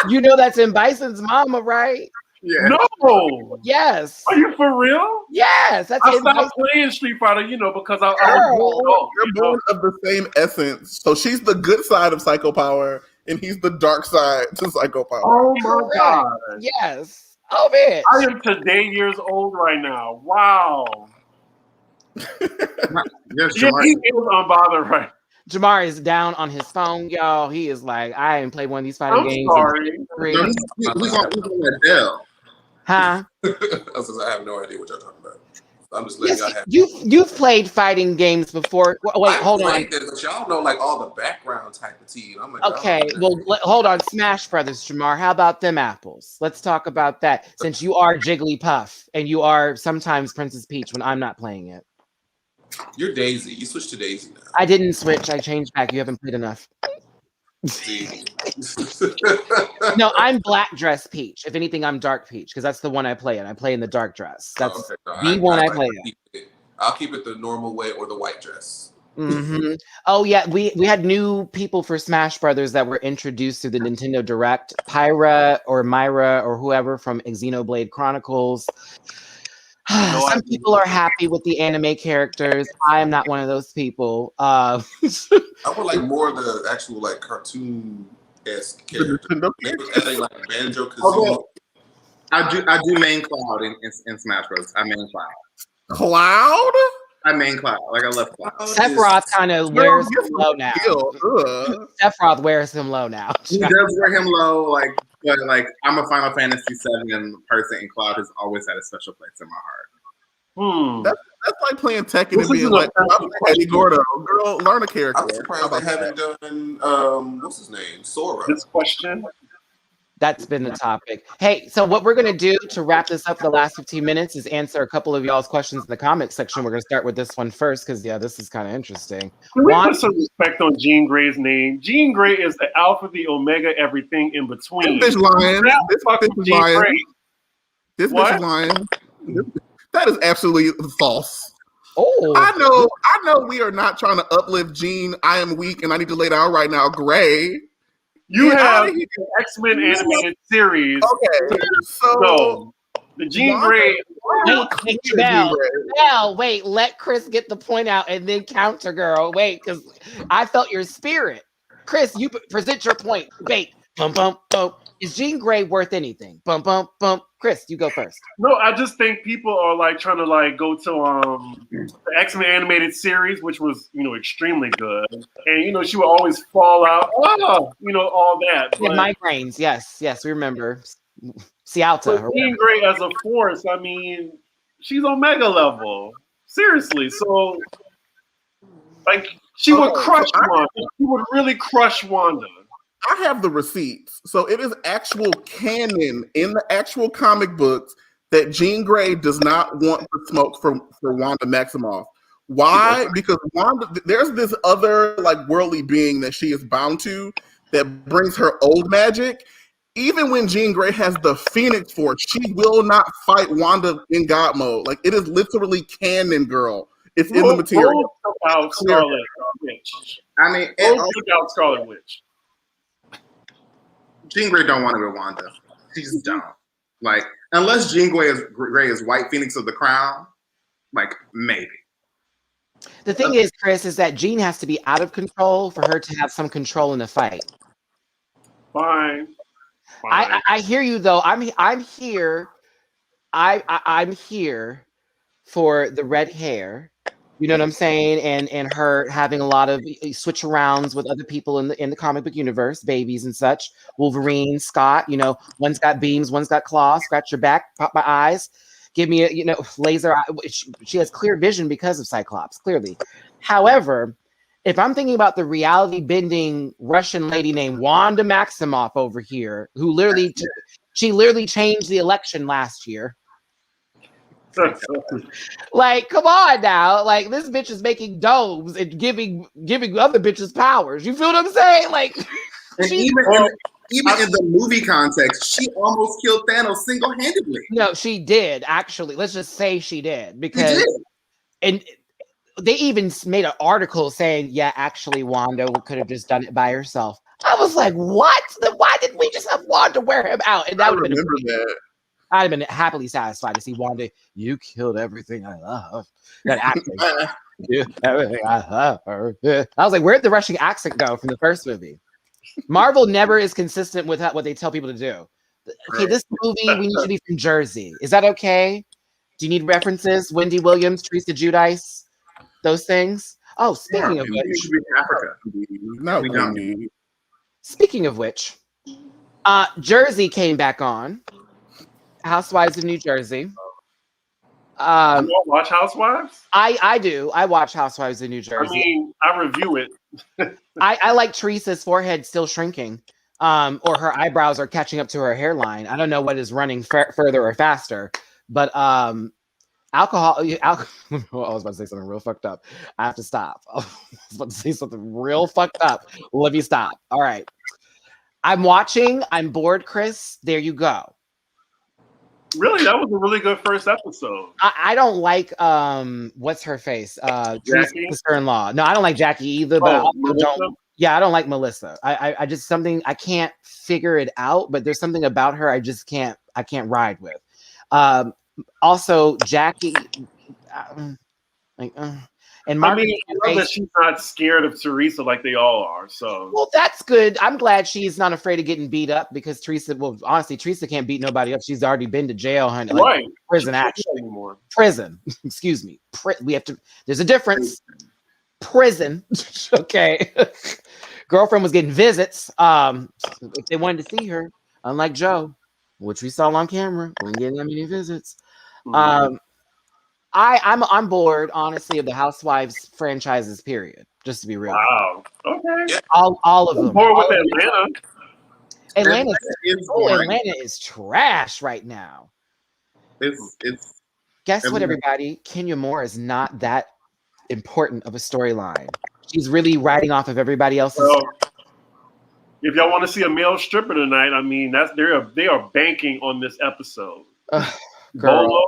You know that's M. Bison's mama, right? Yeah. No. Yes. Are you for real? Yes. That's I stopped playing Street Fighter, because I was born of the same essence. So she's the good side of Psycho Power, and he's the dark side to Psycho Power. Oh my God. Yes. Oh man. I am today years old right now. Wow. Yes, he was unbothered, right? Jamar is down on his phone, y'all. He is like, I ain't played one of these fighting games. Sorry. He's on Adele. Huh? I have no idea what y'all talking about. I'm just letting y'all have. You've played fighting games before. Wait, hold on. But y'all know like all the background type of tea. I'm like, okay, well, hold on. Smash Brothers, Jamar. How about them apples? Let's talk about that. Since you are Jigglypuff and you are sometimes Princess Peach when I'm not playing it. You're Daisy. You switched to Daisy now. I didn't switch. I changed back. You haven't played enough. No, I'm Black Dress Peach. If anything, I'm Dark Peach because that's the one I play in. I play in the dark dress. That's the one I play in. I'll keep it the normal way or the white dress. Mm-hmm. Oh yeah, we had new people for Smash Brothers that were introduced through the Nintendo Direct. Pyra or Myra or whoever from Xenoblade Chronicles. Some people are happy with the anime characters. I am not one of those people. I would like more of the actual like cartoon-esque characters. Maybe like Banjo Kazooie. I do main Cloud in Smash Bros. I main Cloud. Cloud? I main Cloud. Like I love Cloud. Sephiroth kind of wears him low now. Sephiroth wears him low now. He does wear him low, like, but like I'm a Final Fantasy VII person, and Cloud has always had a special place in my heart. That's like playing Tekken and being like, Eddie Gordo. Girl, learn a character. I'm surprised they haven't done what's his name? Sora. This question. That's been the topic. Hey, so what we're going to do to wrap this up for the last 15 minutes is answer a couple of y'all's questions in the comment section. We're going to start with this one first because, yeah, this is kind of interesting. Can we put some respect on Jean Grey's name? Jean Grey is the alpha, the omega, everything in between. This bitch lying. This bitch is lying. That is absolutely false. Oh, I know we are not trying to uplift Jean. I am weak and I need to lay down right now. Grey. You have the X-Men animated series. Okay, so the Jean Grey. Wait, let Chris get the point out and then counter, girl. Wait, because I felt your spirit. Chris, you present your point. Wait, bum, bum, bum. Is Jean Grey worth anything? Bum, bum, bum. Chris, you go first. No, I just think people are like trying to like go to the X-Men animated series, which was extremely good, and she would always fall out. Oh, all that. Yeah, migraines. Yes, we remember. Cialta. Jean Grey as a force. I mean, she's Omega level. Seriously. So, like, she would crush Wanda. She would really crush Wanda. I have the receipts. So it is actual canon in the actual comic books that Jean Grey does not want to smoke for Wanda Maximoff. Why? Because Wanda, there's this other like worldly being that she is bound to that brings her old magic. Even when Jean Grey has the Phoenix Force, she will not fight Wanda in God mode. Like it is literally canon, girl. It's in the material. About Scarlet Witch. I mean, out Scarlet Witch. Jean Grey don't want to be Wanda. She just don't. Like, unless Jean Grey is White Phoenix of the Crown, like, maybe. The thing is, Chris, is that Jean has to be out of control for her to have some control in the fight. Fine. I hear you, though. I'm here. I'm here for the red hair. You know what I'm saying? And her having a lot of switch arounds with other people in the comic book universe, babies and such. Wolverine, Scott, one's got beams, one's got claws, scratch your back, pop my eyes, give me a, laser eye. She has clear vision because of Cyclops, clearly. However, if I'm thinking about the reality bending Russian lady named Wanda Maximoff over here, who literally changed the election last year. Like, come on now. Like, this bitch is making domes and giving other bitches powers. You feel what I'm saying? Like, and even in the movie context, she almost killed Thanos single-handedly. No, she did, actually. Let's just say she did. Because and they even made an article saying, yeah, actually, Wanda could have just done it by herself. I was like, what? Then why didn't we just have Wanda wear him out? And that would have been that. I'd have been happily satisfied to see Wanda. You killed everything I love. That accent. Everything I love. I was like, where'd the Russian accent go from the first movie? Marvel never is consistent with what they tell people to do. Okay, this movie, we need to be from Jersey. Is that okay? Do you need references? Wendy Williams, Teresa Giudice, those things. Oh, speaking of which, Africa. No, we don't need. Speaking of which, Jersey came back on. Housewives of New Jersey. You don't watch Housewives? I do. I watch Housewives of New Jersey. I mean, I review it. I like Teresa's forehead still shrinking, or her eyebrows are catching up to her hairline. I don't know what is running further or faster, but alcohol. I was about to say something real fucked up. I have to stop. I was about to say something real fucked up. Let me stop. All right. I'm watching. I'm bored, Chris. There you go. Really, that was a really good first episode. I don't like what's her face? Jackie? Sister-in-law. No, I don't like Jackie either, but I don't like Melissa. I just something I can't figure it out, but there's something about her I can't ride with. Also Jackie And I Margaret's mean, I love that she's not scared of Teresa like they all are. So, well, that's good. I'm glad she's not afraid of getting beat up because Teresa, well, honestly, Teresa can't beat nobody up. She's already been to jail, honey. Like, right? prison, She can't do actually. that anymore. Prison. Excuse me. We have to, there's a difference. Prison. Okay. Girlfriend was getting visits. If they wanted to see her, unlike Joe, which we saw on camera, wasn't getting that many visits. I'm on board, honestly, of the Housewives franchises, period. Just to be real. Wow. Okay. All of them. More with Atlanta. Atlanta is trash right now. It's Guess what, everybody? Kenya Moore is not that important of a storyline. She's really riding off of everybody else's. Well, if y'all want to see a male stripper tonight, I mean, they are banking on this episode. Girl. Bolo.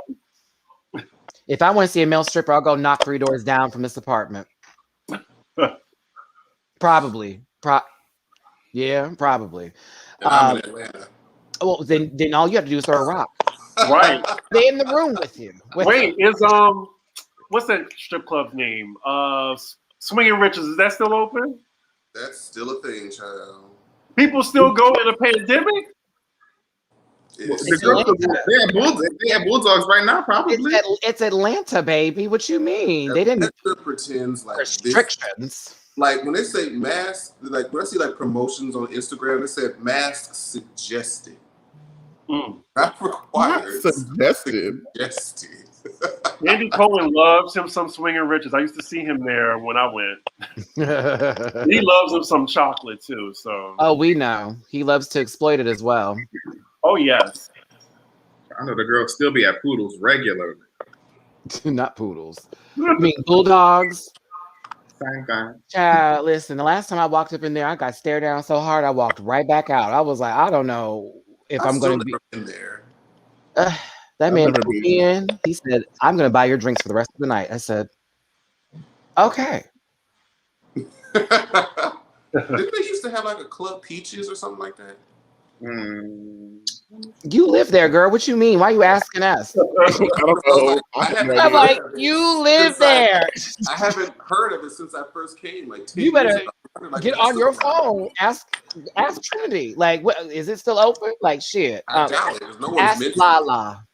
If I want to see a male stripper, I'll go knock 3 doors down from this apartment. Probably. Yeah, probably. And I'm in Atlanta. Well, then all you have to do is throw a rock. Right. They in the room with you. Wait, what's that strip club's name? Swinging Riches. Is that still open? That's still a thing, child. People still go in a pandemic? They have bulldogs right now, probably. It's Atlanta, baby. What you mean? They didn't pretends like restrictions. This, like when they say mask, like when I see like promotions on Instagram, they said mask suggested. Not required. Not suggested. Suggested. Andy Cohen loves him some Swinging Riches. I used to see him there when I went. He loves him some chocolate too. So. Oh, we know. He loves to exploit it as well. Oh, yes. I know the girls still be at Poodles regularly. Not Poodles. I mean, Bulldogs. Same thing. Child, listen, the last time I walked up in there, I got stared down so hard, I walked right back out. I was like, I don't know if I'm going to be in there. That man put me in. He said, I'm going to buy your drinks for the rest of the night. I said, okay. Didn't they used to have like a Club Peaches or something like that? You live there, girl. What you mean? Why are you asking us? I don't know. I'm like, you live there. I haven't heard of it since I first came. Like, you better get on your phone. Ask Trinity. Like, what, is it still open? Like, shit. I doubt it. There's no one's ask Lala.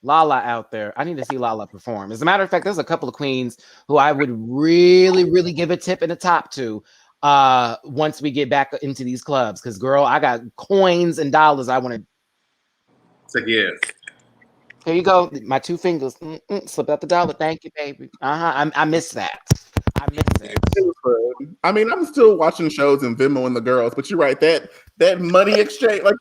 Lala out there. I need to see Lala perform. As a matter of fact, there's a couple of queens who I would really, really give a tip in the top to once we get back into these clubs. Because, girl, I got coins and dollars I want to. So, yes. Here you go. My 2 fingers. Slip out the dollar. Thank you, baby. I miss that. I miss it. I mean, I'm still watching shows in Venmo and the girls, but you're right. That money exchange, like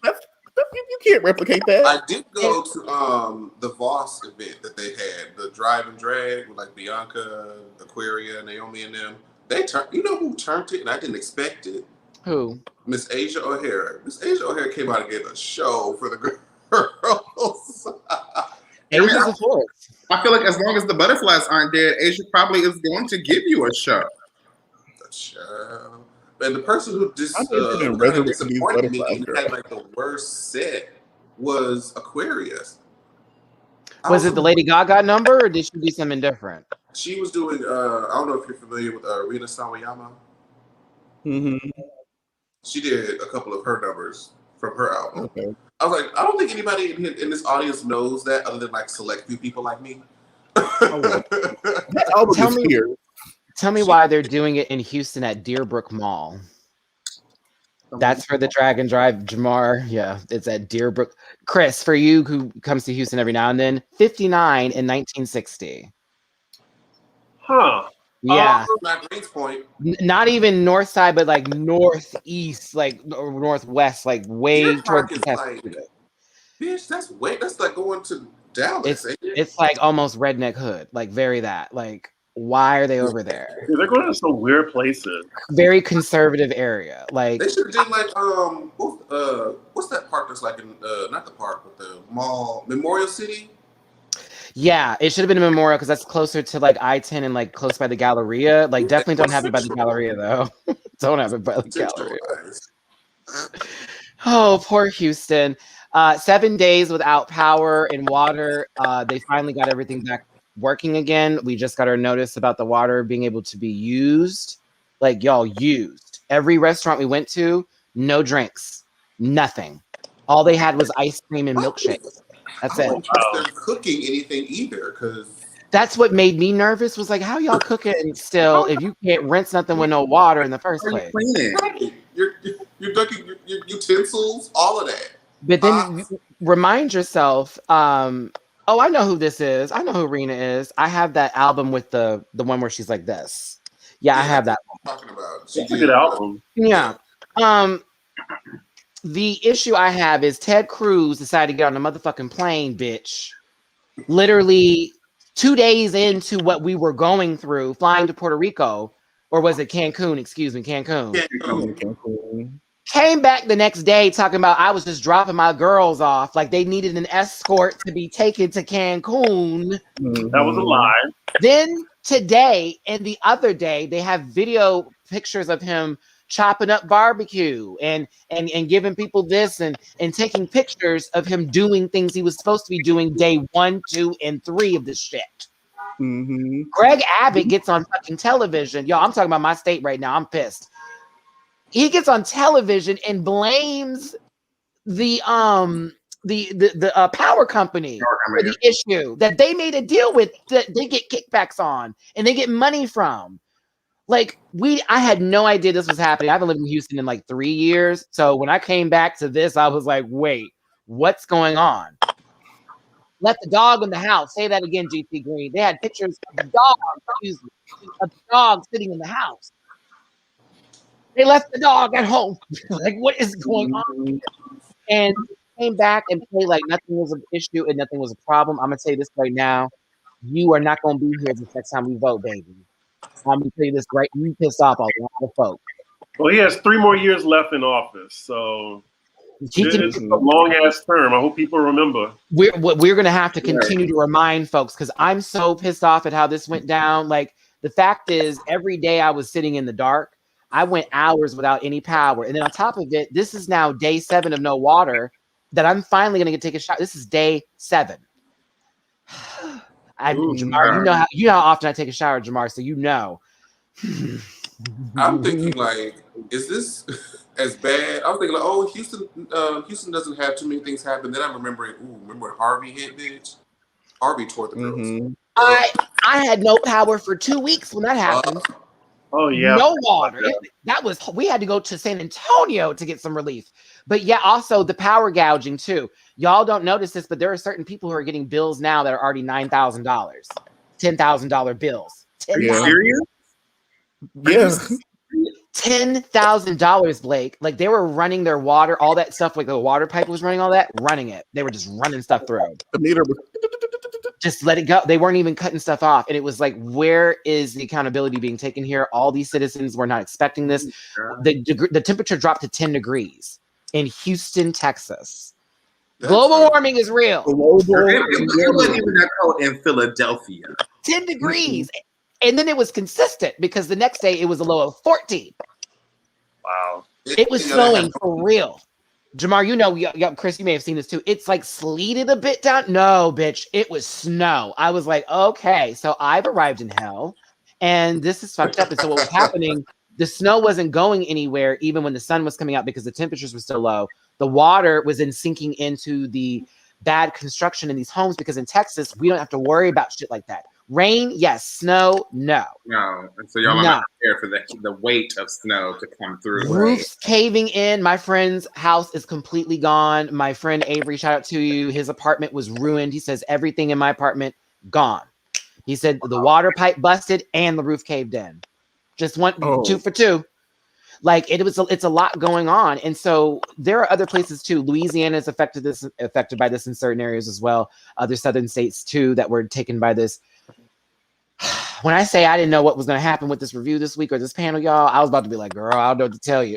you can't replicate that. I did go to the Voss event that they had, the drive and drag with like Bianca, Aquaria, Naomi, and them. They turned. You know who turned it, and I didn't expect it. Who? Miss Asia O'Hara. Miss Asia O'Hara came out and gave a show for the girls. Asia's a force. I feel like as long as the butterflies aren't dead, Asia probably is going to give you a show. A show. And the person who disappointed me and had like the worst set was Aquarius. Was it the Lady Gaga number, or did she do something different? She was doing. I don't know if you're familiar with Rina Sawayama. Mm-hmm. She did a couple of her numbers from her album. Okay. I was like, I don't think anybody in this audience knows that, other than like select few people like me. Tell me why they're doing it in Houston at Deerbrook Mall. That's for the Drag and Drive Jamar. Yeah, it's at Deerbrook. Chris, for you who comes to Houston every now and then, 59 in 1960. Huh. Yeah. Not Green's Point. Not even north side, but like northeast, like or northwest, like way towards the like, bitch, that's like going to Dallas. It's like almost redneck hood, like very that. Like, why are they over there? They're going to some weird places. Very conservative area. Like they should have done like what's that park that's like in not the park but the mall, Memorial City. Yeah, it should have been a Memorial because that's closer to like I-10 and like close by the Galleria. Like definitely don't have it by the Galleria though. Don't have it by the Galleria. Oh, poor Houston. 7 days without power and water. They finally got everything back working again. We just got our notice about the water being able to be used. Like, y'all, used. Every restaurant we went to, no drinks, nothing. All they had was ice cream and milkshakes. That's I it. don't trust them cooking anything either, because That's what made me nervous. Was like, how y'all cooking still if you can't rinse nothing with no water in the first place? you're dunking your utensils, all of that. But then remind yourself, oh, I know who this is. I know who Rena is. I have that album with the one where she's like this. Yeah, I have that one. Talking about. It's a good album. Yeah. The issue I have is Ted Cruz decided to get on a motherfucking plane, bitch. Literally 2 days into what we were going through, flying to Puerto Rico, or was it Cancun? Excuse me, Cancun. Came back the next day talking about I was just dropping my girls off, like they needed an escort to be taken to Cancun. That was a lie. Then today and the other day, they have video pictures of him chopping up barbecue and giving people this and taking pictures of him doing things he was supposed to be doing day 1, 2, and 3 of this shit. Greg Abbott gets on fucking television. Yo, I'm talking about my state right now. I'm pissed. He gets on television and blames the power company for the issue that they made a deal with that they get kickbacks on and they get money from. Like I had no idea this was happening. I haven't lived in Houston in like 3 years. So when I came back to this, I was like, wait, what's going on? Let the dog in the house. Say that again, GT Green. They had pictures of the dog sitting in the house. They left the dog at home. Like, what is going on? And came back and played like nothing was an issue and nothing was a problem. I'm gonna say this right now. You are not gonna be here the next time we vote, baby. I'm gonna tell you this right. You pissed off a lot of folks. Well, he has 3 more years left in office, so it's a long ass term. I hope people remember. We're gonna have to continue to remind folks because I'm so pissed off at how this went down. Like the fact is, every day I was sitting in the dark. I went hours without any power, and then on top of it, this is now day 7 of no water. That I'm finally gonna take a shower. This is day 7. Jamar, you know how often I take a shower, Jamar, so you know. I'm thinking like, is this as bad? I was thinking like, oh, Houston doesn't have too many things happen. Then I'm remembering, remember when Harvey hit, bitch? Harvey tore the girls. I had no power for 2 weeks when that happened. Oh yeah, no water. We had to go to San Antonio to get some relief. But yeah, also the power gouging too. Y'all don't notice this, but there are certain people who are getting bills now that are already $9,000, $10,000 bills. Are you serious? Yes. $10,000, Blake. Like they were running their water, all that stuff. Like the water pipe was running all that, running it. They were just running stuff through. The meter was just let it go. They weren't even cutting stuff off. And it was like, where is the accountability being taken here? All these citizens were not expecting this. The temperature dropped to 10 degrees in Houston, Texas. Global warming is real. It wasn't even that cold in Philadelphia. 10 degrees. And then it was consistent because the next day it was a low of 14. Wow. It was snowing for real. Jamar, you know, Chris, you may have seen this too. It's like sleeted a bit down. No, bitch, it was snow. I was like, okay, so I've arrived in hell, and this is fucked up. And so what was happening, the snow wasn't going anywhere even when the sun was coming out because the temperatures were still low. The water was then sinking into the bad construction in these homes because in Texas, we don't have to worry about shit like that. Rain, yes. Snow, no. No. And so y'all are not prepared for the weight of snow to come through. Roofs caving in. My friend's house is completely gone. My friend Avery, shout out to you. His apartment was ruined. He says everything in my apartment gone. He said the water pipe busted and the roof caved in. Just 2 for 2. Like it's a lot going on. And so there are other places too. Louisiana is affected by this in certain areas as well. Other southern states too that were taken by this. When I say I didn't know what was going to happen with this review this week or this panel, y'all, I was about to be like, girl, I don't know what to tell you.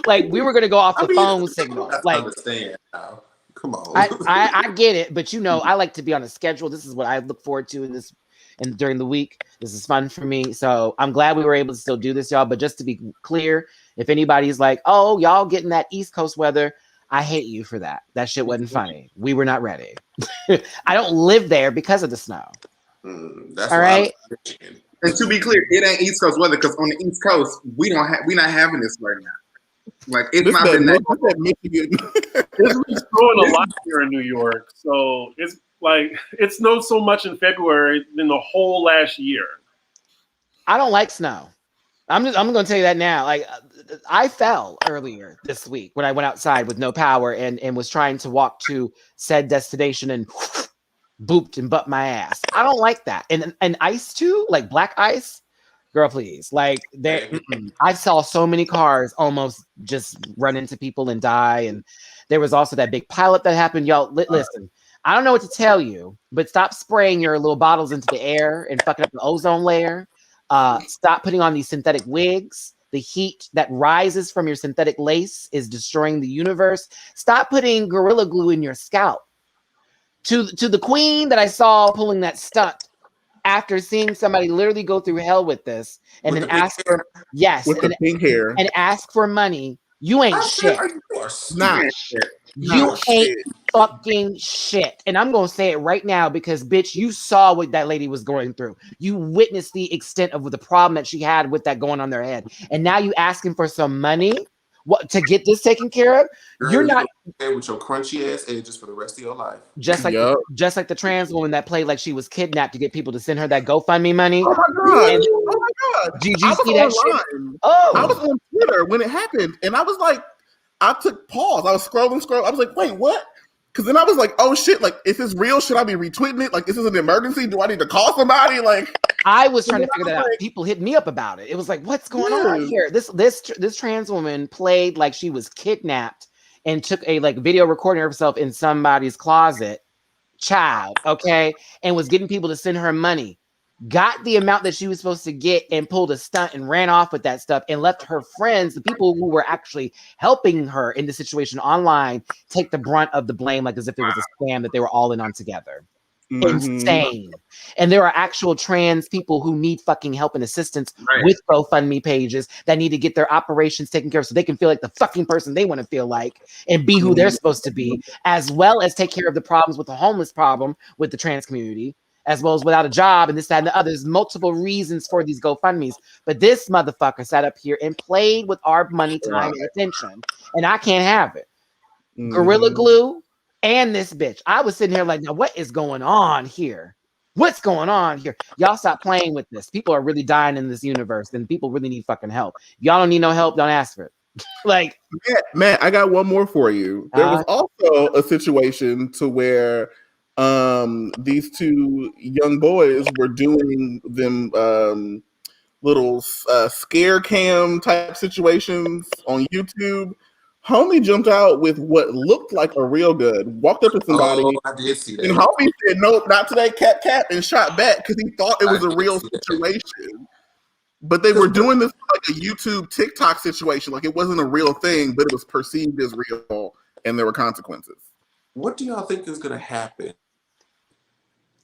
Like we were going to go off the phone signal. Like, understand now. Come on. I get it, but you know, I like to be on a schedule. This is what I look forward to and during the week. This is fun for me. So I'm glad we were able to still do this, y'all. But just to be clear, if anybody's like, oh, y'all getting that East Coast weather, I hate you for that. That shit wasn't funny. We were not ready. I don't live there because of the snow. That's all right. And to be clear, it ain't East Coast weather because on the East Coast we not having this right now. Like it's not been that. It's been snowing a lot here in New York, so it's like it snowed so much in February than the whole last year. I don't like snow. I'm going to tell you that now. Like I fell earlier this week when I went outside with no power and was trying to walk to said destination and booped and butt my ass. I don't like that. And ice too, like black ice. Girl, please. Like I saw so many cars almost just run into people and die. And there was also that big pileup that happened. Y'all, listen, I don't know what to tell you, but stop spraying your little bottles into the air and fucking up the ozone layer. Stop putting on these synthetic wigs. The heat that rises from your synthetic lace is destroying the universe. Stop putting Gorilla Glue in your scalp. To the queen that I saw pulling that stunt after seeing somebody literally go through hell with this and then ask for pink hair and ask for money. You ain't shit. You ain't fucking shit. And I'm gonna say it right now because bitch, you saw what that lady was going through. You witnessed the extent of the problem that she had with that going on their head. And now you asking for some money what to get this taken care of? Girl, you're not with your crunchy ass edges for the rest of your life. Just like the trans woman that played like she was kidnapped to get people to send her that GoFundMe money. Oh my god! Did you see that shit? Oh, I was on Twitter when it happened, and I was like, I took pause. I was scrolling. I was like, wait, what? Because then I was like, oh shit! Like, is this real? Should I be retweeting it? Like, is this an emergency? Do I need to call somebody? Like, I was trying to figure that out. People hit me up about it. It was like, what's going on here? This trans woman played like she was kidnapped and took a like video recording of herself in somebody's closet, child, okay, and was getting people to send her money. Got the amount that she was supposed to get and pulled a stunt and ran off with that stuff and left her friends, the people who were actually helping her in the situation online, take the brunt of the blame, like as if it was a scam that they were all in on together. Insane. And there are actual trans people who need fucking help and assistance with GoFundMe pages that need to get their operations taken care of so they can feel like the fucking person they want to feel like and be who they're supposed to be, as well as take care of the problems with the homeless problem with the trans community, as well as without a job and this, that, and the other. There's multiple reasons for these GoFundMes. But this motherfucker sat up here and played with our money, time, and attention. And I can't have it. Gorilla Glue and this bitch. I was sitting here like, now what is going on here? What's going on here? Y'all stop playing with this. People are really dying in this universe and people really need fucking help. Y'all don't need no help. Don't ask for it. Like, Matt, I got one more for you. There was also a situation to where these two young boys were doing them little scare cam type situations on YouTube. Homie jumped out with what looked like a real gun, walked up to somebody. Oh, I did see that. And homie said, nope, not today, cap, and shot back because he thought it was a real situation. But they were doing this like a YouTube TikTok situation. Like it wasn't a real thing, but it was perceived as real and there were consequences. What do y'all think is going to happen?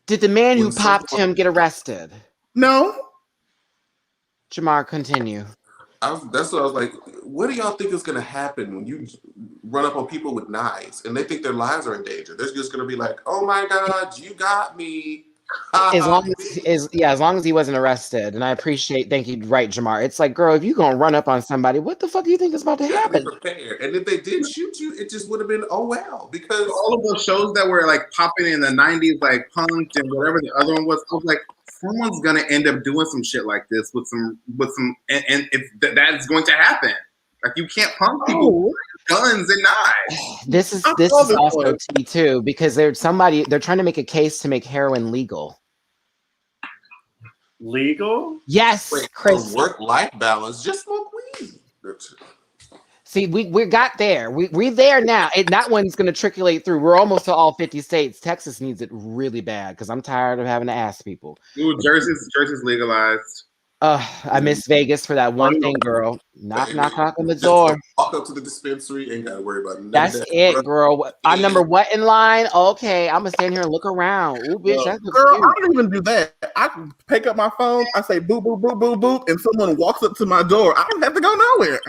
Did the man who popped him get arrested? No. Jamar, continue. That's what I was like. What do y'all think is going to happen when you run up on people with knives and they think their lives are in danger? They're just going to be like, "Oh my God, you got me." As long as he wasn't arrested, and I appreciate. Thank you, right, Jamar. It's like, girl, if you gonna run up on somebody, what the fuck do you think is about to happen? Prepared. And if they did shoot you, it just would have been oh well. Because all of those shows that were like popping in the '90s, like Punk'd and whatever the other one was, I was like, someone's gonna end up doing some shit like this with some, and if that's going to happen. Like you can't punk people with guns and knives. This is also tea too, because they're trying to make a case to make heroin legal. Legal? Yes, Chris. Work-life balance. Just smoke weed. See, we got there. We're there now. And that one's going to triculate through. We're almost to all 50 states. Texas needs it really bad because I'm tired of having to ask people. Ooh, Jersey's legalized. I miss Vegas for that one thing, girl. Knock on the door. Walk up to the dispensary, ain't gotta worry about nothing. That's it, girl. I'm number what in line? Okay, I'm gonna stand here and look around. Ooh, bitch, that's girl, cute. I don't even do that. I can pick up my phone, I say boop, boop, boop, boop, boop, and someone walks up to my door. I don't have to go nowhere.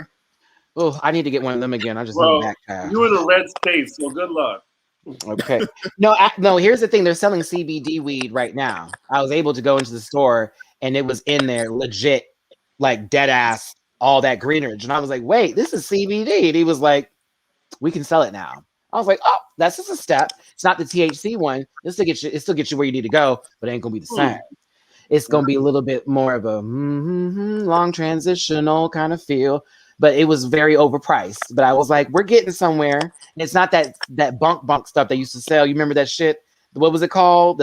Oh, I need to get one of them again. I just Well, need back. you in a red state, so good luck. Okay. No. Here's the thing. They're selling CBD weed right now. I was able to go into the store and it was in there, legit, like dead ass, all that greenage. And I was like, "Wait, this is CBD." And he was like, "We can sell it now." I was like, "Oh, that's just a step. It's not the THC one. It still gets you where you need to go, but it ain't gonna be the same. It's gonna be a little bit more of a long transitional kind of feel." But it was very overpriced. But I was like, we're getting somewhere. And it's not that bunk stuff they used to sell. You remember that shit? What was it called?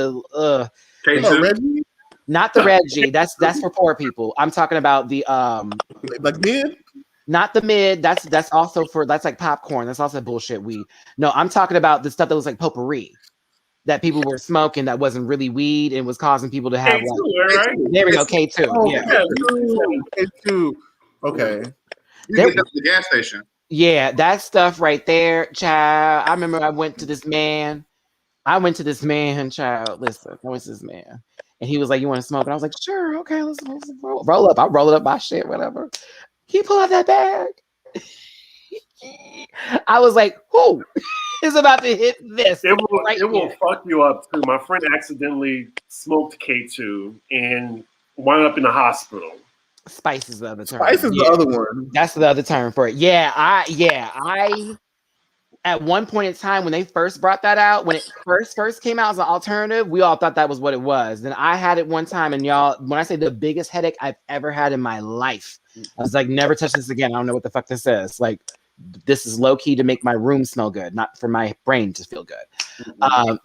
Reggie? Not the Reggie. That's for poor people. I'm talking about the like mid. Not the mid. That's also that's like popcorn. That's also bullshit weed. No, I'm talking about the stuff that was like potpourri that people were smoking that wasn't really weed and was causing people to have K2, right? There we go, K2. Oh, Yeah. K2. Okay. You get that at the gas station. Yeah, that stuff right there, child. I remember I went to this man, child. Listen, I went to this man. And he was like, "You want to smoke?" And I was like, "Sure, okay, let's roll up." I'll roll it up my shit, whatever. He pulled out that bag. I was like, "Who is about to hit this?" It will fuck you up too. My friend accidentally smoked K2 and wound up in the hospital. Spice is the other term. Spice is the other one. That's the other term for it. I at one point in time when they first brought that out, when it first came out as an alternative, we all thought that was what it was. Then I had it one time, and y'all, when I say the biggest headache I've ever had in my life, I was like, never touch this again. I don't know what the fuck this is. Like, this is low key to make my room smell good, not for my brain to feel good.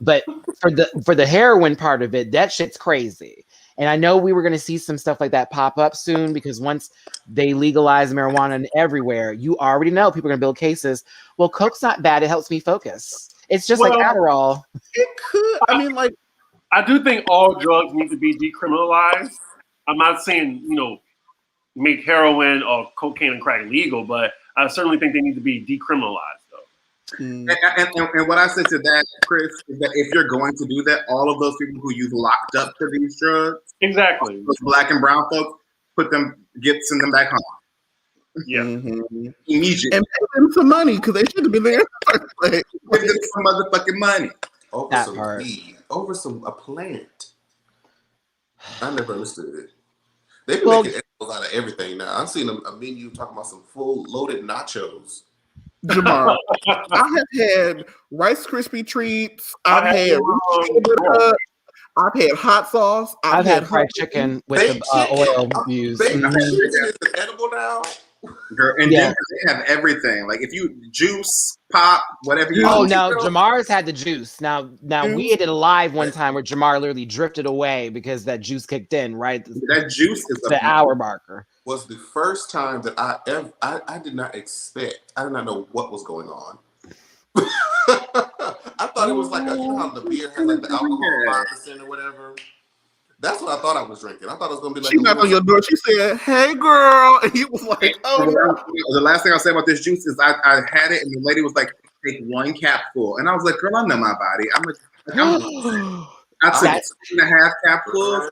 But for the heroin part of it, that shit's crazy. And I know we were going to see some stuff like that pop up soon because once they legalize marijuana everywhere, you already know people are going to build cases. Well, coke's not bad. It helps me focus. It's just like Adderall. It could. I mean, like, I do think all drugs need to be decriminalized. I'm not saying, make heroin or cocaine and crack legal, but I certainly think they need to be decriminalized. And what I said to that, Chris, is that if you're going to do that, all of those people who you've locked up to these drugs, exactly, those black and brown folks, send them back home. Yeah, immediately, and pay them some money because they should have been there. Give them some motherfucking money over that some part. weed, over a plant. I never understood it. They've been making edibles out of everything now. I've seen a menu talking about some full loaded nachos. Jamar, I have had Rice Krispie treats. I've had hot sauce. I've had fried chicken with the oil used. Chicken is edible now. Girl, and then they have everything. Like if you juice, pop, whatever you no, Jamar's had the juice. Now we did a live one time where Jamar literally drifted away because that juice kicked in, right? That juice is the hour marker. Was the first time that I did not expect. I did not know what was going on. I thought it was like how the beer has like the alcohol 5% or whatever. That's what I thought I was drinking. I thought it was gonna be like. She knocked on your door. She said, "Hey, girl," and he was like, "Oh no." The last thing I'll say about this juice is I had it, and the lady was like, "Take one capful," and I was like, "Girl, I know my body. I took 2.5 capsules."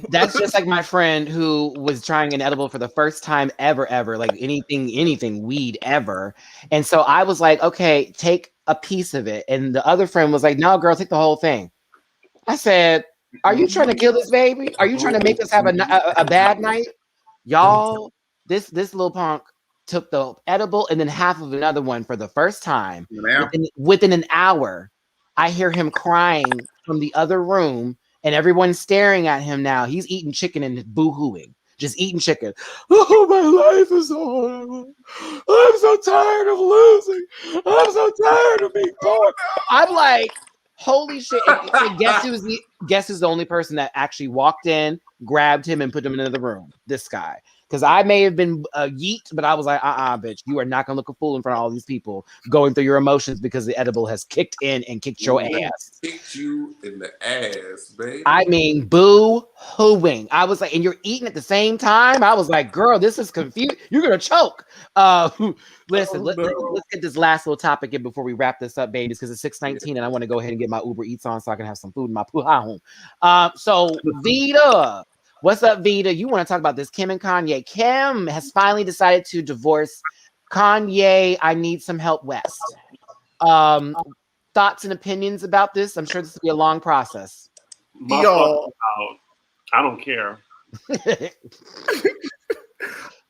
That's just like my friend who was trying an edible for the first time ever, like anything weed ever. And so I was like, okay, take a piece of it. And the other friend was like, no, girl, take the whole thing. I said, are you trying to kill this baby? Are you trying to make us have a bad night? Y'all, this little punk took the edible and then half of another one for the first time. Within an hour, I hear him crying from the other room. And everyone's staring at him now. He's eating chicken and boo-hooing. Just eating chicken. Oh, my life is so horrible. I'm so tired of losing. I'm so tired of being poor. I'm like, holy shit. And guess who's the only person that actually walked in, grabbed him, and put him in another room? This guy. Because I may have been yeet, but I was like, bitch, you are not going to look a fool in front of all these people going through your emotions because the edible has kicked in and kicked your ass. Kicked you in the ass, baby. I mean, boo-hooing. I was like, and you're eating at the same time? I was like, girl, this is confused. You're going to choke. Listen, let's get this last little topic in before we wrap this up, babies, because it's 6:19 and I want to go ahead and get my Uber Eats on so I can have some food in my home. So, Vita, What's up, Vita? You want to talk about this? Kim and Kanye. Kim has finally decided to divorce Kanye. I need some help, West. Thoughts and opinions about this? I'm sure this will be a long process. Y'all, I don't care.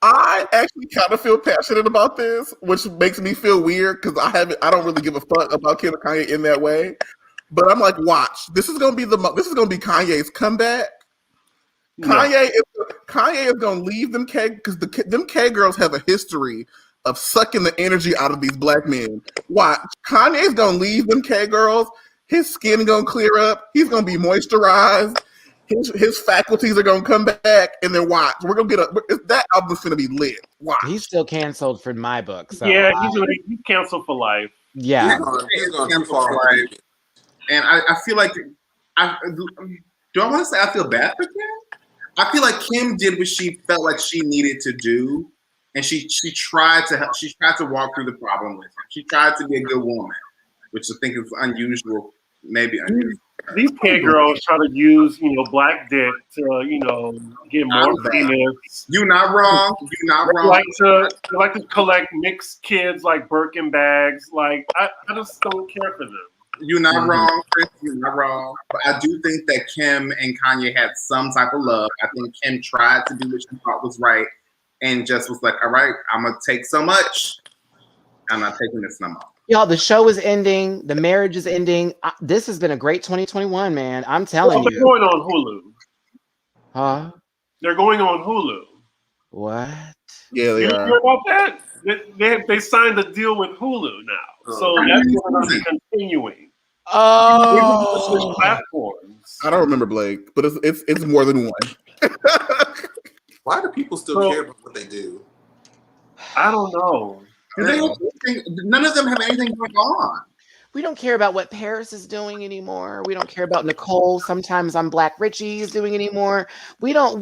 I actually kind of feel passionate about this, which makes me feel weird because I don't really give a fuck about Kim and Kanye in that way. But I'm like, watch, this is gonna be Kanye's comeback. No. Kanye is gonna leave them K because them K girls have a history of sucking the energy out of these black men. Watch, Kanye's gonna leave them K girls. His skin gonna clear up. He's gonna be moisturized. His faculties are gonna come back, and then watch. We're gonna that album's gonna be lit. Watch. He's still canceled for my book. So yeah, he's canceled for life. Yeah, he's canceled for life. And I feel like do I want to say I feel bad for Kim? I feel like Kim did what she felt like she needed to do, and she tried to help. She tried to walk through the problem with him. She tried to be a good woman, which I think is unusual. Maybe unusual. These kid girls try to use, black dick to, get more famous. You're not wrong. You're not wrong. They like to collect mixed kids like Birkin bags. Like I just don't care for them. You're not wrong, Chris. You're not wrong. But I do think that Kim and Kanye had some type of love. I think Kim tried to do what she thought was right, and just was like, "All right, I'm gonna take so much. I'm not taking this no more." Y'all, the show is ending. The marriage is ending. This has been a great 2021, man. I'm telling you. They're going on Hulu. Huh? They're going on Hulu. What? Yeah, they are. You hear about that? They signed a deal with Hulu now, so that's going to be continuing. Oh, platforms. I don't remember Blake, but it's more than one. Why do people still care about what they do? I don't know. None of them have anything going on. We don't care about what Paris is doing anymore. We don't care about Nicole. Sometimes I'm Black Richie is doing anymore. We don't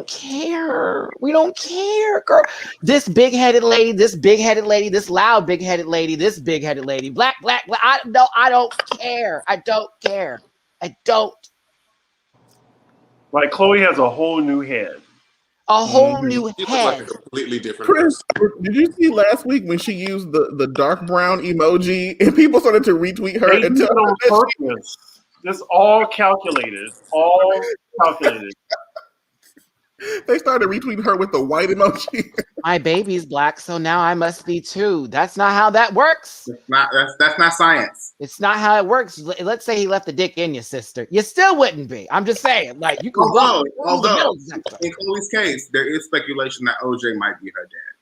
care. We don't care, girl. This big-headed lady, this big-headed lady, this loud big-headed lady, this big-headed lady, black. I don't care. I don't care. I don't. Like Chloe has a whole new head. A whole new She head. looks like a completely different Chris, person. did you see last week when she used the dark brown emoji and people started to retweet her They and did tell it on purpose. This all calculated. All calculated. They started retweeting her with the white emoji. My baby's black, so now I must be too. That's not how that works. That's not science. It's not how it works. Let's say he left the dick in your sister. You still wouldn't be. I'm just saying. Like you can Although in Chloe's case, there is speculation that OJ might be her dad.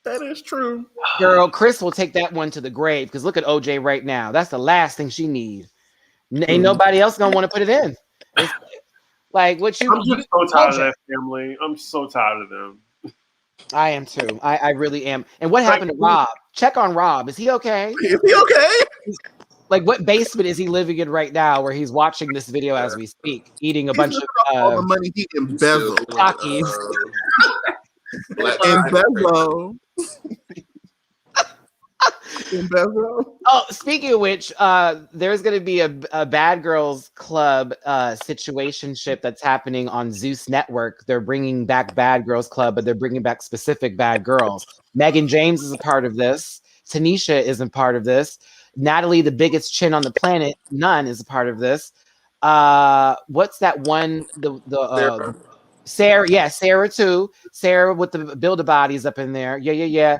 That is true. Girl, Chris will take that one to the grave because look at OJ right now. That's the last thing she needs. Ain't nobody else gonna want to put it in. It's, like what you? I'm just so tired of that family. I'm so tired of them. I am too. I really am. And what happened to Rob? Check on Rob. Is he okay? Is he okay? Like what basement is he living in right now where he's watching this video as we speak, eating a bunch of all the money he embezzled. Takis. Embezzle. Oh, speaking of which, there's going to be a Bad Girls Club situationship that's happening on Zeus Network. They're bringing back Bad Girls Club, but they're bringing back specific bad girls. Megan James is a part of this. Tanisha isn't part of this. Natalie, the biggest chin on the planet, none is a part of this. What's that one? Sarah, yeah, Sarah too. Sarah with the Build-A-Bodies up in there. Yeah.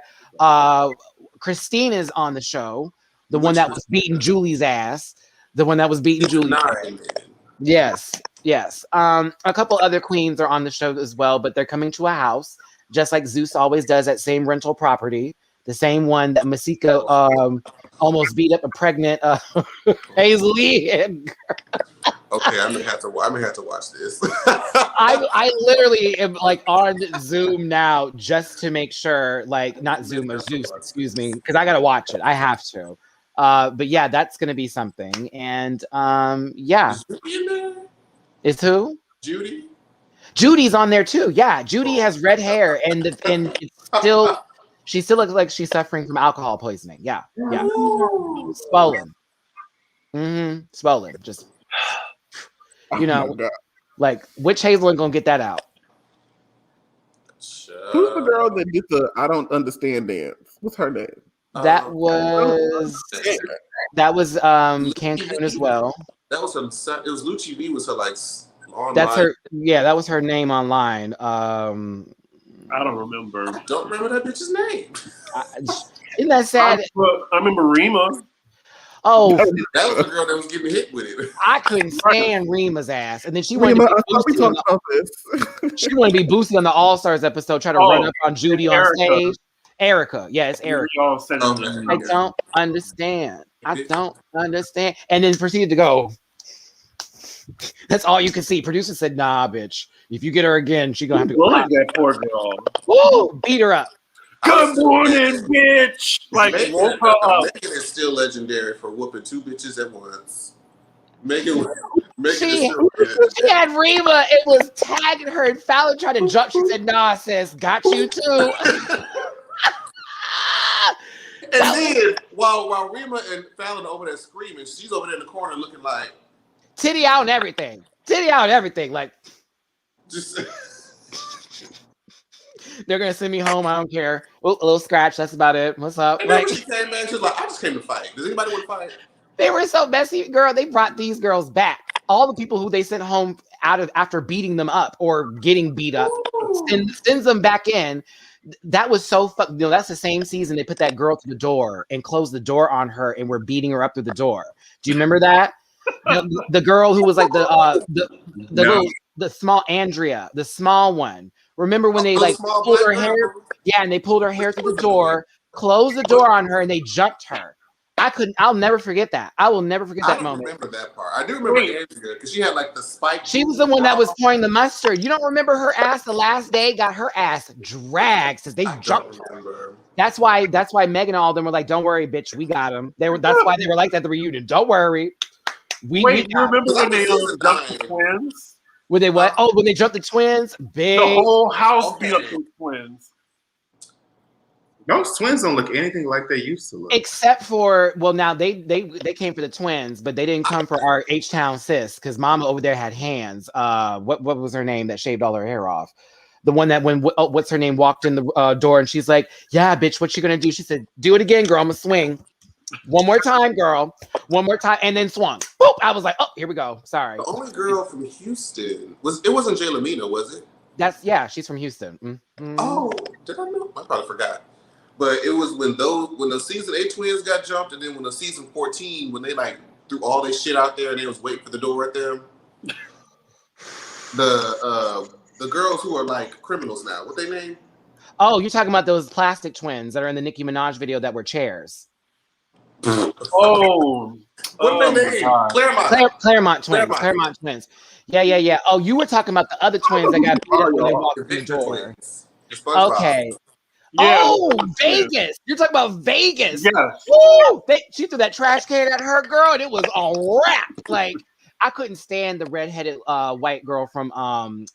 Christine is on the show. The one that was beating Julie's ass. The one that was beating Julie. Yes. A couple other queens are on the show as well, but they're coming to a house, just like Zeus always does at same rental property. The same one that Masika almost beat up a pregnant Hazel-Lee. Okay, I'm gonna have to watch this. I literally am like on Zoom now just to make sure, like not Zoom or Zeus, excuse me, because I gotta watch it. I have to. But yeah, that's gonna be something. And yeah. Is who? Judy? Judy's on there too. Yeah, Judy has red hair and it's still she still looks like she's suffering from alcohol poisoning. Yeah. Swollen. Swollen. Just you know. Like, which Hazel ain't gonna get that out? Who's the girl that did the I don't understand dance? What's her name? That was Cancun as well. That was her. It was Lucci V. Was her like online. That's her. Yeah, that was her name online. I don't remember. I don't remember that bitch's name. Isn't that sad? I remember Rima. Oh, that was the girl that was getting hit with it. I couldn't stand Rima's ass, and then she wanted to be talking about this. She wanted to be Boosie on the All Stars episode, try to run up on Judy on stage. Erica, yeah, it's Erica. I don't understand. I don't understand. And then proceeded to go. That's all you can see. Producer said, "Nah, bitch. If you get her again, she gonna have to go." That poor girl. Woo! Beat her up. Good morning, bitch. Like, Megan is still legendary for whooping two bitches at once. Megan she had Rima. It was tagging her, and Fallon tried to jump. She said, "Nah, sis, got you too." And then while Rima and Fallon are over there screaming, she's over there in the corner looking like titty out and everything. Titty out and everything. Like, just. They're gonna send me home. I don't care. Well, a little scratch. That's about it. What's up? And then when she came back, she was like, "I just came to fight. Does anybody want to fight?" They were so messy, girl. They brought these girls back. All the people who they sent home after beating them up or getting beat up, sends them back in. That was so that's the same season they put that girl to the door and closed the door on her and were beating her up through the door. Do you remember that? The girl who was like the small Andrea, the small one. Remember when they pulled her hair? Yeah, and they pulled her hair through the door, closed the door on her, and they jumped her. I'll never forget that. I will never forget that moment. I don't remember that part. I do remember Andrea because she had like the spike. She was the one that was pouring the mustard. You don't remember her ass the last day? Got her ass dragged since they jumped her. That's why Megan and all of them were like, "Don't worry, bitch, we got him." That's why they were like that at the reunion. Don't worry. You remember when they jumped the twins? Were they what? Oh, when they jumped the twins? Big. The whole house beat up the twins. Those twins don't look anything like they used to look. Except for, well, now they came for the twins, but they didn't come for our H-Town sis because Mama over there had hands. What was her name that shaved all her hair off? The one that when what's her name walked in the door and she's like, "Yeah, bitch, what you gonna do?" She said, "Do it again, girl. I'm gonna swing. One more time, girl. One more time," and then swung. Boop! I was like, "Oh, here we go." Sorry. The only girl from Houston wasn't Jay Lamina, was it? She's from Houston. Mm-hmm. Oh, did I know? I probably forgot. But it was when the season 8 twins got jumped, and then when the season 14, when they like threw all their shit out there and they was waiting for the door at them. The girls who are like criminals now, what they name? Oh, you're talking about those plastic twins that are in the Nicki Minaj video that were chairs. What their name? Claremont twins. Claremont twins. Yeah. Oh, you were talking about the other twins that got beat up when they walked through the door. Okay. Yeah. Oh, Vegas. You're talking about Vegas. Yes. Woo! She threw that trash can at her girl, and it was a wrap. Like, I couldn't stand the redheaded white girl from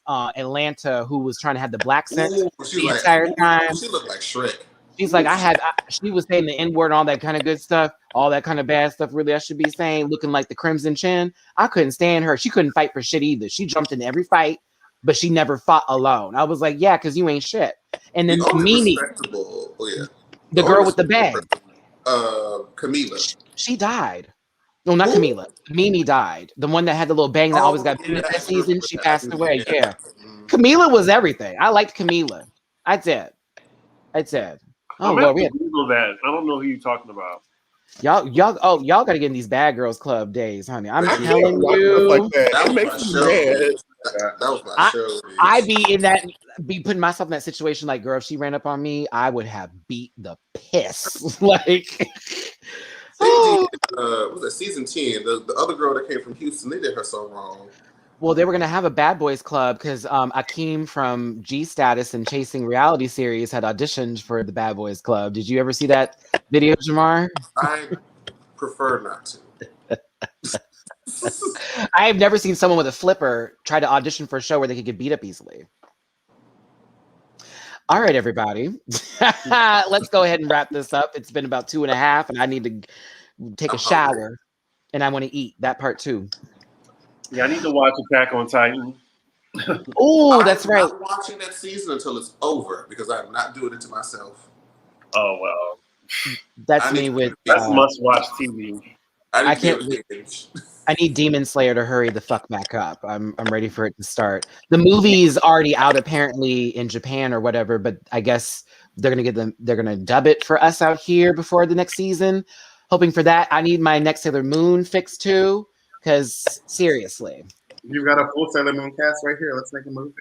Atlanta who was trying to have the black scent the entire time. She looked like Shrek. She's like, she was saying the N-word and all that kind of good stuff, all that kind of bad stuff, really, I should be saying, looking like the Crimson Chin. I couldn't stand her. She couldn't fight for shit either. She jumped in every fight, but she never fought alone. I was like, yeah, because you ain't shit. And then Mimi, the girl with the bag. Camila. She died. No, not Camila. Mimi died. The one that had the little bang that always got beat that season. She passed away. Yeah. Camila was everything. I liked Camila. I did. Oh, well, we had Google that. I don't know who you're talking about. Y'all got to get in these Bad Girls Club days, honey. I'm telling you. Like that makes me mad. That was my show. I'd be putting myself in that situation. Like, girl, if she ran up on me, I would have beat the piss. Like, was it season 10? The other girl that came from Houston, they did her so wrong. Well, they were going to have a Bad Boys Club because Akeem from G Status and Chasing Reality series had auditioned for the Bad Boys Club. Did you ever see that video, Jamar? I prefer not to. I have never seen someone with a flipper try to audition for a show where they could get beat up easily. All right, everybody. Let's go ahead and wrap this up. It's been about 2.5, and I need to take a shower, and I want to eat that part too. Yeah, I need to watch Attack on Titan. Oh, that's right. I'm not watching that season until it's over because I'm not doing it to myself. Oh well. That's me with. That's must-watch TV. I can't wait. I need Demon Slayer to hurry the fuck back up. I'm ready for it to start. The movie's already out apparently in Japan or whatever, but I guess they're gonna dub it for us out here before the next season. Hoping for that. I need my next Sailor Moon fix too, because seriously. You've got a full Sailor Moon cast right here. Let's make a movie.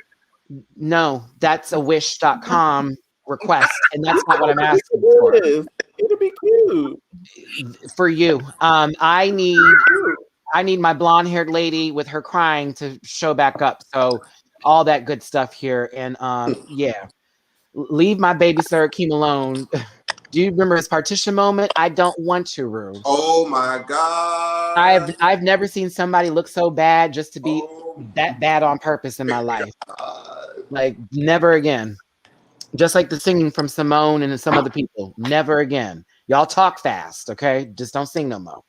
No, that's a wish.com request, and that's not what I'm asking for. It'll be cute. For you. I need my blonde-haired lady with her crying to show back up. So all that good stuff here. And yeah. Leave my baby Sir Akeem alone. Do you remember his partition moment? I don't want to, Rue. Oh my God. I've never seen somebody look so bad just to be that bad on purpose in my life. Like, never again. Just like the singing from Simone and some other people. Never again. Y'all talk fast, okay? Just don't sing no more.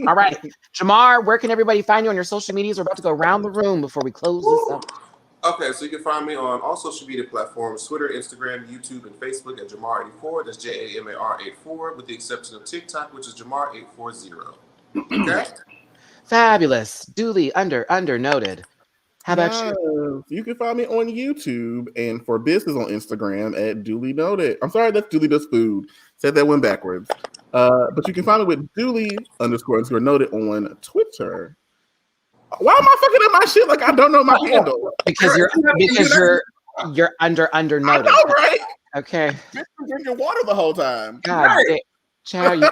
All right. Jamar, where can everybody find you on your social medias? We're about to go around the room before we close this up. Okay, so you can find me on all social media platforms, Twitter, Instagram, YouTube, and Facebook at Jamar84. That's JAMAR84, with the exception of TikTok, which is Jamar840. Okay? Fabulous. Duly noted. How about you? You can find me on YouTube and for business on Instagram at Duly Noted. I'm sorry, that's DooleyDoesFood. Said that one backwards. But you can find me with Duly__noted on Twitter. Why am I fucking up my shit like I don't know my handle? Because you're under noted. I know, right? Okay. Just drinking water the whole time. God right. Child,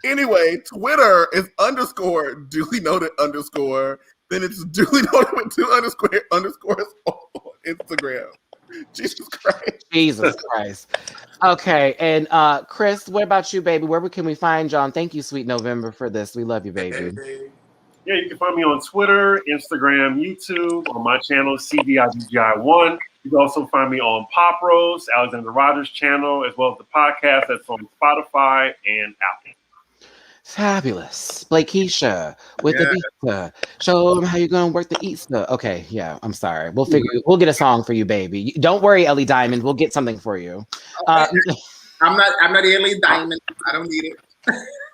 Anyway, Twitter is _duly_noted_. Then it's duly noted with 2 underscores on Instagram. Jesus Christ. Okay, and Chris, what about you, baby? Where can we find John? Thank you, sweet November, for this. We love you, baby. Yeah, you can find me on Twitter, Instagram, YouTube, on my channel, CDIGGI1. You can also find me on Pop Roast, Alexander Rogers' channel, as well as the podcast that's on Spotify and Apple. Fabulous. Blakisha with the pizza. Show them how you're going to work the Easter. Okay, yeah, I'm sorry. We'll get a song for you, baby. Don't worry, Ellie Diamond. We'll get something for you. I'm not Ellie Diamond. I don't need it.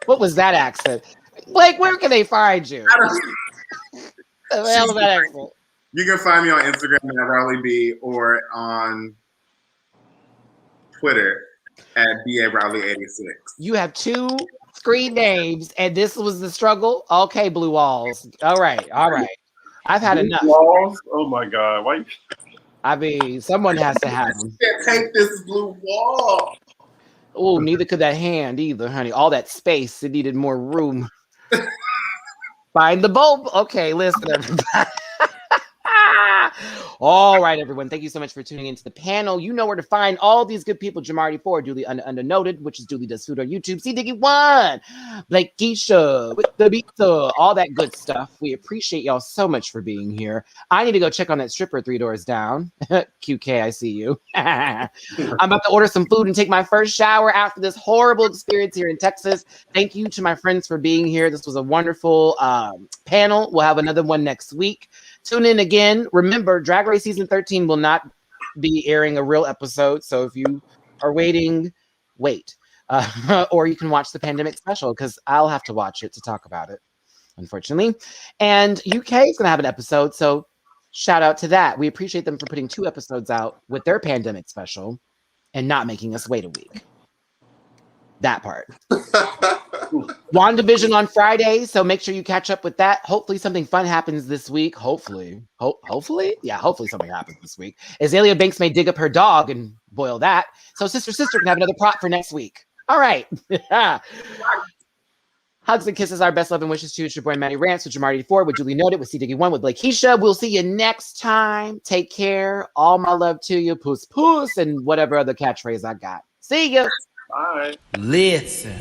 What was that accent? Blake, where can they find you? The hell is that accent? You can find me on Instagram at Raleigh B or on Twitter at BARowley86. You have 2 screen names, and this was the struggle. Okay, Blue Walls. All right. I've had Blue enough. Walls? Oh my God! Why? I mean, someone has to have them. Can't take this blue wall. Oh, neither could that hand either, honey. All that space, it needed more room. Find the bulb. Okay, listen, everybody. All right, everyone. Thank you so much for tuning into the panel. You know where to find all these good people. Jamar84, Duly Undernoted, which is Duly Does Food on YouTube. C-Diggy1, Blake Keisha with the pizza, all that good stuff. We appreciate y'all so much for being here. I need to go check on that stripper 3 doors down. QK, I see you. I'm about to order some food and take my first shower after this horrible experience here in Texas. Thank you to my friends for being here. This was a wonderful panel. We'll have another one next week. Tune in again. Remember, Drag Race Season 13 will not be airing a real episode. So if you are waiting, wait. Or you can watch the pandemic special because I'll have to watch it to talk about it, unfortunately. And UK is going to have an episode. So shout out to that. We appreciate them for putting 2 episodes out with their pandemic special and not making us wait a week. That part. Wandavision on Friday, so make sure you catch up with that. Hopefully something fun happens this week. Hopefully. Yeah, hopefully something happens this week. Azalea Banks may dig up her dog and boil that. So Sister can have another prop for next week. All right. Hugs and kisses, our best love and wishes to you. It's your boy Matty Rants with Jamar84, with Duly Noted, with C-Diggy1, with Blake Keisha. We'll see you next time. Take care. All my love to you. Puss, puss, and whatever other catchphrase I got. See ya. Bye. Listen.